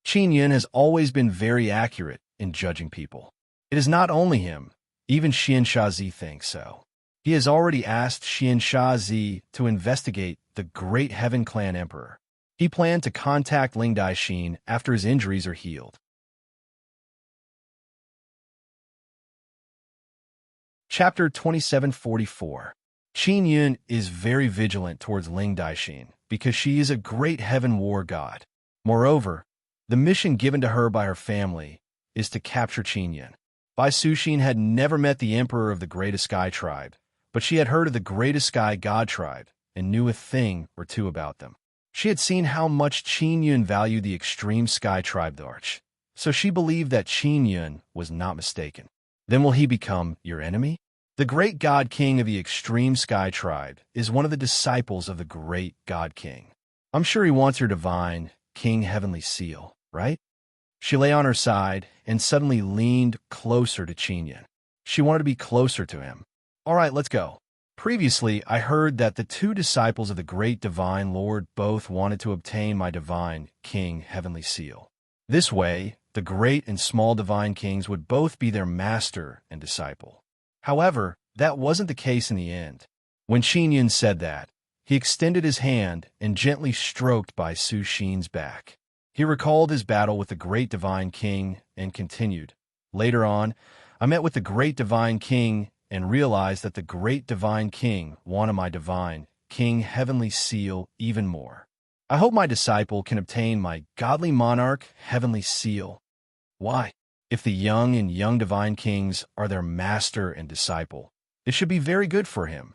Qin Yun has always been very accurate in judging people. It is not only him, even Xian Shazi thinks so. He has already asked Xian Shazi to investigate the Great Heaven clan emperor. He planned to contact Ling Daixin after his injuries are healed. Chapter 2744. Qin Yun is very vigilant towards Ling Daixin because she is a great heaven war god. Moreover, the mission given to her by her family is to capture Qin Yun. Su Xin had never met the emperor of the Greatest Sky Tribe, but she had heard of the Greatest Sky God Tribe and knew a thing or two about them. She had seen how much Qin Yun valued the Extreme Sky Tribe Arch, so she believed that Qin Yun was not mistaken. Then will he become your enemy? The great God King of the Extreme Sky Tribe is one of the disciples of the great God King. I'm sure he wants your divine King Heavenly Seal, right? She lay on her side and suddenly leaned closer to Qin Yun. She wanted to be closer to him. All right, let's go. Previously, I heard that the two disciples of the great divine Lord both wanted to obtain my divine King Heavenly Seal. This way, the great and small divine kings would both be their master and disciple. However, that wasn't the case in the end. When Qin Yun said that, he extended his hand and gently stroked Su Xin's back. He recalled his battle with the great divine king and continued. Later on, I met with the great divine king and realized that the great divine king wanted my divine King Heavenly Seal even more. I hope my disciple can obtain my godly monarch Heavenly Seal. Why? If the young and young divine kings are their master and disciple, it should be very good for him.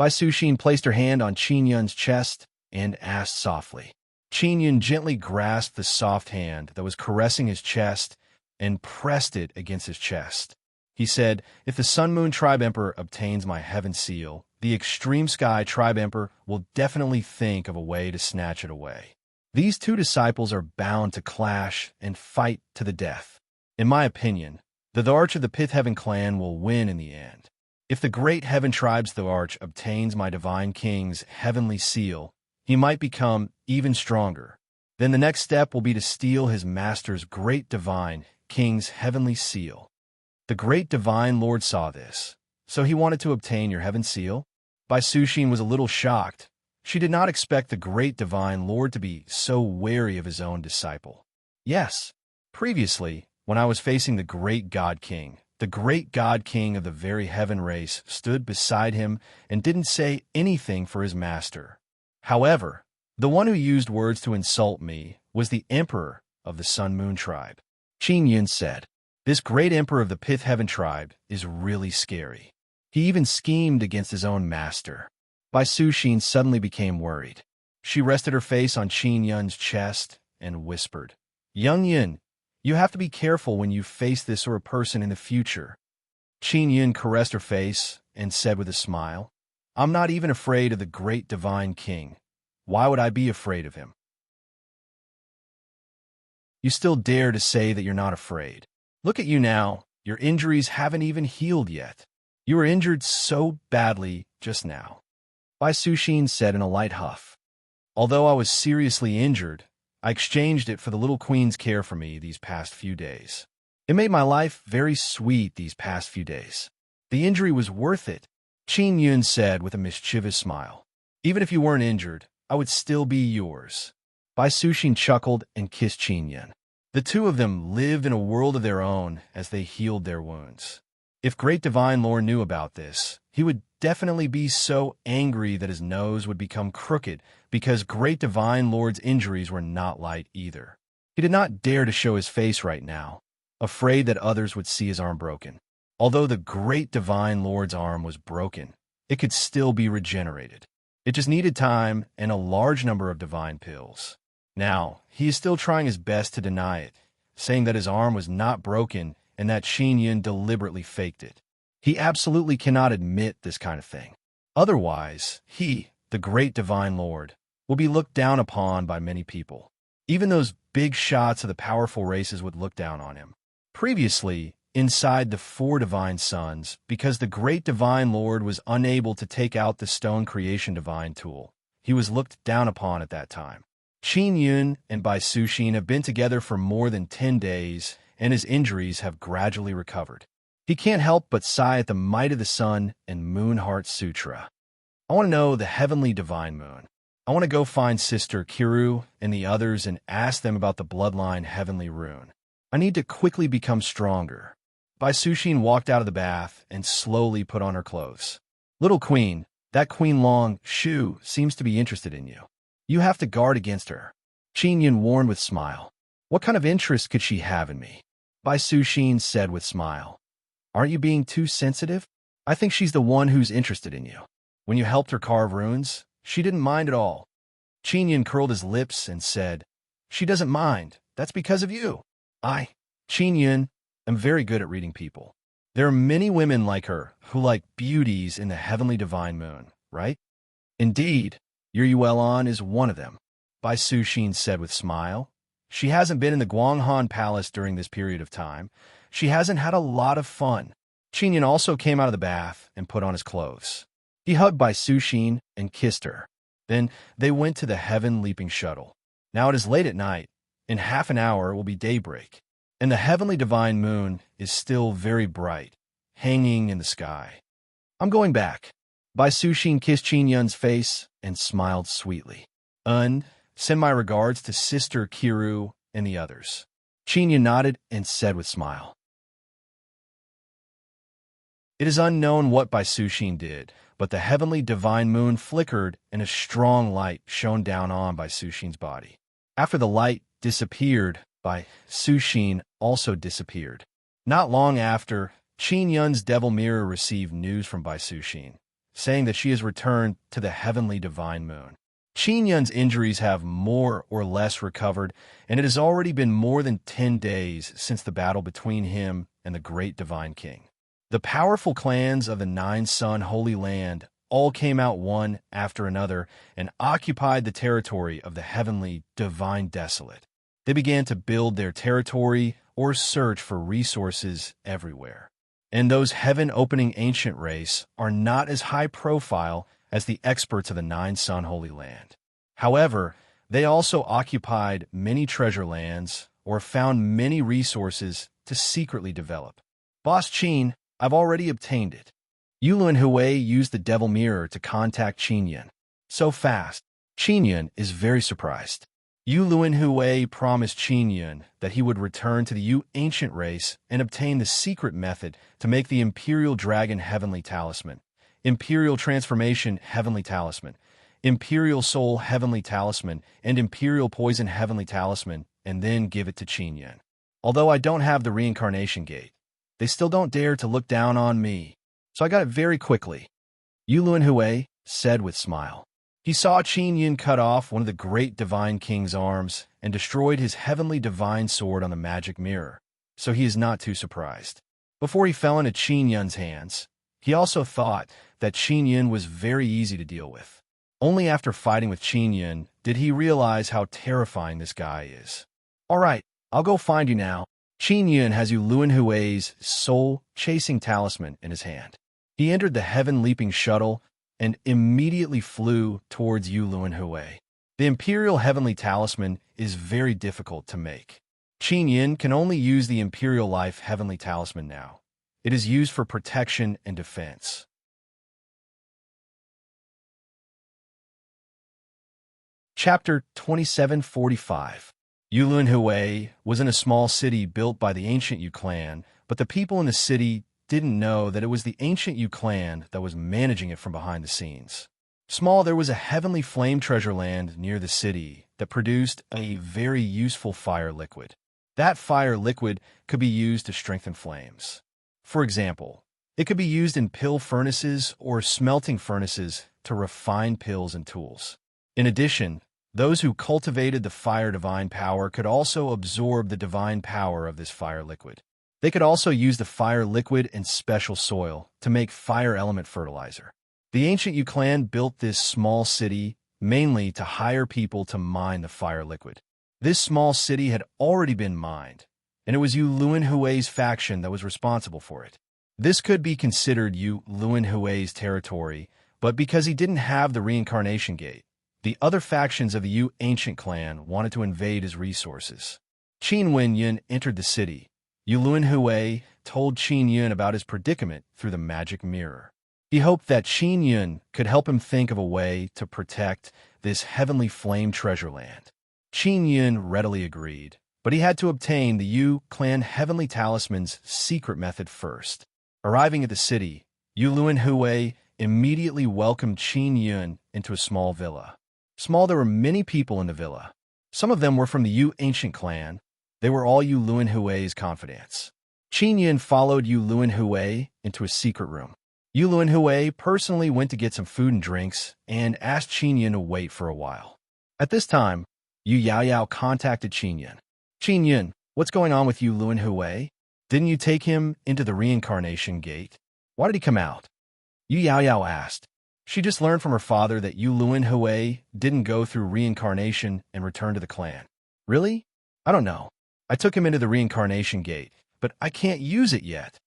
Su Xin placed her hand on Qin Yun's chest and asked softly. Qin Yun gently grasped the soft hand that was caressing his chest and pressed it against his chest. He said, "If the Sun Moon Tribe Emperor obtains my Heaven Seal, the Extreme Sky Tribe Emperor will definitely think of a way to snatch it away. These two disciples are bound to clash and fight to the death. In my opinion, the Arch of the Pith Heaven clan will win in the end. If the Great Heaven Tribe's Arch obtains my Divine King's Heavenly Seal, he might become even stronger. Then the next step will be to steal his master's Great Divine King's Heavenly Seal." The Great Divine Lord saw this, so he wanted to obtain your Heaven Seal? Su Xin was a little shocked. She did not expect the Great Divine Lord to be so wary of his own disciple. Yes, previously, when I was facing the Great God King, the Great God King of the very heaven race stood beside him and didn't say anything for his master. However, the one who used words to insult me was the Emperor of the Sun Moon Tribe. Qin Yun said, "This great Emperor of the Pith Heaven Tribe is really scary. He even schemed against his own master." Su Xin suddenly became worried. She rested her face on Qin Yun's chest and whispered, "Young Yun, you have to be careful when you face this or a person in the future." Qin Yun caressed her face and said with a smile, "I'm not even afraid of the great divine king. Why would I be afraid of him?" You still dare to say that you're not afraid. Look at you now. Your injuries haven't even healed yet. You were injured so badly just now. Bai Suxin said in a light huff. Although I was seriously injured, I exchanged it for the little queen's care for me these past few days. It made my life very sweet these past few days. The injury was worth it, Qin Yun said with a mischievous smile. Even if you weren't injured, I would still be yours. Bai Suxin chuckled and kissed Qin Yun. The two of them lived in a world of their own as they healed their wounds. If Great Divine Lord knew about this, he would definitely be so angry that his nose would become crooked because Great Divine Lord's injuries were not light either. He did not dare to show his face right now, afraid that others would see his arm broken. Although the Great Divine Lord's arm was broken, it could still be regenerated. It just needed time and a large number of divine pills. Now, he is still trying his best to deny it, saying that his arm was not broken and that Qin Yun deliberately faked it. He absolutely cannot admit this kind of thing. Otherwise, he, the Great Divine Lord, will be looked down upon by many people. Even those big shots of the powerful races would look down on him. Previously, inside the four divine sons, because the Great Divine Lord was unable to take out the stone creation divine tool, he was looked down upon at that time. Qin Yun and Bai Suxin have been together for more than 10 days, and his injuries have gradually recovered. He can't help but sigh at the might of the sun and Moon Heart Sutra. I want to know the heavenly divine moon. I want to go find Sister Kiru and the others and ask them about the bloodline heavenly rune. I need to quickly become stronger. Bai Suxin walked out of the bath and slowly put on her clothes. Little queen, that Queen Long Shu seems to be interested in you. You have to guard against her. Qin Yun warned with smile. What kind of interest could she have in me? Bai Suxin said with smile. Aren't you being too sensitive? I think she's the one who's interested in you. When you helped her carve runes, she didn't mind at all. Qin Yun curled his lips and said, She doesn't mind. That's because of you. Qin Yun, am very good at reading people. There are many women like her who like beauties in the heavenly divine moon, right? Indeed, Yu Yuelon is one of them, Bai Suxin said with smile. She hasn't been in the Guanghan Palace during this period of time. She hasn't had a lot of fun. Qin Yun also came out of the bath and put on his clothes. He hugged Bai Suxin and kissed her. Then they went to the heaven-leaping shuttle. Now it is late at night. In half an hour will be daybreak, and the heavenly divine moon is still very bright, hanging in the sky. I'm going back. Bai Suxin kissed Qin Yun's face and smiled sweetly. Send my regards to Sister Kiru and the others. Qin Yun nodded and said with smile. It is unknown what Bai Suxin did, but the heavenly divine moon flickered and a strong light shone down on Bai Suxin's body. After the light disappeared, Bai Suxin also disappeared. Not long after, Qin Yun's devil mirror received news from Bai Suxin, saying that she has returned to the heavenly divine moon. Qin Yun's injuries have more or less recovered, and it has already been more than 10 days since the battle between him and the great divine king. The powerful clans of the Nine-Sun Holy Land all came out one after another and occupied the territory of the heavenly divine desolate. They began to build their territory or search for resources everywhere. And those heaven-opening ancient race are not as high profile as the experts of the Nine-Sun Holy Land. However, they also occupied many treasure lands or found many resources to secretly develop. Boss Qin, I've already obtained it. Yulun Hui used the devil mirror to contact Qin Yun. So fast. Qin Yun is very surprised. Yulun Hui promised Qin Yun that he would return to the Yu ancient race and obtain the secret method to make the Imperial Dragon Heavenly Talisman, Imperial Transformation Heavenly Talisman, Imperial Soul Heavenly Talisman, and Imperial Poison Heavenly Talisman, and then give it to Qin Yun. Although I don't have the reincarnation gate, they still don't dare to look down on me, so I got it very quickly. Yulun Hui said with smile. He saw Qin Yin cut off one of the great divine king's arms and destroyed his heavenly divine sword on the magic mirror, so he is not too surprised. Before he fell into Qin Yun's hands, he also thought that Qin Yin was very easy to deal with. Only after fighting with Qin Yin did he realize how terrifying this guy is. All right, I'll go find you now. Qin Yin has Yu Luan Hui's soul-chasing talisman in his hand. He entered the heaven-leaping shuttle and immediately flew towards Yu Luan Hui. The Imperial Heavenly Talisman is very difficult to make. Qin Yin can only use the Imperial Life Heavenly Talisman now. It is used for protection and defense. Chapter 2745. Yu Luan Hui was in a small city built by the ancient Yu clan, but the people in the city didn't know that it was the ancient Yu clan that was managing it from behind the scenes. Small, there was a heavenly flame treasure land near the city that produced a very useful fire liquid. That fire liquid could be used to strengthen flames. For example, it could be used in pill furnaces or smelting furnaces to refine pills and tools. In addition, those who cultivated the fire divine power could also absorb the divine power of this fire liquid. They could also use the fire liquid in special soil to make fire element fertilizer. The ancient Yu clan built this small city mainly to hire people to mine the fire liquid. This small city had already been mined, and it was Yu Luan Hui's faction that was responsible for it. This could be considered Yu Luan Hui's territory, but because he didn't have the reincarnation gate, the other factions of the Yu ancient clan wanted to invade his resources. Qin Wenyan entered the city. Yu Luan Hui told Qin Yun about his predicament through the magic mirror. He hoped that Qin Yun could help him think of a way to protect this heavenly flame treasure land. Qin Yun readily agreed, but he had to obtain the Yu clan heavenly talisman's secret method first. Arriving at the city, Yu Luan Hui immediately welcomed Qin Yun into a small villa. Small, there were many people in the villa. Some of them were from the Yu ancient clan. They were all Yu Luan Hui's confidants. Qin Yun followed Yu Luan Hui into a secret room. Yu Luan Hui personally went to get some food and drinks and asked Qin Yun to wait for a while. At this time, Yu Yaoyao contacted Qin Yun. Qin Yun, what's going on with Yu Luan Hui? Didn't you take him into the reincarnation gate? Why did he come out? Yu Yaoyao asked. She just learned from her father that Yu Luan Hui didn't go through reincarnation and return to the clan. Really? I don't know. I took him into the reincarnation gate, but I can't use it yet.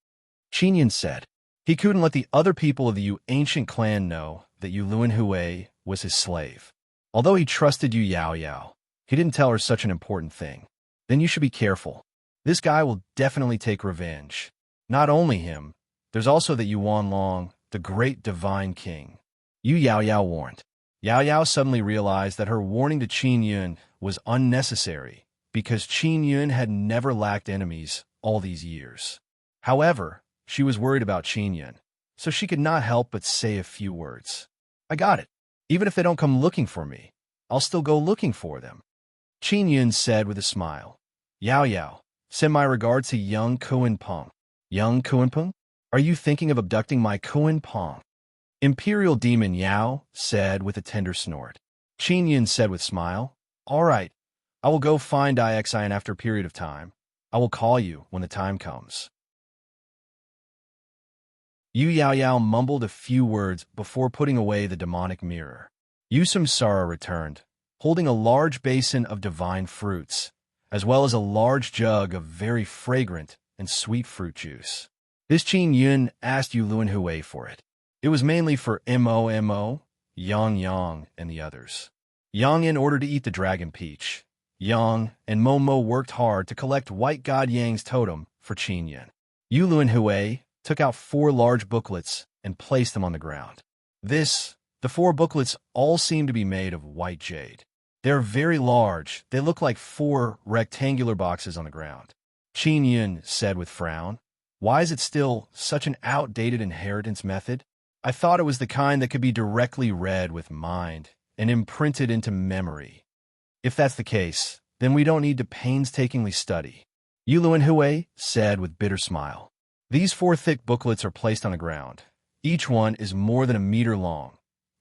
Qin Yun said. He couldn't let the other people of the Yu ancient clan know that Yu Luan Hui was his slave. Although he trusted Yu Yaoyao, he didn't tell her such an important thing. Then you should be careful. This guy will definitely take revenge. Not only him, there's also the Yuan Long, the great divine king. Yu Yaoyao warned. Yaoyao suddenly realized that her warning to Qin Yun was unnecessary because Qin Yun had never lacked enemies all these years. However, she was worried about Qin Yun, so she could not help but say a few words. I got it. Even if they don't come looking for me, I'll still go looking for them. Qin Yun said with a smile. Yaoyao, send my regards to young Kuan Peng. Young Kuan Peng? Are you thinking of abducting my Kuan Peng? Imperial Demon Yao said with a tender snort. Qin Yun said with smile. All right, I will go find Ixin after a period of time. I will call you when the time comes. Yu Yaoyao mumbled a few words before putting away the demonic mirror. Yu Samsara returned, holding a large basin of divine fruits, as well as a large jug of very fragrant and sweet fruit juice. This Qin Yun asked Yu Luan Hui for it. It was mainly for Mo, Yang Yang, and the others. Yang in order to eat the dragon peach. Yang and Momo worked hard to collect White God Yang's totem for Qin Yun. Yu Luan Hui took out 4 large booklets and placed them on the ground. The 4 booklets all seem to be made of white jade. They are very large. They look like 4 rectangular boxes on the ground. Qin Yun said with frown, why is it still such an outdated inheritance method? I thought it was the kind that could be directly read with mind and imprinted into memory. If that's the case, then we don't need to painstakingly study. Yu Luan Hui said with bitter smile. These 4 thick booklets are placed on the ground. Each one is more than a meter long.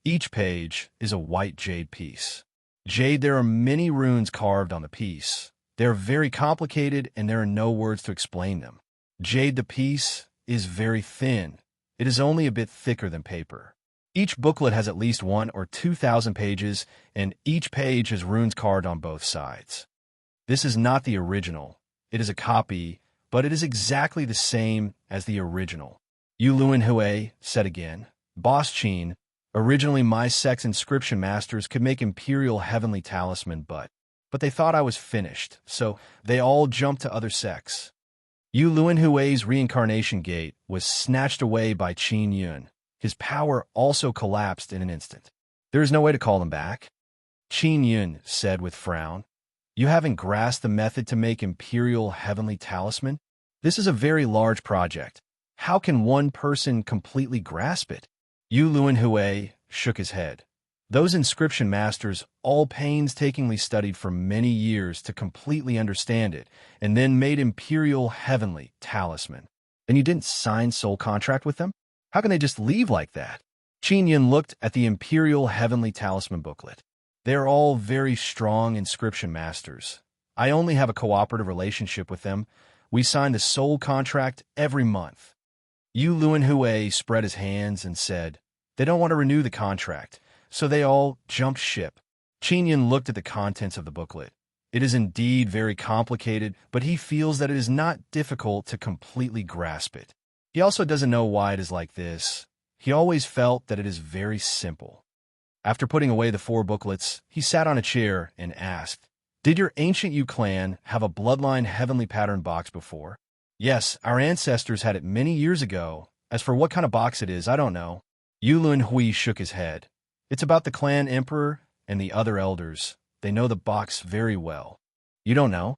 Each page is a white jade piece. Jade, there are many runes carved on the piece. They are very complicated, and there are no words to explain them. Jade, the piece, is very thin. It is only a bit thicker than paper. Each booklet has at least 1 or 2,000 pages, and each page has runes carved on both sides. This is not the original. It is a copy, but it is exactly the same as the original. Yu Luan Hui said again, Boss Chin, originally my sect's inscription masters could make Imperial Heavenly Talisman, but they thought I was finished, so they all jumped to other sects. Yu Luan Hui's reincarnation gate was snatched away by Qin Yun. His power also collapsed in an instant. There is no way to call him back. Qin Yun said with frown, You haven't grasped the method to make Imperial Heavenly Talisman? This is a very large project. How can one person completely grasp it? Yu Luan Hui shook his head. Those inscription masters all painstakingly studied for many years to completely understand it, and then made Imperial Heavenly Talisman. And you didn't sign soul contract with them? How can they just leave like that? Qin Yun looked at the Imperial Heavenly Talisman booklet. They're all very strong inscription masters. I only have a cooperative relationship with them. We sign the soul contract every month. Yu Luan Hui spread his hands and said, They don't want to renew the contract, so they all jumped ship. Qin Yun looked at the contents of the booklet. It is indeed very complicated, but he feels that it is not difficult to completely grasp it. He also doesn't know why it is like this. He always felt that it is very simple. After putting away the 4 booklets, he sat on a chair and asked, Did your ancient Yu clan have a bloodline heavenly pattern box before? Yes, our ancestors had it many years ago. As for what kind of box it is, I don't know. Yu Luan Hui shook his head. It's about the clan emperor and the other elders. They know the box very well. You don't know?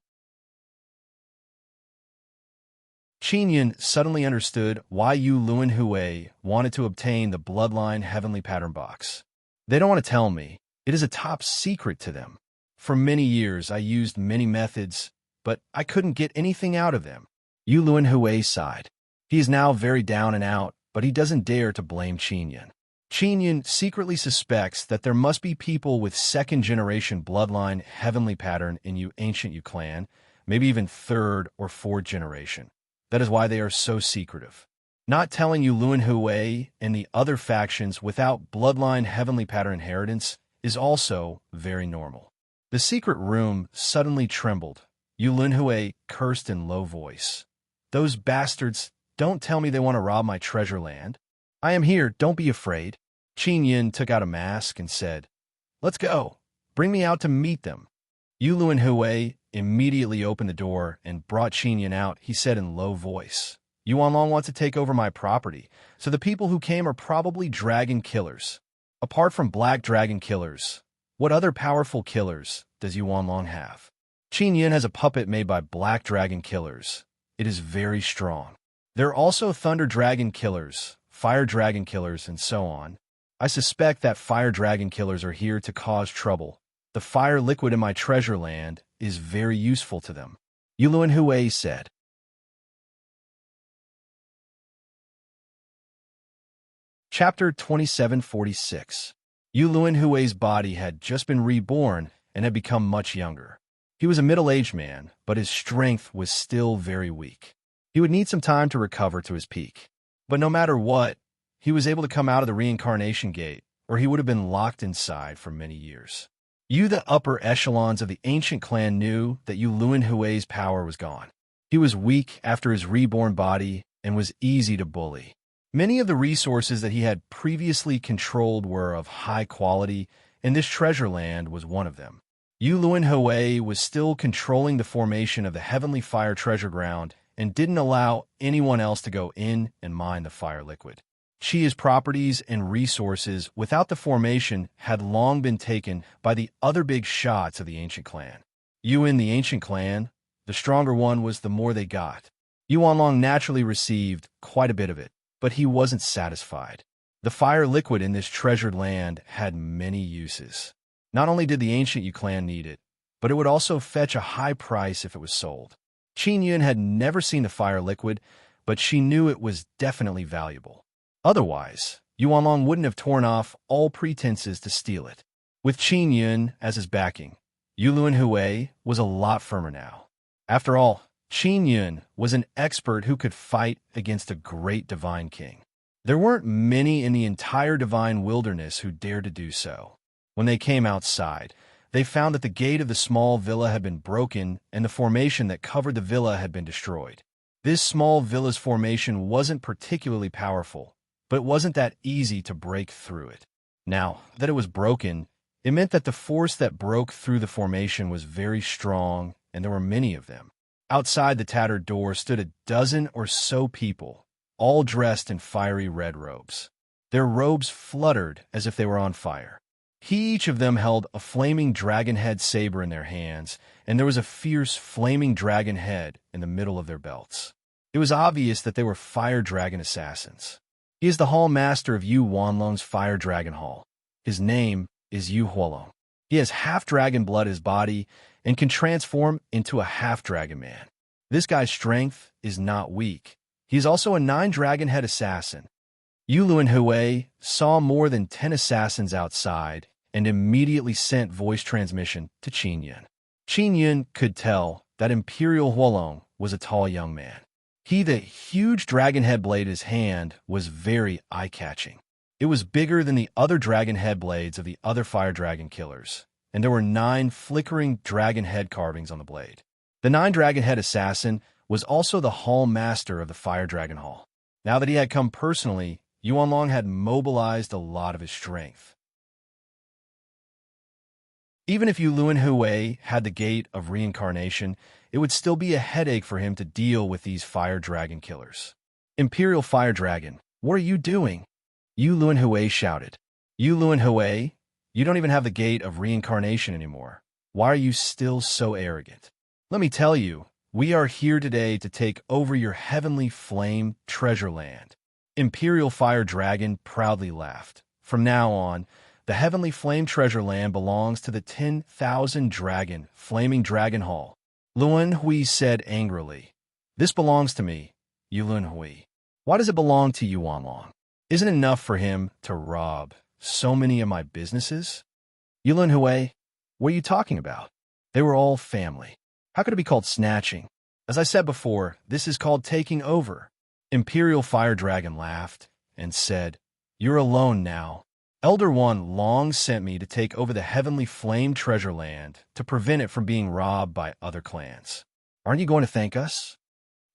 Qin Yun suddenly understood why Yu Luan Hui wanted to obtain the bloodline heavenly pattern box. They don't want to tell me. It is a top secret to them. For many years, I used many methods, but I couldn't get anything out of them. Yu Luan Hui sighed. He is now very down and out, but he doesn't dare to blame Qin Yun. Qin Yun secretly suspects that there must be people with second-generation bloodline heavenly pattern in ancient Yu clan, maybe even third or fourth generation. That is why they are so secretive. Not telling Yu Luan Hui and the other factions without bloodline heavenly pattern inheritance is also very normal. The secret room suddenly trembled. Yu Luan Hui cursed in low voice. Those bastards, don't tell me they want to rob my treasure land. I am here, don't be afraid. Qin Yun took out a mask and said, Let's go. Bring me out to meet them. Yu Luan Hui immediately opened the door and brought Qin Yun out. He said in low voice, Yuan Long wants to take over my property, so the people who came are probably dragon killers. Apart from black dragon killers, what other powerful killers does Yuan Long have? Qin Yun has a puppet made by black dragon killers. It is very strong. There are also thunder dragon killers, fire dragon killers, and so on. I suspect that fire dragon killers are here to cause trouble. The fire liquid in my treasure land is very useful to them. Yu Luan Hui said. Chapter 2746. Yu Luan Hui's body had just been reborn and had become much younger. He was a middle-aged man, but his strength was still very weak. He would need some time to recover to his peak. But no matter what, he was able to come out of the reincarnation gate, or he would have been locked inside for many years. The upper echelons of the ancient clan knew that Yu Luan Hui's power was gone. He was weak after his reborn body and was easy to bully. Many of the resources that he had previously controlled were of high quality, and this treasure land was one of them. Yu Luan Hui was still controlling the formation of the Heavenly Fire Treasure Ground and didn't allow anyone else to go in and mine the fire liquid. Chia's properties and resources without the formation had long been taken by the other big shots of the ancient clan. In the ancient clan, the stronger one was the more they got. Yuan Long naturally received quite a bit of it, but he wasn't satisfied. The fire liquid in this treasured land had many uses. Not only did the ancient Yu clan need it, but it would also fetch a high price if it was sold. Qin Yun had never seen the fire liquid, but she knew it was definitely valuable. Otherwise, Yuanlong wouldn't have torn off all pretenses to steal it. With Qin Yun as his backing, Yulun Hui was a lot firmer now. After all, Qin Yun was an expert who could fight against a great divine king. There weren't many in the entire divine wilderness who dared to do so. When they came outside, they found that the gate of the small villa had been broken and the formation that covered the villa had been destroyed. This small villa's formation wasn't particularly powerful, but it wasn't that easy to break through it. Now that it was broken, it meant that the force that broke through the formation was very strong, and there were many of them. Outside the tattered door stood a dozen or so people, all dressed in fiery red robes. Their robes fluttered as if they were on fire. Each of them held a flaming dragon head saber in their hands, and there was a fierce flaming dragon head in the middle of their belts. It was obvious that they were fire dragon assassins. He is the hall master of Yu Wanlong's fire dragon hall. His name is Yu Huolong. He has half-dragon blood in his body and can transform into a half-dragon man. This guy's strength is not weak. He is also a 9-dragon head assassin. Yulun Hui saw more than 10 assassins outside and immediately sent voice transmission to Qin Yun. Qin Yun could tell that Imperial Huolong was a tall young man. The huge dragon head blade in his hand was very eye-catching. It was bigger than the other dragon head blades of the other fire dragon killers, and there were 9 flickering dragon head carvings on the blade. The 9-dragon head assassin was also the hall master of the fire dragon hall. Now that he had come personally, Yuanlong had mobilized a lot of his strength. Even if Yulun Hui had the gate of reincarnation, it would still be a headache for him to deal with these fire dragon killers. Imperial Fire Dragon, what are you doing? Yulun Hui shouted. Yulun Hui, you don't even have the gate of reincarnation anymore. Why are you still so arrogant? Let me tell you, we are here today to take over your heavenly flame treasure land. Imperial Fire Dragon proudly laughed. From now on, the heavenly flame treasure land belongs to the 10,000 dragon flaming dragon hall. Luan Hui said angrily. This belongs to me, Yulun Hui. Why does it belong to you, Wanlong? Isn't it enough for him to rob so many of my businesses? Yulun Hui, what are you talking about? They were all family. How could it be called snatching? As I said before, this is called taking over. Imperial Fire Dragon laughed and said, You're alone now. Elder One long sent me to take over the heavenly flame treasure land to prevent it from being robbed by other clans. Aren't you going to thank us?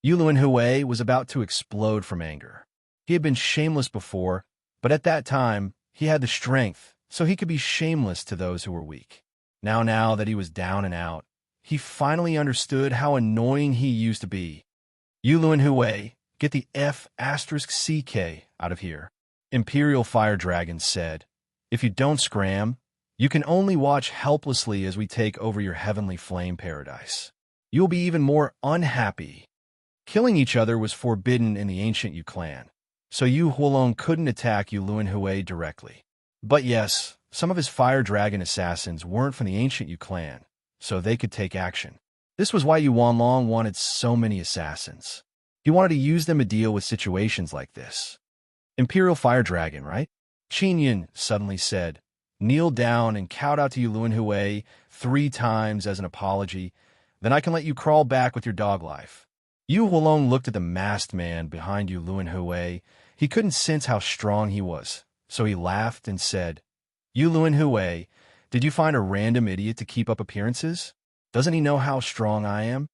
Yulun Hui was about to explode from anger. He had been shameless before, but at that time, he had the strength, so he could be shameless to those who were weak. Now that he was down and out, he finally understood how annoying he used to be. Yulun Hui, get the F*CK out of here. Imperial Fire Dragon said, If you don't scram, you can only watch helplessly as we take over your heavenly flame paradise. You will be even more unhappy. Killing each other was forbidden in the ancient Yu clan, so Yu Huolong couldn't attack Yulun Hui directly. But yes, some of his fire dragon assassins weren't from the ancient Yu clan, so they could take action. This was why Yu Wanlong wanted so many assassins. He wanted to use them to deal with situations like this. Imperial Fire Dragon, right? Qin Yun suddenly said, Kneel down and kowed out to Yulun Hui 3 times as an apology, then I can let you crawl back with your dog life. Yu Huolong looked at the masked man behind Yulun Hui. He couldn't sense how strong he was, so he laughed and said, Yulun Hui, did you find a random idiot to keep up appearances? Doesn't he know how strong I am?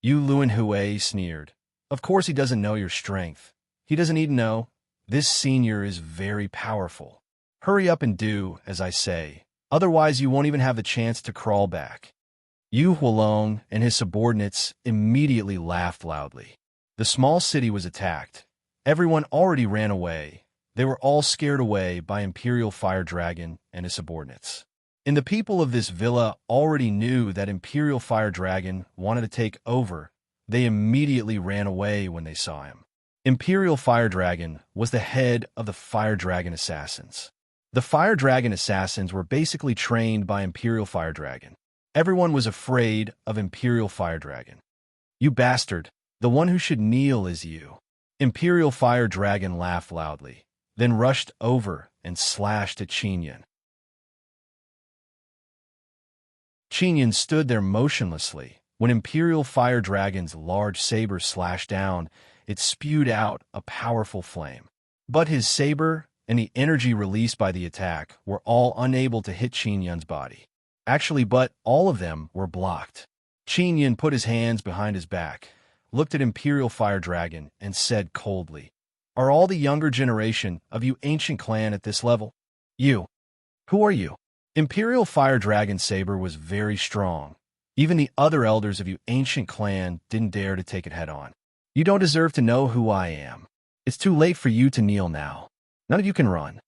Yulun Hui sneered. Of course he doesn't know your strength. He doesn't need to know. This senior is very powerful. Hurry up and do as I say, otherwise you won't even have the chance to crawl back. Yu Huolong and his subordinates immediately laughed loudly. The small city was attacked. Everyone already ran away. They were all scared away by Imperial Fire Dragon and his subordinates. And the people of this villa already knew that Imperial Fire Dragon wanted to take over. They immediately ran away when they saw him. Imperial Fire Dragon was the head of the Fire Dragon Assassins. The Fire Dragon Assassins were basically trained by Imperial Fire Dragon. Everyone was afraid of Imperial Fire Dragon. You bastard, the one who should kneel is you. Imperial Fire Dragon laughed loudly. then rushed over and slashed at Qingyun. Qingyun stood there motionlessly. When Imperial Fire Dragon's large saber slashed down, it spewed out a powerful flame. But his saber and the energy released by the attack were all unable to hit Qingyun's body. Actually, but all of them were blocked. Qingyun put his hands behind his back, looked at Imperial Fire Dragon, and said coldly, "Are all the younger generation of you ancient clan at this level? You. Who are you?" Imperial Fire Dragon's saber was very strong. Even the other elders of you ancient clan didn't dare to take it head-on. "You don't deserve to know who I am. It's too late for you to kneel now. None of you can run,"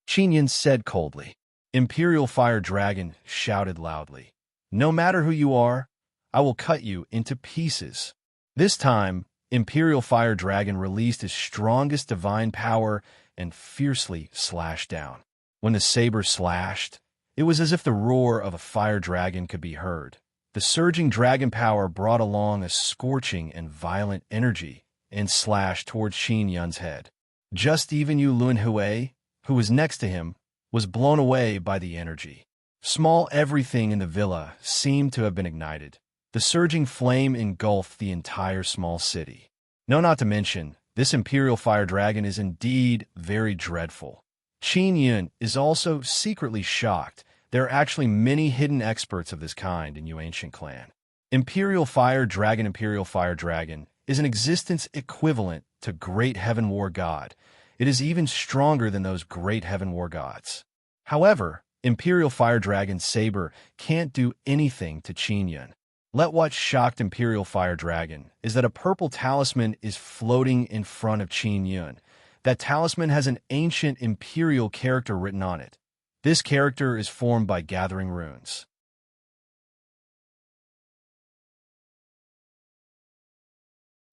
Qingyun said coldly. Imperial Fire Dragon shouted loudly, "No matter who you are, I will cut you into pieces." This time, Imperial Fire Dragon released his strongest divine power and fiercely slashed down. When the saber slashed, it was as if the roar of a fire dragon could be heard. The surging dragon power brought along a scorching and violent energy and slashed towards Qingyun's head. Just even Yu Luanhui, who was next to him, was blown away by the energy. Small everything in the villa seemed to have been ignited. The surging flame engulfed the entire small city. No, not to mention, this Imperial Fire Dragon is indeed very dreadful. Qingyun is also secretly shocked. There are actually many hidden experts of this kind in Yu Ancient Clan. Imperial Fire Dragon is an existence equivalent to Great Heaven War God. It is even stronger than those Great Heaven War gods. However, Imperial Fire Dragon's saber can't do anything to Qingyun. What shocked Imperial Fire Dragon is that a purple talisman is floating in front of Qingyun. That talisman has an ancient imperial character written on it. This character is formed by gathering runes.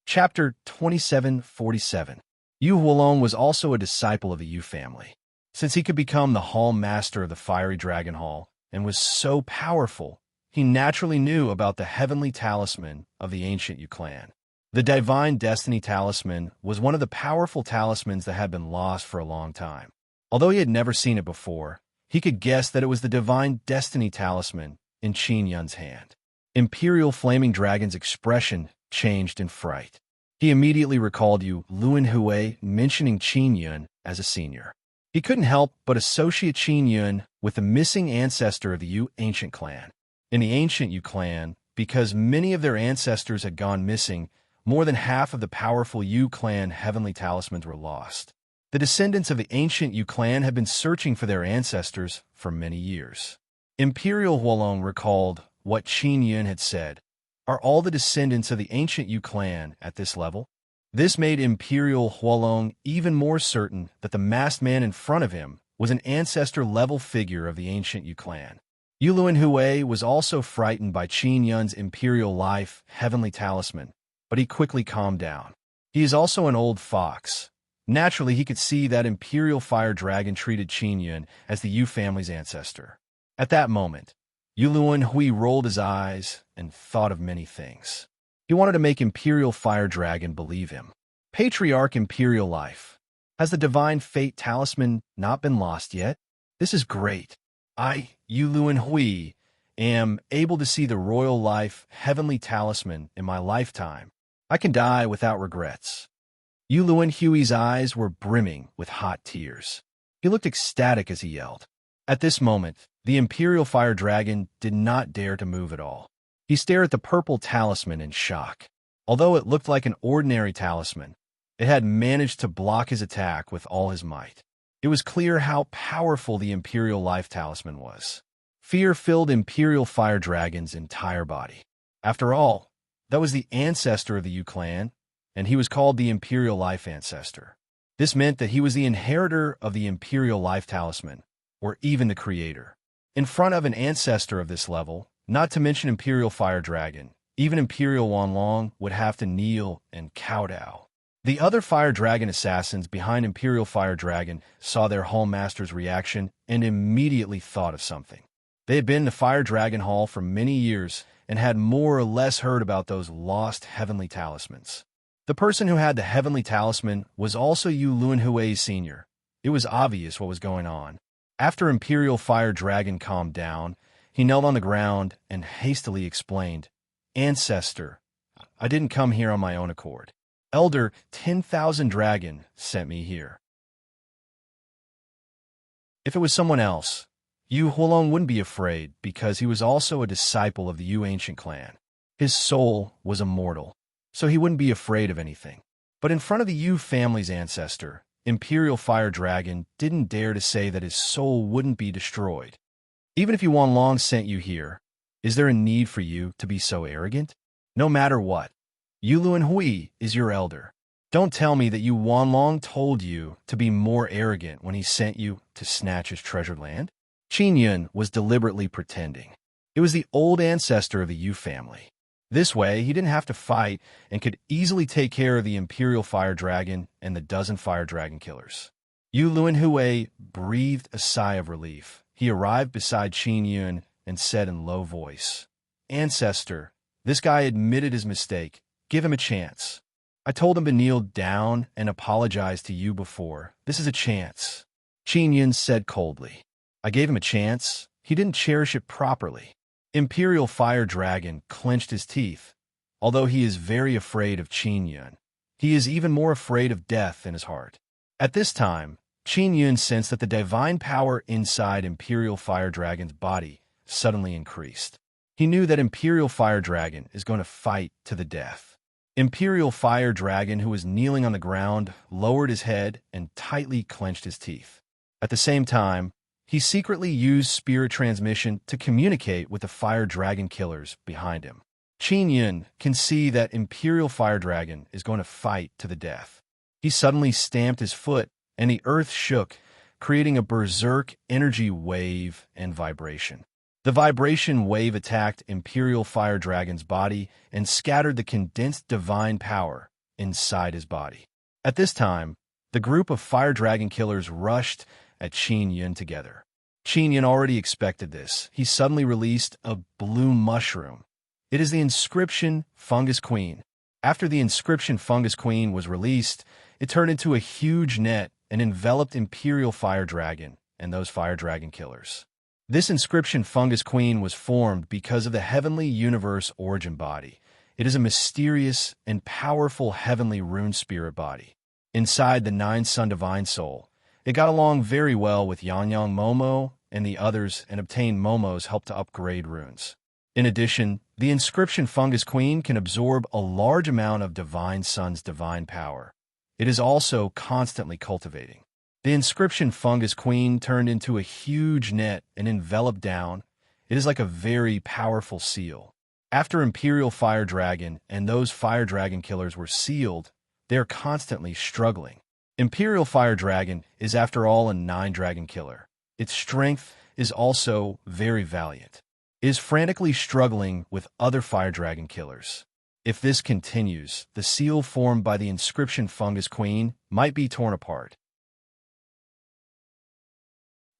Chapter 2747. Yu Huolong was also a disciple of the Yu family. Since he could become the Hall Master of the Fiery Dragon Hall and was so powerful, he naturally knew about the heavenly talisman of the ancient Yu clan. The Divine Destiny Talisman was one of the powerful talismans that had been lost for a long time. Although he had never seen it before, he could guess that it was the Divine Destiny Talisman in Qingyun's hand. Imperial Flaming Dragon's expression changed in fright. He immediately recalled Yu Luanhui mentioning Qingyun as a senior. He couldn't help but associate Qingyun with the missing ancestor of the Yu Ancient Clan. In the Ancient Yu Clan, because many of their ancestors had gone missing, more than half of the powerful Yu Clan heavenly talismans were lost. The descendants of the ancient Yu clan had been searching for their ancestors for many years. Imperial Huolong recalled what Qingyun had said. Are all the descendants of the ancient Yu clan at this level? This made Imperial Huolong even more certain that the masked man in front of him was an ancestor-level figure of the ancient Yu clan. Yu Luanhui was also frightened by Qingyun's Imperial Life heavenly talisman, but he quickly calmed down. He is also an old fox. Naturally, he could see that Imperial Fire Dragon treated Qingyun as the Yu family's ancestor. At that moment, Yu Luanhui rolled his eyes and thought of many things. He wanted to make Imperial Fire Dragon believe him. Patriarch Imperial Life. Has the Divine Fate Talisman not been lost yet? This is great. I, Yu Luanhui, am able to see the Royal Life Heavenly Talisman in my lifetime. I can die without regrets. Yu Luanhui's eyes were brimming with hot tears. He looked ecstatic as he yelled. At this moment, the Imperial Fire Dragon did not dare to move at all. He stared at the purple talisman in shock. Although it looked like an ordinary talisman, it had managed to block his attack with all his might. It was clear how powerful the Imperial Life Talisman was. Fear filled Imperial Fire Dragon's entire body. After all, that was the ancestor of the Yu clan, and he was called the Imperial Life Ancestor. This meant that he was the inheritor of the Imperial Life Talisman, or even the creator. In front of an ancestor of this level, not to mention Imperial Fire Dragon, even Imperial Wanlong would have to kneel and kowtow. The other Fire Dragon assassins behind Imperial Fire Dragon saw their Hall Master's reaction and immediately thought of something. They had been in the Fire Dragon Hall for many years and had more or less heard about those lost heavenly talismans. The person who had the heavenly talisman was also Yu Luanhui Sr., It was obvious what was going on. After Imperial Fire Dragon calmed down, he knelt on the ground and hastily explained, "Ancestor, I didn't come here on my own accord. Elder 10,000 Dragon sent me here." If it was someone else, Yu Huolong wouldn't be afraid because he was also a disciple of the Yu ancient clan. His soul was immortal, so he wouldn't be afraid of anything. But in front of the Yu family's ancestor, Imperial Fire Dragon didn't dare to say that his soul wouldn't be destroyed. "Even if Yuan Long sent you here, is there a need for you to be so arrogant? No matter what, Yu Luan Hui is your elder. Don't tell me that Yuan Long told you to be more arrogant when he sent you to snatch his treasured land." Qin Yun was deliberately pretending. It was the old ancestor of the Yu family. This way, he didn't have to fight and could easily take care of the Imperial Fire Dragon and the dozen Fire Dragon killers. Yu Luan Hui breathed a sigh of relief. He arrived beside Qin Yun and said in low voice, "Ancestor, this guy admitted his mistake. Give him a chance. I told him to kneel down and apologize to you before. This is a chance." Qin Yun said coldly, "I gave him a chance. He didn't cherish it properly." Imperial Fire Dragon clenched his teeth. Although he is very afraid of Qin Yun, he is even more afraid of death in his heart. At this time, Qin Yun sensed that the divine power inside Imperial Fire Dragon's body suddenly increased. He knew that Imperial Fire Dragon is going to fight to the death. Imperial Fire Dragon, who was kneeling on the ground, lowered his head and tightly clenched his teeth. At the same time, he secretly used spirit transmission to communicate with the Fire Dragon killers behind him. Qin Yun can see that Imperial Fire Dragon is going to fight to the death. He suddenly stamped his foot, and the earth shook, creating a berserk energy wave and vibration. The vibration wave attacked Imperial Fire Dragon's body and scattered the condensed divine power inside his body. At this time, the group of Fire Dragon killers rushed at Qin Yun together. Qin Yun already expected this. He suddenly released a blue mushroom. It is the Inscription Fungus Queen. After the Inscription Fungus Queen was released, it turned into a huge net and enveloped Imperial Fire Dragon and those Fire Dragon killers. This Inscription Fungus Queen was formed because of the Heavenly Universe origin body. It is a mysterious and powerful heavenly rune spirit body. Inside the Nine Sun Divine Soul, it got along very well with Yangyang Momo and the others and obtained Momo's help to upgrade runes. In addition, the Inscription Fungus Queen can absorb a large amount of Divine Sun's divine power. It is also constantly cultivating. The Inscription Fungus Queen turned into a huge net and enveloped down. It is like a very powerful seal. After Imperial Fire Dragon and those Fire Dragon killers were sealed, they are constantly struggling. Imperial Fire Dragon is after all a 9-dragon killer. Its strength is also very valiant. It is frantically struggling with other Fire Dragon killers. If this continues, the seal formed by the Inscription Fungus Queen might be torn apart.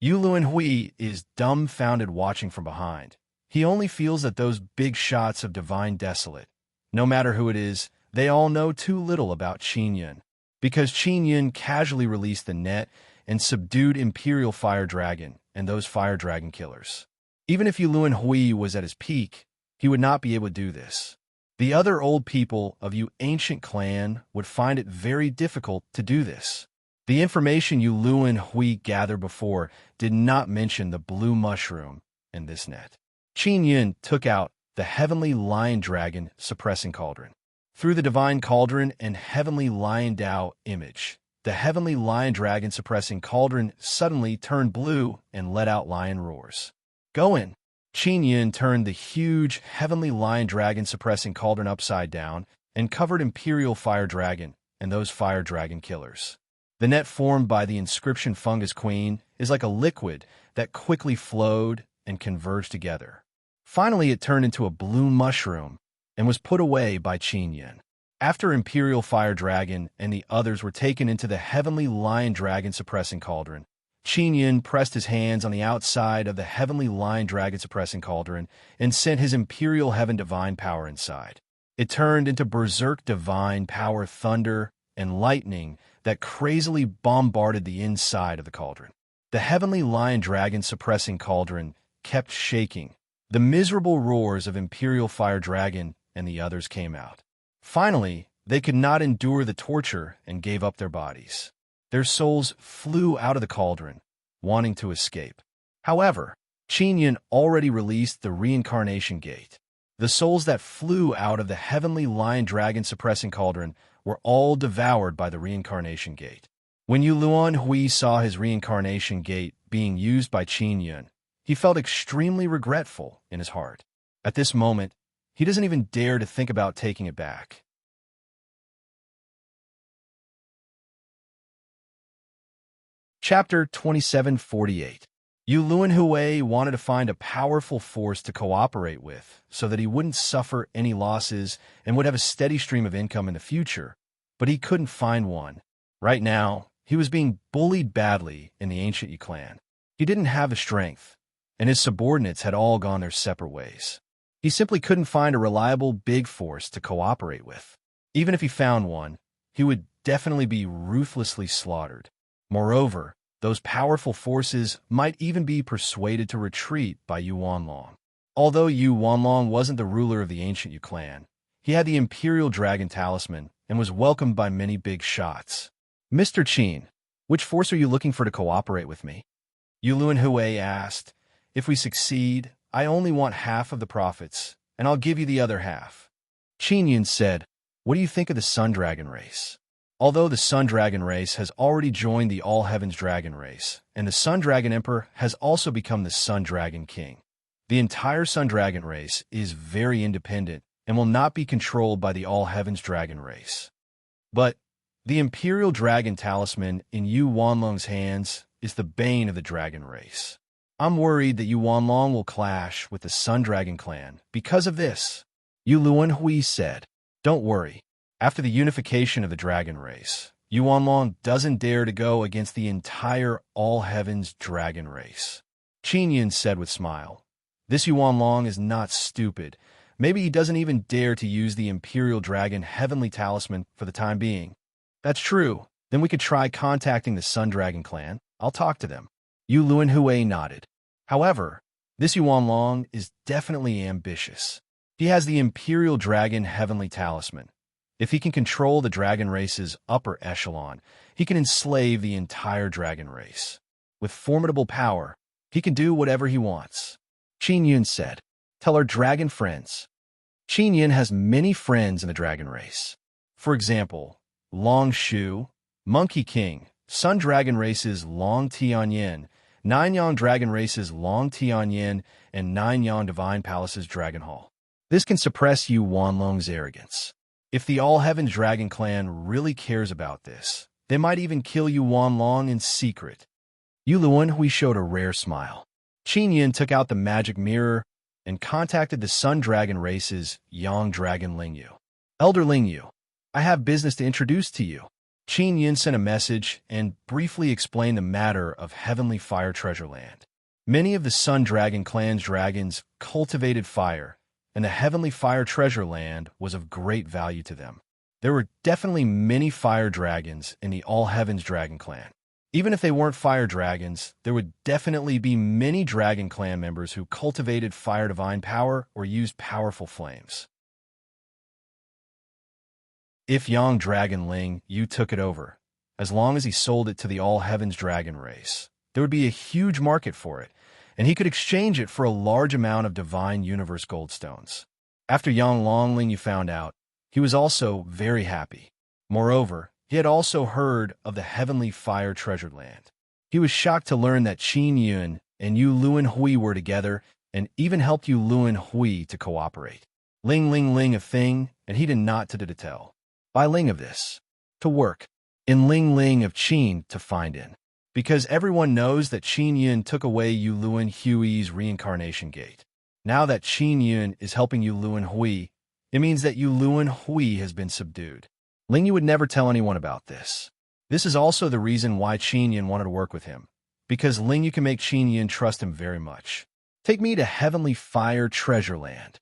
Yu Luan Hui is dumbfounded watching from behind. He only feels that those big shots of Divine Desolate, no matter who it is, they all know too little about Qin Yun. Because Qin Yun casually released the net and subdued Imperial Fire Dragon and those Fire Dragon killers. Even if Yu Luan Hui was at his peak, he would not be able to do this. The other old people of Yu ancient clan would find it very difficult to do this. The information Yu Luan Hui gathered before did not mention the blue mushroom in this net. Qin Yun took out the Heavenly Lion Dragon Suppressing Cauldron. Through the Divine Cauldron and Heavenly Lion Dao image, the Heavenly Lion Dragon Suppressing Cauldron suddenly turned blue and let out lion roars. "Go in." Qin Yun turned the huge Heavenly Lion Dragon Suppressing Cauldron upside down and covered Imperial Fire Dragon and those Fire Dragon killers. The net formed by the Inscription Fungus Queen is like a liquid that quickly flowed and converged together. Finally, it turned into a blue mushroom and was put away by Qin Yun. After Imperial Fire Dragon and the others were taken into the Heavenly Lion Dragon Suppressing Cauldron, Qin Yun pressed his hands on the outside of the Heavenly Lion Dragon Suppressing Cauldron and sent his Imperial Heaven Divine Power inside. It turned into Berserk Divine Power Thunder and lightning that crazily bombarded the inside of the cauldron. The heavenly lion dragon suppressing cauldron kept shaking. The miserable roars of Imperial Fire Dragon and the others came out. Finally, they could not endure the torture and gave up their bodies. Their souls flew out of the cauldron, wanting to escape. However, Qin Yun already released the reincarnation gate. The souls that flew out of the heavenly lion dragon suppressing cauldron were all devoured by the reincarnation gate. When Yu Luan Hui saw his reincarnation gate being used by Qin Yun, he felt extremely regretful in his heart. At this moment, he doesn't even dare to think about taking it back. Chapter 2748. Yu Luanhui wanted to find a powerful force to cooperate with so that he wouldn't suffer any losses and would have a steady stream of income in the future, but he couldn't find one. Right now, he was being bullied badly in the ancient Yu clan. He didn't have the strength, and his subordinates had all gone their separate ways. He simply couldn't find a reliable big force to cooperate with. Even if he found one, he would definitely be ruthlessly slaughtered. Moreover, those powerful forces might even be persuaded to retreat by Yu Wanlong. Although Yu Wanlong wasn't the ruler of the ancient Yu clan, he had the Imperial Dragon Talisman and was welcomed by many big shots. Mr. Qin, which force are you looking for to cooperate with me? Yu Luanhui asked. If we succeed, I only want half of the profits, and I'll give you the other half. Qin Yun said, what do you think of the Sun Dragon race? Although the Sun Dragon race has already joined the All Heavens Dragon race, and the Sun Dragon Emperor has also become the Sun Dragon King, the entire Sun Dragon race is very independent and will not be controlled by the All Heavens Dragon race. But the Imperial Dragon Talisman in Yu Wanlong's hands is the bane of the Dragon race. I'm worried that Yu Wanlong will clash with the Sun Dragon clan because of this. Yu Luanhui said, don't worry. After the unification of the dragon race, Yu Wanlong doesn't dare to go against the entire All Heavens dragon race. Qin Yun said with a smile, this Yu Wanlong is not stupid. Maybe he doesn't even dare to use the Imperial Dragon Heavenly Talisman for the time being. That's true. Then we could try contacting the Sun Dragon clan. I'll talk to them. Yu Luanhui nodded. However, this Yu Wanlong is definitely ambitious. He has the Imperial Dragon Heavenly Talisman. If he can control the dragon race's upper echelon, he can enslave the entire dragon race. With formidable power, he can do whatever he wants. Qin Yun said, tell our dragon friends. Qin Yun has many friends in the dragon race. For example, Long Shu, Monkey King, Sun Dragon Race's Long Tianyin, Nine Yang Dragon Race's Long Tianyin, and Nine Yang Divine Palace's Dragon Hall. This can suppress Yu Wanlong's arrogance. If the All Heavens Dragon Clan really cares about this, they might even kill Yu Wanlong in secret. Yu Luanhui showed a rare smile. Qin Yun took out the magic mirror and contacted the Sun Dragon Race's Yang Dragon Lingyu. Elder Lingyu, I have business to introduce to you. Qin Yun sent a message and briefly explained the matter of Heavenly Fire Treasure Land. Many of the Sun Dragon Clan's dragons cultivated fire, and the Heavenly Fire Treasure Land was of great value to them. There were definitely many fire dragons in the All Heavens Dragon Clan. Even if they weren't fire dragons, there would definitely be many Dragon Clan members who cultivated fire divine power or used powerful flames. If Yang Dragon Ling Yu took it over, as long as he sold it to the All Heavens Dragon race, there would be a huge market for it, and he could exchange it for a large amount of Divine Universe Goldstones. After Yang Longling Yu found out, he was also very happy. Moreover, he had also heard of the Heavenly Fire Treasure Land. He was shocked to learn that Qin Yun and Yu Luanhui were together and even helped Yu Luanhui to cooperate. Ling Ling Ling a thing, and he did not to tell. By Ling of this, to work, in Ling Ling of Qin to find in. Because everyone knows that Qin Yun took away Yu Luanhui's reincarnation gate. Now that Qin Yun is helping Yu Luanhui, it means that Yu Luanhui has been subdued. Ling Yu would never tell anyone about this. This is also the reason why Qin Yun wanted to work with him, because Ling Yu can make Qin Yun trust him very much. Take me to Heavenly Fire Treasure Land.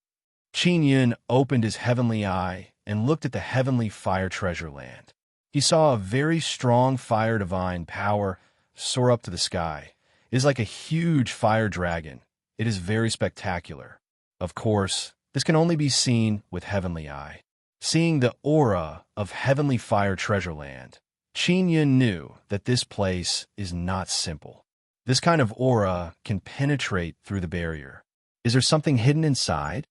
Qin Yun opened his heavenly eye and looked at the Heavenly Fire Treasure Land. He saw a very strong fire divine power soar up to the sky. It is like a huge fire dragon. It is very spectacular. Of course, this can only be seen with heavenly eye. Seeing the aura of heavenly fire treasure land, Qin Yun knew that this place is not simple. This kind of aura can penetrate through the barrier. Is there something hidden inside?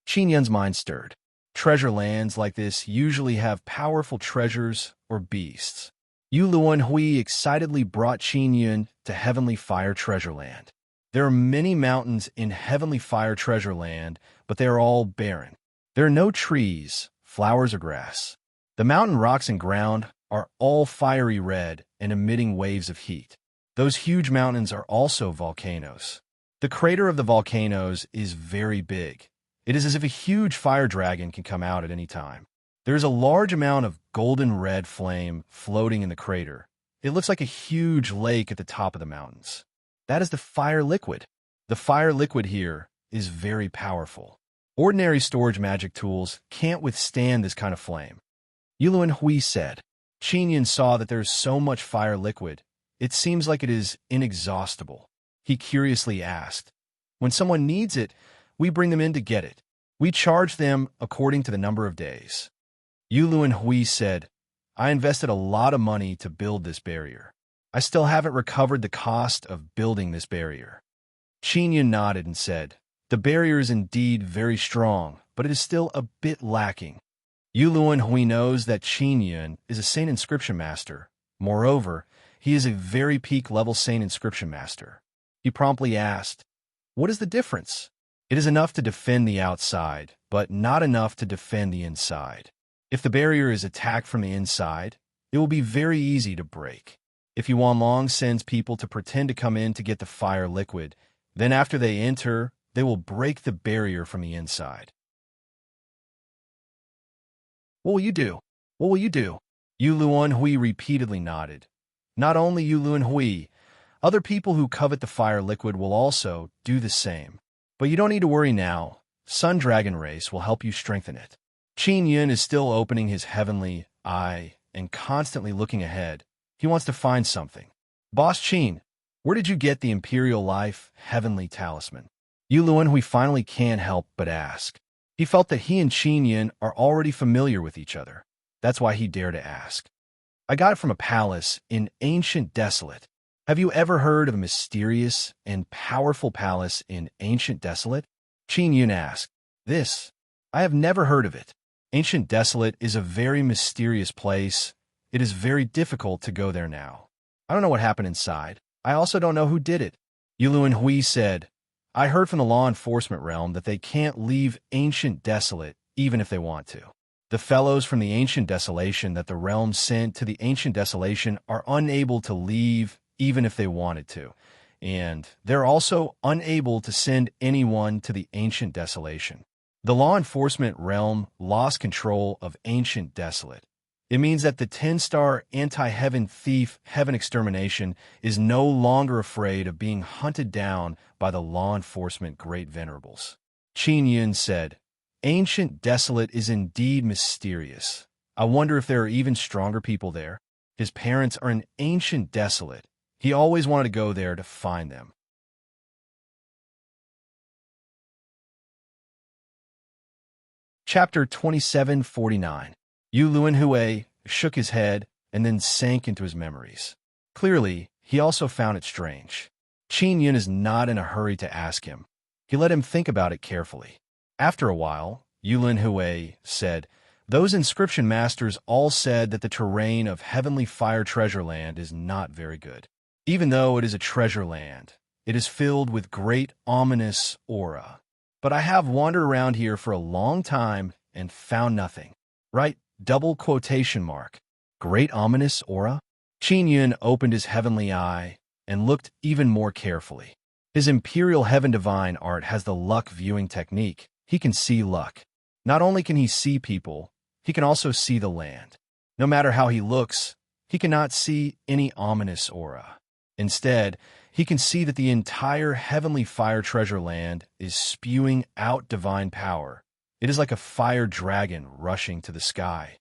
Qin Yun's mind stirred. Treasure lands like this usually have powerful treasures or beasts. Yu Luan Hui excitedly brought Qin Yun to Heavenly Fire Treasure Land. There are many mountains in Heavenly Fire Treasure Land, but they are all barren. There are no trees, flowers, or grass. The mountain rocks and ground are all fiery red and emitting waves of heat. Those huge mountains are also volcanoes. The crater of the volcanoes is very big. It is as if a huge fire dragon can come out at any time. There is a large amount of golden red flame floating in the crater. It looks like a huge lake at the top of the mountains. That is the fire liquid. The fire liquid here is very powerful. Ordinary storage magic tools can't withstand this kind of flame. Yuluan Hui said. Qin Yun saw that there is so much fire liquid. It seems like it is inexhaustible. He curiously asked, "When someone needs it, we bring them in to get it. We charge them according to the number of days." Yuluan Hui said, "I invested a lot of money to build this barrier. I still haven't recovered the cost of building this barrier." Qin Yun nodded and said, "The barrier is indeed very strong, but it is still a bit lacking." Yuluan Hui knows that Qin Yun is a Saint Inscription Master. Moreover, he is a very peak-level Saint Inscription Master. He promptly asked, "What is the difference?" "It is enough to defend the outside, but not enough to defend the inside. If the barrier is attacked from the inside, it will be very easy to break. If Yuan Long sends people to pretend to come in to get the fire liquid, then after they enter, they will break the barrier from the inside." "What will you do? What will you do?" Yu Luan Hui repeatedly nodded. Not only Yu Luan Hui, other people who covet the fire liquid will also do the same. But you don't need to worry now. Sun Dragon Race will help you strengthen it. Qin Yun is still opening his heavenly eye and constantly looking ahead. He wants to find something. "Boss Qin, where did you get the Imperial Life Heavenly Talisman?" Yu Luan Hui finally can't help but ask. He felt that he and Qin Yun are already familiar with each other. That's why he dared to ask. "I got it from a palace in Ancient Desolate." "Have you ever heard of a mysterious and powerful palace in Ancient Desolate?" Qin Yun asked. "This? I have never heard of it. Ancient Desolate is a very mysterious place. It is very difficult to go there now. I don't know what happened inside. I also don't know who did it." Yuluan Hui said, "I heard from the law enforcement realm that they can't leave Ancient Desolate even if they want to. The fellows from the Ancient Desolation that the realm sent to the Ancient Desolation are unable to leave even if they wanted to, and they're also unable to send anyone to the Ancient Desolation. The law enforcement realm lost control of Ancient Desolate. It means that the 10-star anti-heaven thief Heaven Extermination is no longer afraid of being hunted down by the law enforcement great venerables." Qin Yun said, "Ancient Desolate is indeed mysterious. I wonder if there are even stronger people there. His parents are in Ancient Desolate. He always wanted to go there to find them." Chapter 2749. Yu Luan Hui shook his head and then sank into his memories. Clearly, he also found it strange. Qin Yun is not in a hurry to ask him. He let him think about it carefully. After a while, Yu Luan Hui said, "Those inscription masters all said that the terrain of Heavenly Fire Treasure Land is not very good. Even though it is a treasure land, it is filled with great ominous aura. But I have wandered around here for a long time and found nothing." Right? Double quotation mark. Great ominous aura? Qin Yun opened his heavenly eye and looked even more carefully. His Imperial Heaven Divine art has the luck viewing technique. He can see luck. Not only can he see people, he can also see the land. No matter how he looks, he cannot see any ominous aura. Instead, he can see that the entire Heavenly Fire Treasure Land is spewing out divine power. It is like a fire dragon rushing to the sky.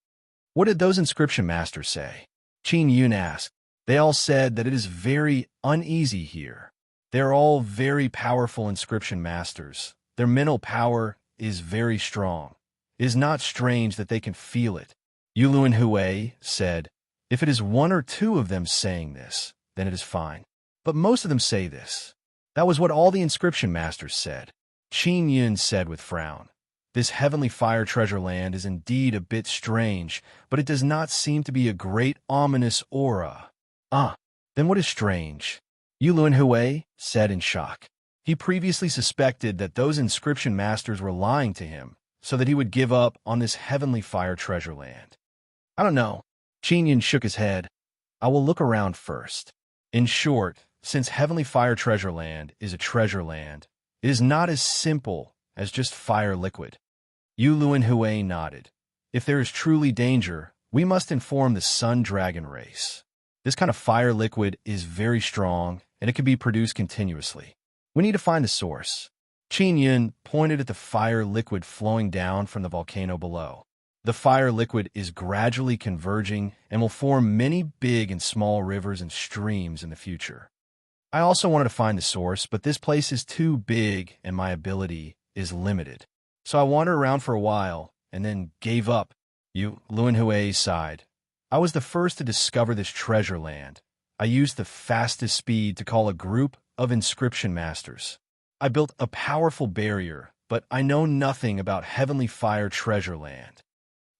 What did those inscription masters say? Qin Yun asked. They all said that it is very uneasy here. They're all very powerful inscription masters. Their mental power is very strong. It is not strange that they can feel it. Yulun Hui said, if it is one or two of them saying this, then it is fine. But most of them say this. That was what all the inscription masters said. Qin Yun said with frown, this heavenly fire treasure land is indeed a bit strange, but it does not seem to be a great ominous aura. Then what is strange? Yulun Hui said in shock. He previously suspected that those inscription masters were lying to him, so that he would give up on this heavenly fire treasure land. I don't know. Qin Yun shook his head. I will look around first. In short, since heavenly fire treasure land is a treasure land, it is not as simple as just fire liquid. Yulun Hui nodded. If there is truly danger, we must inform the Sun Dragon race. This kind of fire liquid is very strong, and it can be produced continuously. We need to find the source. Qin Yun pointed at the fire liquid flowing down from the volcano below. The fire liquid is gradually converging and will form many big and small rivers and streams in the future. I also wanted to find the source, but this place is too big and my ability is limited. So I wandered around for a while and then gave up. Yulun Hui sighed. I was the first to discover this treasure land. I used the fastest speed to call a group of inscription masters. I built a powerful barrier, but I know nothing about heavenly fire treasure land.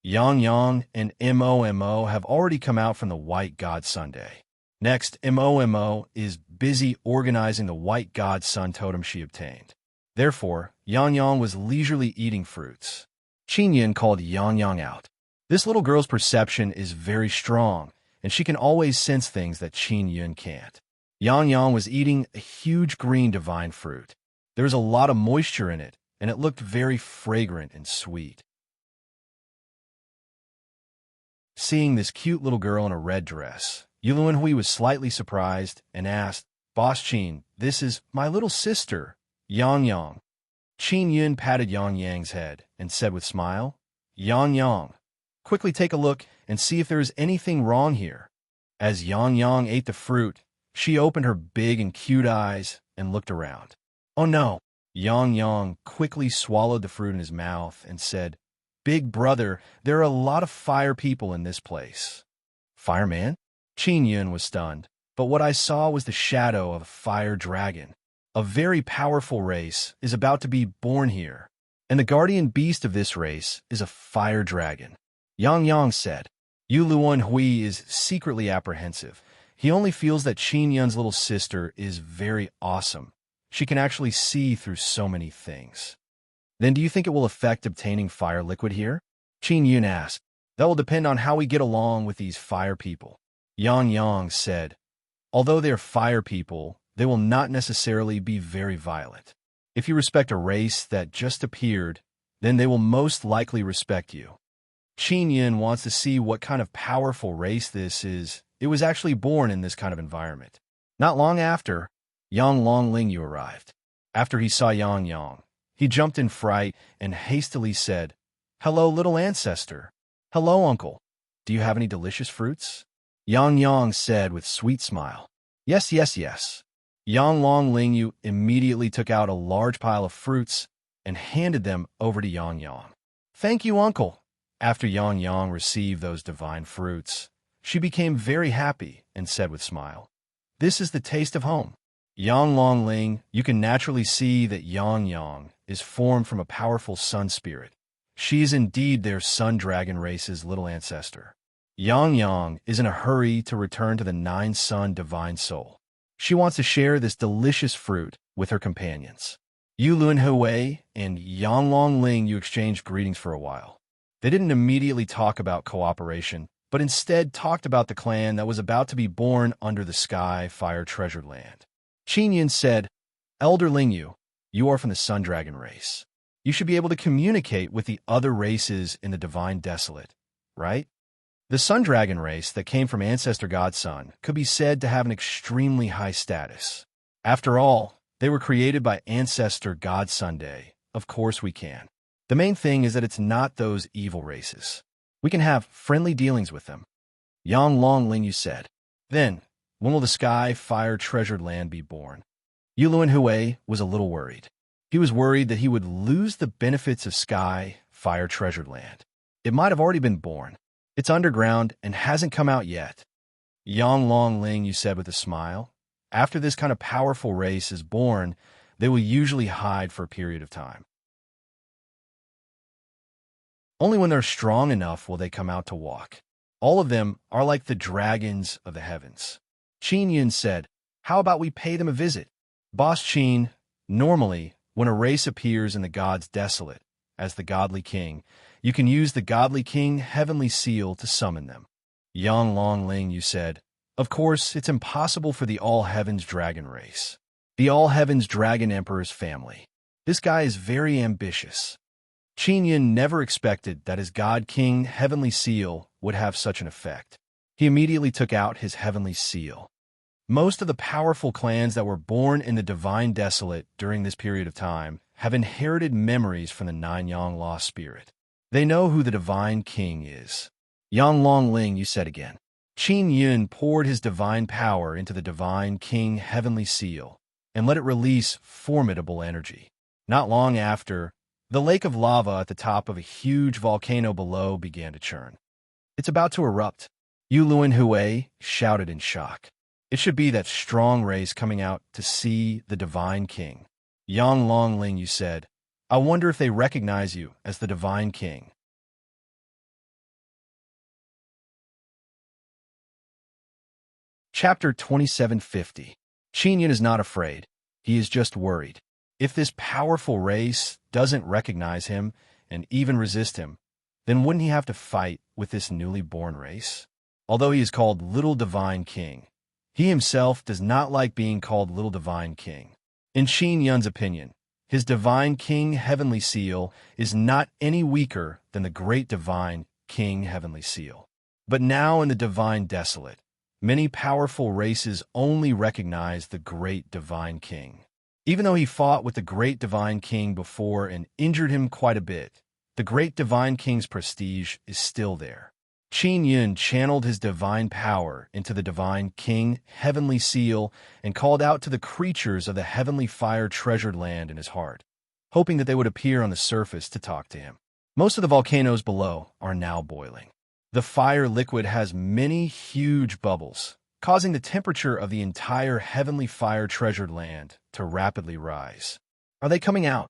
Yang and Mo have already come out from the White God Sunday. Next, Mo is busy organizing the White God Sun totem she obtained. Therefore, Yang was leisurely eating fruits. Qin Yun called Yang out. This little girl's perception is very strong, and she can always sense things that Qin Yun can't. Yang was eating a huge green divine fruit. There was a lot of moisture in it, and it looked very fragrant and sweet. Seeing this cute little girl in a red dress, Yulun Hui was slightly surprised and asked, Boss Qin, this is my little sister, Yang. Qin Yun patted Yang's head and said with smile, Yang, quickly take a look and see if there is anything wrong here. As Yang ate the fruit, she opened her big and cute eyes and looked around. Oh no! Yang quickly swallowed the fruit in his mouth and said, Big brother, there are a lot of fire people in this place. Fireman? Qin Yun was stunned, but what I saw was the shadow of a fire dragon. A very powerful race is about to be born here, and the guardian beast of this race is a fire dragon. Yang said. Yulun Hui is secretly apprehensive. He only feels that Qin Yun's little sister is very awesome. She can actually see through so many things. Then do you think it will affect obtaining fire liquid here? Qin Yun asked. That will depend on how we get along with these fire people. Yang said. Although they are fire people, they will not necessarily be very violent. If you respect a race that just appeared, then they will most likely respect you. Qin Yun wants to see what kind of powerful race this is. It was actually born in this kind of environment. Not long after, Yang Lingyu arrived. After he saw Yang, he jumped in fright and hastily said, Hello, little ancestor. Hello, uncle. Do you have any delicious fruits? Yang said with sweet smile. Yes. Yang Lingyu immediately took out a large pile of fruits and handed them over to Yang. Thank you, uncle. After Yang received those divine fruits, she became very happy and said with smile, This is the taste of home. Yang, you can naturally see that Yang is formed from a powerful sun spirit. She is indeed their sun dragon race's little ancestor. Yang is in a hurry to return to the nine sun divine soul. She wants to share this delicious fruit with her companions. Yulun Hui and Yang Lingyu exchanged greetings for a while. They didn't immediately talk about cooperation, but instead talked about the clan that was about to be born under the sky fire treasured land. Qin Yun said, Elder Lingyu, you are from the Sun Dragon race. You should be able to communicate with the other races in the Divine Desolate, right? The Sun Dragon race that came from Ancestor God Sun could be said to have an extremely high status. After all, they were created by Ancestor God Sunday. Of course we can. The main thing is that it's not those evil races. We can have friendly dealings with them. Yang Long Ling, you said. Then, when will the sky fire treasured land be born? Yulun Hui was a little worried. He was worried that he would lose the benefits of sky fire treasured land. It might have already been born. It's underground and hasn't come out yet. Yang Long Ling, you said with a smile. After this kind of powerful race is born, they will usually hide for a period of time. Only when they're strong enough will they come out to walk. All of them are like the dragons of the heavens. Qin Yun said, how about we pay them a visit? Boss Qin, normally, when a race appears in the gods desolate, as the godly king, you can use the godly king heavenly seal to summon them. Yang Long Ling, you said, of course, it's impossible for the All Heavens Dragon race. The All Heavens Dragon Emperor's family. This guy is very ambitious. Qin Yun never expected that his God King heavenly seal would have such an effect. He immediately took out his heavenly seal. Most of the powerful clans that were born in the Divine Desolate during this period of time have inherited memories from the Nine Yang Law spirit. They know who the Divine King is. Yang Long Ling, you said again. Qin Yun poured his divine power into the Divine King heavenly seal and let it release formidable energy. Not long after, the lake of lava at the top of a huge volcano below began to churn. It's about to erupt. Yulun Hui shouted in shock. It should be that strong race coming out to see the Divine King. Yang Long Ling, you said, I wonder if they recognize you as the Divine King. Chapter 2750. Qin Yun is not afraid. He is just worried. If this powerful race doesn't recognize him and even resist him, then wouldn't he have to fight with this newly born race? Although he is called Little Divine King, he himself does not like being called Little Divine King. In Qin Yun's opinion, his Divine King Heavenly Seal is not any weaker than the Great Divine King Heavenly Seal. But now in the Divine Desolate, many powerful races only recognize the Great Divine King. Even though he fought with the Great Divine King before and injured him quite a bit, the Great Divine King's prestige is still there. Qin Yun channeled his divine power into the Divine King Heavenly Seal and called out to the creatures of the heavenly fire treasured land in his heart, hoping that they would appear on the surface to talk to him. Most of the volcanoes below are now boiling. The fire liquid has many huge bubbles, causing the temperature of the entire heavenly fire treasured land to rapidly rise. Are they coming out?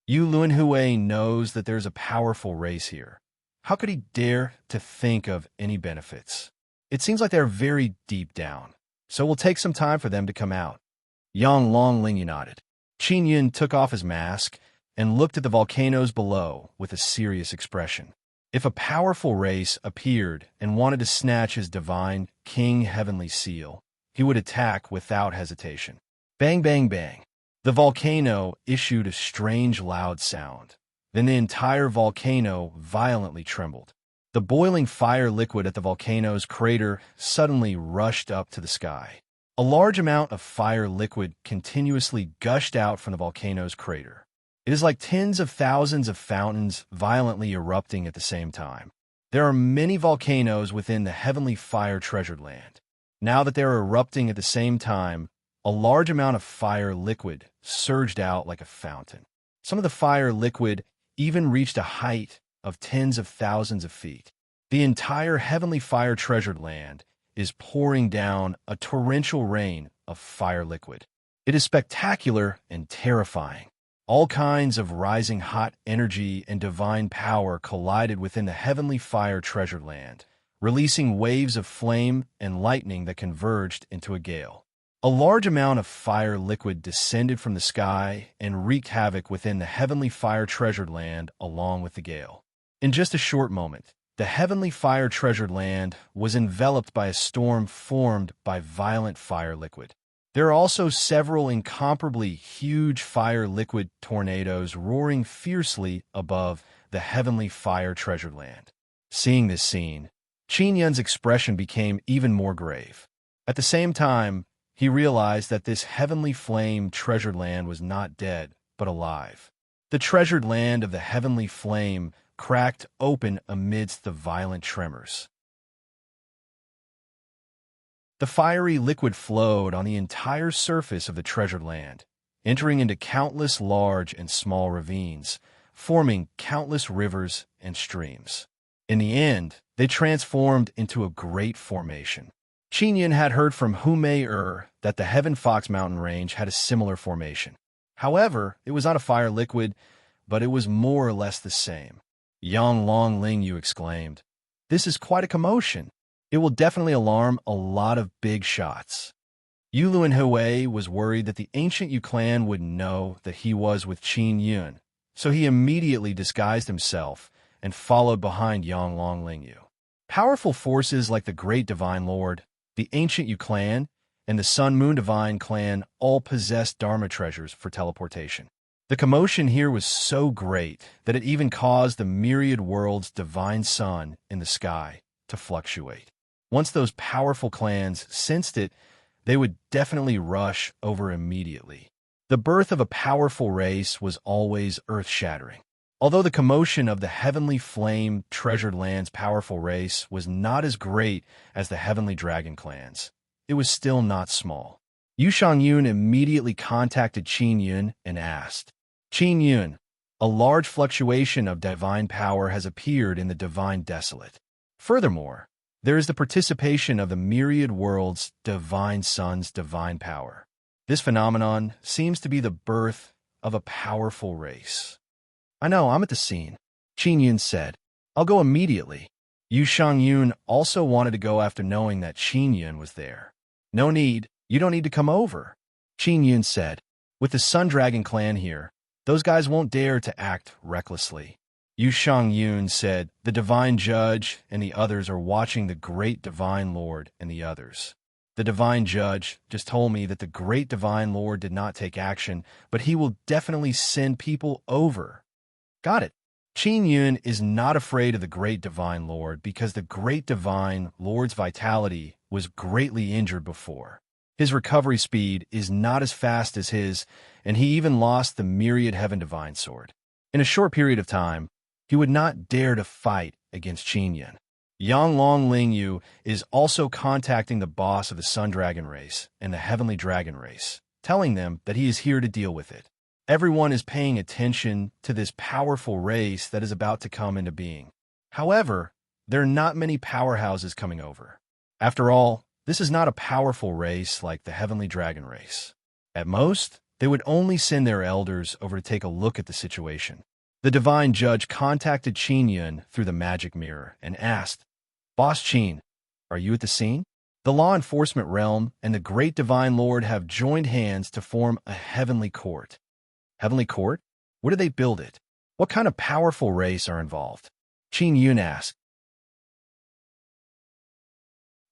Yulun Hui knows that there's a powerful race here. How could he dare to think of any benefits? It seems like they're very deep down, so it will take some time for them to come out. Yang Long Ling nodded. Qin Yun took off his mask and looked at the volcanoes below with a serious expression. If a powerful race appeared and wanted to snatch his Divine King Heavenly Seal, he would attack without hesitation. Bang, bang, bang. The volcano issued a strange loud sound. Then the entire volcano violently trembled. The boiling fire liquid at the volcano's crater suddenly rushed up to the sky. A large amount of fire liquid continuously gushed out from the volcano's crater. It is like tens of thousands of fountains violently erupting at the same time. There are many volcanoes within the heavenly fire treasured land. Now that they are erupting at the same time, a large amount of fire liquid surged out like a fountain. Some of the fire liquid even reached a height of tens of thousands of feet. The entire heavenly fire treasured land is pouring down a torrential rain of fire liquid. It is spectacular and terrifying. All kinds of rising hot energy and divine power collided within the heavenly fire treasured land, releasing waves of flame and lightning that converged into a gale. A large amount of fire liquid descended from the sky and wreaked havoc within the heavenly fire treasured land along with the gale. In just a short moment, the heavenly fire treasured land was enveloped by a storm formed by violent fire liquid. There are also several incomparably huge fire liquid tornadoes roaring fiercely above the heavenly fire treasured land. Seeing this scene, Qin Yun's expression became even more grave. At the same time, he realized that this heavenly flame treasured land was not dead, but alive. The treasured land of the heavenly flame cracked open amidst the violent tremors. The fiery liquid flowed on the entire surface of the treasured land, entering into countless large and small ravines, forming countless rivers and streams. In the end, they transformed into a great formation. Qin Yun had heard from Humei that the Heaven Fox mountain range had a similar formation. However, it was not a fire liquid, but it was more or less the same. Yang Long Lingyu exclaimed, "This is quite a commotion. It will definitely alarm a lot of big shots." Yulun Hui was worried that the ancient Yu clan would know that he was with Qin Yun, so he immediately disguised himself and followed behind Yang Long Lingyu. Powerful forces like the Great Divine Lord, the ancient Yu clan, and the Sun Moon Divine clan all possessed Dharma treasures for teleportation. The commotion here was so great that it even caused the myriad worlds' divine sun in the sky to fluctuate. Once those powerful clans sensed it, they would definitely rush over immediately. The birth of a powerful race was always earth-shattering. Although the commotion of the Heavenly Flame Treasured Land's powerful race was not as great as the Heavenly Dragon clans, it was still not small. Yu Shangyun immediately contacted Qin Yun and asked, "Qin Yun, a large fluctuation of divine power has appeared in the Divine Desolate. Furthermore, there is the participation of the myriad worlds' divine sun's divine power. This phenomenon seems to be the birth of a powerful race." "I know, I'm at the scene," Qin Yun said. "I'll go immediately." Yu Shangyun also wanted to go after knowing that Qin Yun was there. "No need, you don't need to come over," Qin Yun said. "With the Sun Dragon clan here, those guys won't dare to act recklessly." Yu Shangyun said, "The Divine Judge and the others are watching the Great Divine Lord and the others. The Divine Judge just told me that the Great Divine Lord did not take action, but he will definitely send people over." "Got it." Qin Yun is not afraid of the Great Divine Lord because the Great Divine Lord's vitality was greatly injured before. His recovery speed is not as fast as his, and he even lost the Myriad Heaven Divine Sword. In a short period of time, he would not dare to fight against Qin Yun. Yang Long Lingyu is also contacting the boss of the Sun Dragon race and the Heavenly Dragon race, telling them that he is here to deal with it. Everyone is paying attention to this powerful race that is about to come into being. However, there are not many powerhouses coming over. After all, this is not a powerful race like the Heavenly Dragon race. At most, they would only send their elders over to take a look at the situation. The Divine Judge contacted Qin Yun through the magic mirror and asked, "Boss Qin, are you at the scene? The law enforcement realm and the Great Divine Lord have joined hands to form a heavenly court." "Heavenly court? Where do they build it? What kind of powerful race are involved?" Qin Yun asked.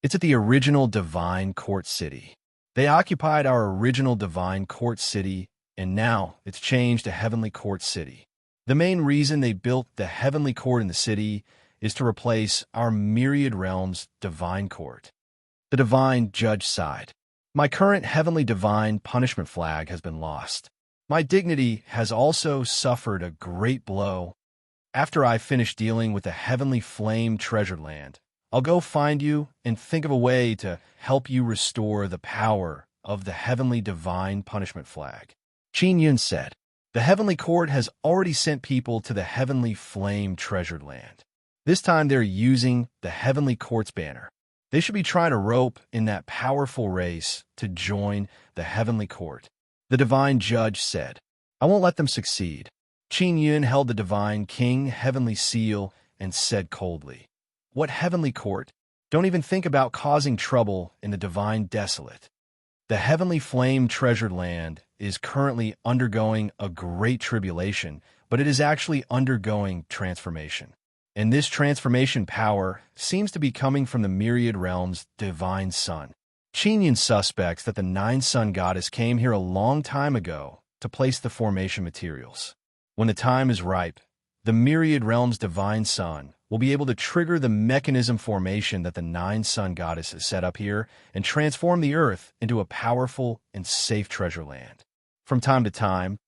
"It's at the original Divine Court City. They occupied our original Divine Court City, and now it's changed to Heavenly Court City. The main reason they built the Heavenly Court in the city is to replace our myriad realms' Divine Court." The Divine Judge sighed. "My current Heavenly Divine Punishment flag has been lost. My dignity has also suffered a great blow. After I finish dealing with the Heavenly Flame Treasured Land, I'll go find you and think of a way to help you restore the power of the Heavenly Divine Punishment flag." Qin Yun said, "The Heavenly Court has already sent people to the Heavenly Flame Treasured Land. This time they're using the Heavenly Court's banner. They should be trying to rope in that powerful race to join the Heavenly Court." The Divine Judge said, "I won't let them succeed." Qin Yun held the Divine King Heavenly Seal and said coldly, "What Heavenly Court? Don't even think about causing trouble in the Divine Desolate. The Heavenly Flame Treasured Land is currently undergoing a great tribulation, but it is actually undergoing transformation. And this transformation power seems to be coming from the myriad realms' divine sun." Qin Yun suspects that the Nine Sun Goddess came here a long time ago to place the formation materials. When the time is ripe, the myriad realms' divine sun will be able to trigger the mechanism formation that the Nine Sun Goddess has set up here and transform the earth into a powerful and safe treasure land. From time to time,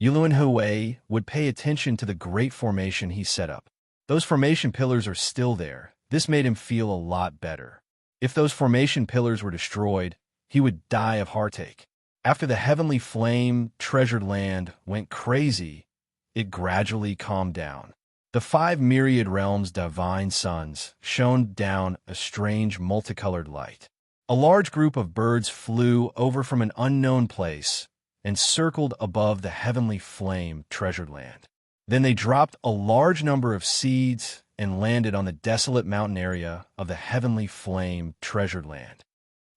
Yulun Hui would pay attention to the great formation he set up. Those formation pillars are still there. This made him feel a lot better. If those formation pillars were destroyed, he would die of heartache. After the heavenly flame treasured land went crazy, it gradually calmed down. The 5 myriad realms' divine suns shone down a strange multicolored light. A large group of birds flew over from an unknown place and circled above the heavenly flame treasured land. Then they dropped a large number of seeds and landed on the desolate mountain area of the heavenly flame treasured land.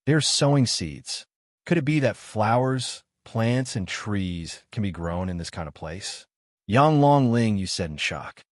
They're sowing seeds. Could it be that flowers, plants, and trees can be grown in this kind of place? Yang Long Ling, you said in shock.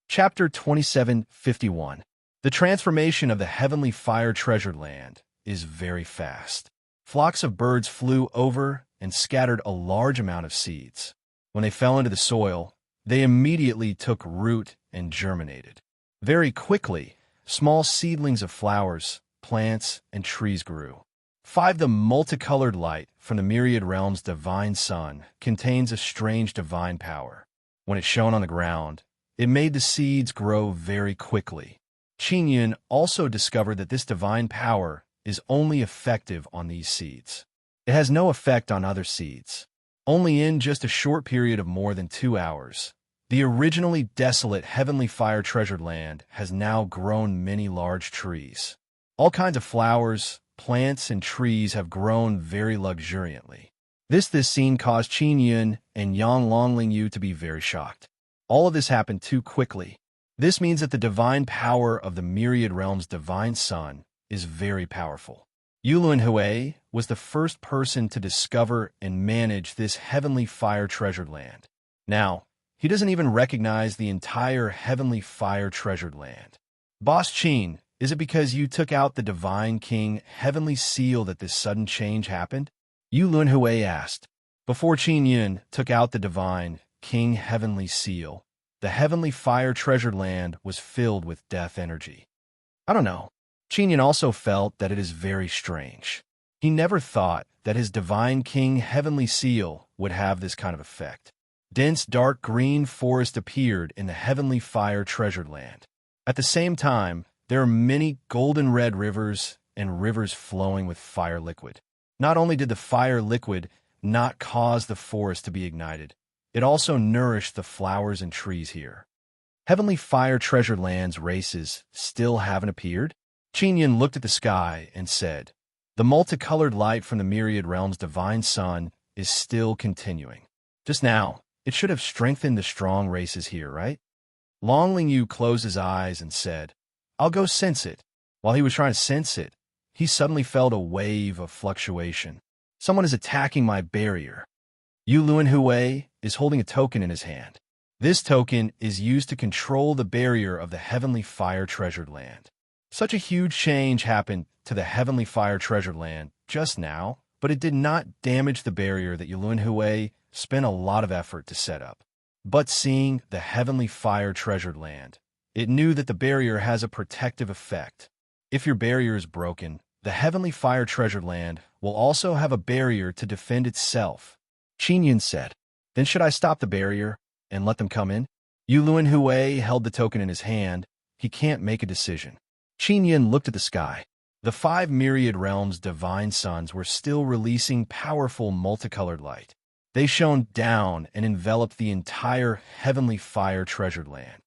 Chapter 2751. The transformation of the heavenly fire treasured land is very fast. Flocks of birds flew over and scattered a large amount of seeds. When they fell into the soil, they immediately took root and germinated. Very quickly, small seedlings of flowers, plants, and trees grew. 5. The multicolored light from the myriad realms' divine sun contains a strange divine power. When it shone on the ground, it made the seeds grow very quickly. Qin Yun also discovered that this divine power is only effective on these seeds. It has no effect on other seeds. Only in just a short period of more than 2 hours, the originally desolate heavenly fire treasured land has now grown many large trees. All kinds of flowers, plants, and trees have grown very luxuriantly. This scene caused Qin Yun and Yang Longling Yu to be very shocked. All of this happened too quickly. This means that the divine power of the myriad realms' divine sun is very powerful. Yulun Hui was the first person to discover and manage this heavenly fire treasured land. Now, he doesn't even recognize the entire heavenly fire treasured land. Boss Qin, is it because you took out the divine king heavenly seal that this sudden change happened? Yulun Hui asked. Before Qin Yun took out the divine king heavenly seal, the heavenly fire treasured land was filled with death energy. I don't know. Qin Yun also felt that it is very strange. He never thought that his divine king heavenly seal would have this kind of effect. Dense dark green forest appeared in the heavenly fire treasured land. At the same time, there are many golden red rivers and rivers flowing with fire liquid. Not only did the fire liquid not cause the forest to be ignited, it also nourished the flowers and trees here. Heavenly fire treasured lands races still haven't appeared? Qin Yun looked at the sky and said, "The multicolored light from the myriad realms' divine sun is still continuing. Just now, it should have strengthened the strong races here, right?" Longling Yu closed his eyes and said, "I'll go sense it." While he was trying to sense it, he suddenly felt a wave of fluctuation. Someone is attacking my barrier. Yulun Hui is holding a token in his hand. This token is used to control the barrier of the heavenly fire treasured land. Such a huge change happened to the heavenly fire treasured land just now, but it did not damage the barrier that Yulun Hui spent a lot of effort to set up. But seeing the heavenly fire treasured land, it knew that the barrier has a protective effect. If your barrier is broken, the heavenly fire treasured land will also have a barrier to defend itself. Qin Yun said, "Then should I stop the barrier and let them come in?" Yulun Hui held the token in his hand. He can't make a decision. Qin Yun looked at the sky. The 5 myriad realms' divine suns were still releasing powerful multicolored light. They shone down and enveloped the entire heavenly fire treasured land.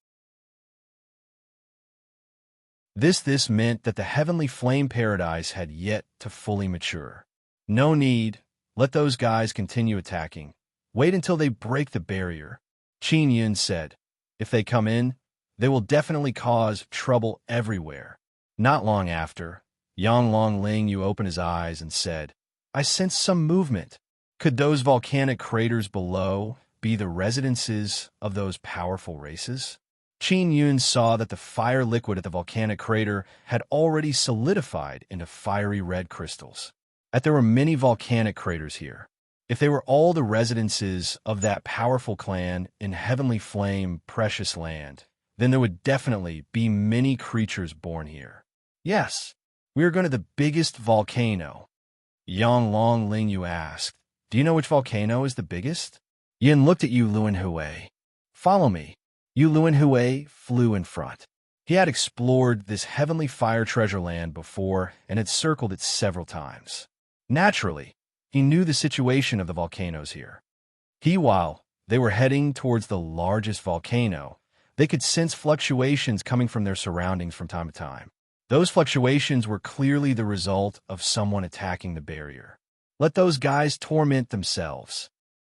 This meant that the heavenly flame paradise had yet to fully mature. No need. Let those guys continue attacking. Wait until they break the barrier. Qin Yun said, "If they come in, they will definitely cause trouble everywhere." Not long after, Yang Longling Yu opened his eyes and said, "I sense some movement. Could those volcanic craters below be the residences of those powerful races?" Qin Yun saw that the fire liquid at the volcanic crater had already solidified into fiery red crystals. That there were many volcanic craters here. If they were all the residences of that powerful clan in Heavenly Flame Precious Land, then there would definitely be many creatures born here. "Yes, we are going to the biggest volcano," Yang Longling Yu asked. Do you know which volcano is the biggest? Yin looked at Yu Luanhui. Follow me. Yu Luanhui flew in front. He had explored this heavenly fire treasure land before and had circled it several times. Naturally, he knew the situation of the volcanoes here. While they were heading towards the largest volcano, they could sense fluctuations coming from their surroundings from time to time. Those fluctuations were clearly the result of someone attacking the barrier. Let those guys torment themselves.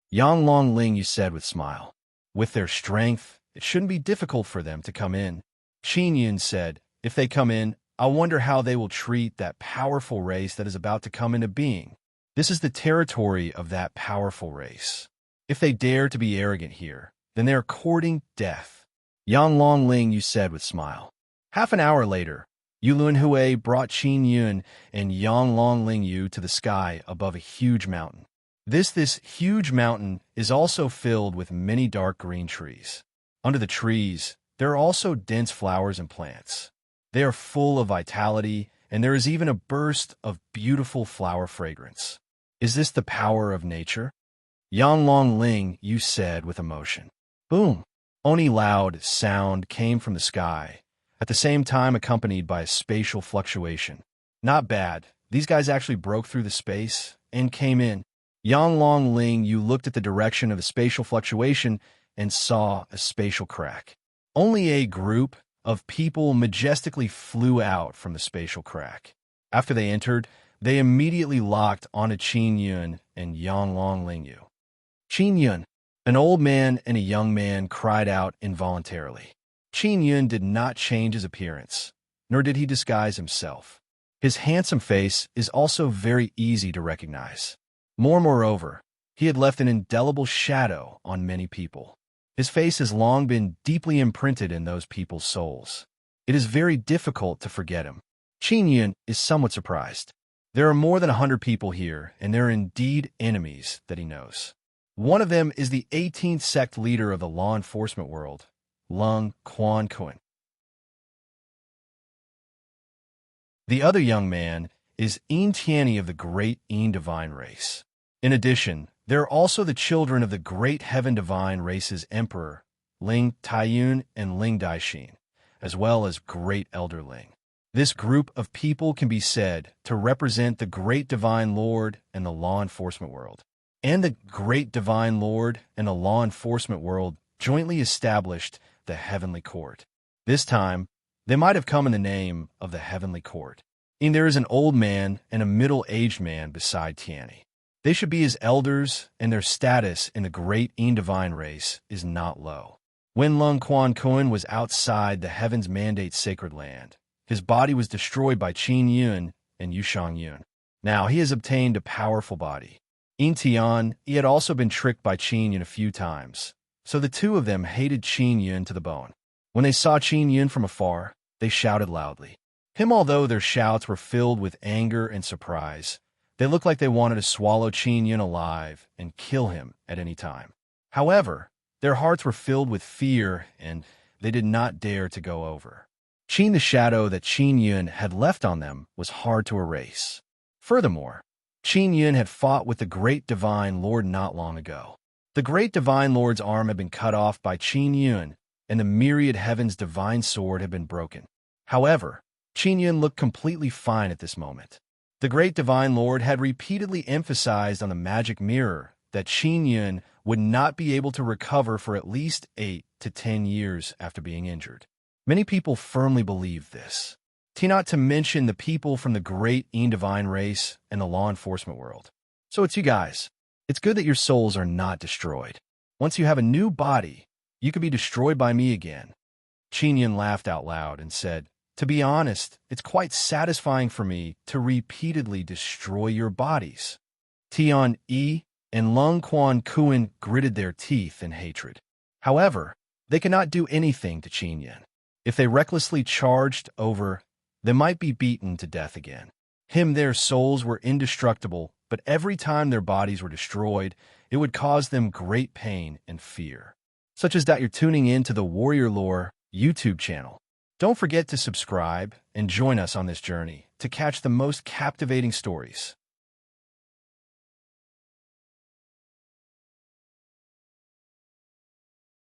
Yang Long Ling, you said with a smile. With their strength, it shouldn't be difficult for them to come in. Qin Yun said, if they come in, I wonder how they will treat that powerful race that is about to come into being. This is the territory of that powerful race. If they dare to be arrogant here, then they are courting death. Yang Long Ling, you said with a smile. Half an hour later, Yu Luanhui brought Qin Yun and Yang Long Ling Yu to the sky above a huge mountain. This huge mountain is also filled with many dark green trees. Under the trees, there are also dense flowers and plants. They are full of vitality, and there is even a burst of beautiful flower fragrance. Is this the power of nature? Yang Long Ling, you said with emotion. Boom! Only loud sound came from the sky, at the same time accompanied by a spatial fluctuation. Not bad. These guys actually broke through the space and came in. Yang Long Ling, you looked at the direction of the spatial fluctuation and saw a spatial crack. Only a group of people majestically flew out from the spatial crack. After they entered, they immediately locked onto Qin Yun and Yang Long Ling Yu. Qin Yun, an old man and a young man, cried out involuntarily. Qin Yun did not change his appearance, nor did he disguise himself. His handsome face is also very easy to recognize. Moreover, he had left an indelible shadow on many people. His face has long been deeply imprinted in those people's souls. It is very difficult to forget him. Qin Yun is somewhat surprised. There are more than 100 people here, and there are indeed enemies that he knows. One of them is the 18th sect leader of the law enforcement world, Lung Quan Kun. The other young man is Yin Tianyi of the great Yin divine race. In addition, there are also the children of the great heaven divine race's emperor, Ling Taiyun and Ling Daixin, as well as great elder Ling. This group of people can be said to represent the great divine lord and the law enforcement world. And the great divine lord and the law enforcement world jointly established the heavenly court. This time, they might have come in the name of the heavenly court. And there is an old man and a middle-aged man beside Tianyi. They should be his elders, and their status in the great Yin divine race is not low. When Lung Quan Kun was outside the heaven's mandate sacred land, his body was destroyed by Qin Yun and Yushang Yun. Now he has obtained a powerful body. Yin Tian, he had also been tricked by Qin Yun a few times, so the two of them hated Qin Yun to the bone. When they saw Qin Yun from afar, they shouted loudly. Although their shouts were filled with anger and surprise, they looked like they wanted to swallow Qin Yun alive and kill him at any time. However, their hearts were filled with fear, and they did not dare to go over. The shadow that Qin Yun had left on them was hard to erase. Furthermore, Qin Yun had fought with the great divine lord not long ago. The great divine lord's arm had been cut off by Qin Yun, and the myriad heaven's divine sword had been broken. However, Qin Yun looked completely fine at this moment. The great divine lord had repeatedly emphasized on the magic mirror that Qin Yun would not be able to recover for at least 8 to 10 years after being injured. Many people firmly believe this. Not to mention the people from the great Yin divine race and the law enforcement world. So it's you guys. It's good that your souls are not destroyed. Once you have a new body, you could be destroyed by me again. Qin Yun laughed out loud and said, to be honest, it's quite satisfying for me to repeatedly destroy your bodies. Tian Yi and Lung Quan Kun gritted their teeth in hatred. However, they could not do anything to Qin Yun. If they recklessly charged over, they might be beaten to death again. Their souls were indestructible, but every time their bodies were destroyed, it would cause them great pain and fear. Such as that you're tuning in to the Warrior Lore YouTube channel. Don't forget to subscribe and join us on this journey to catch the most captivating stories.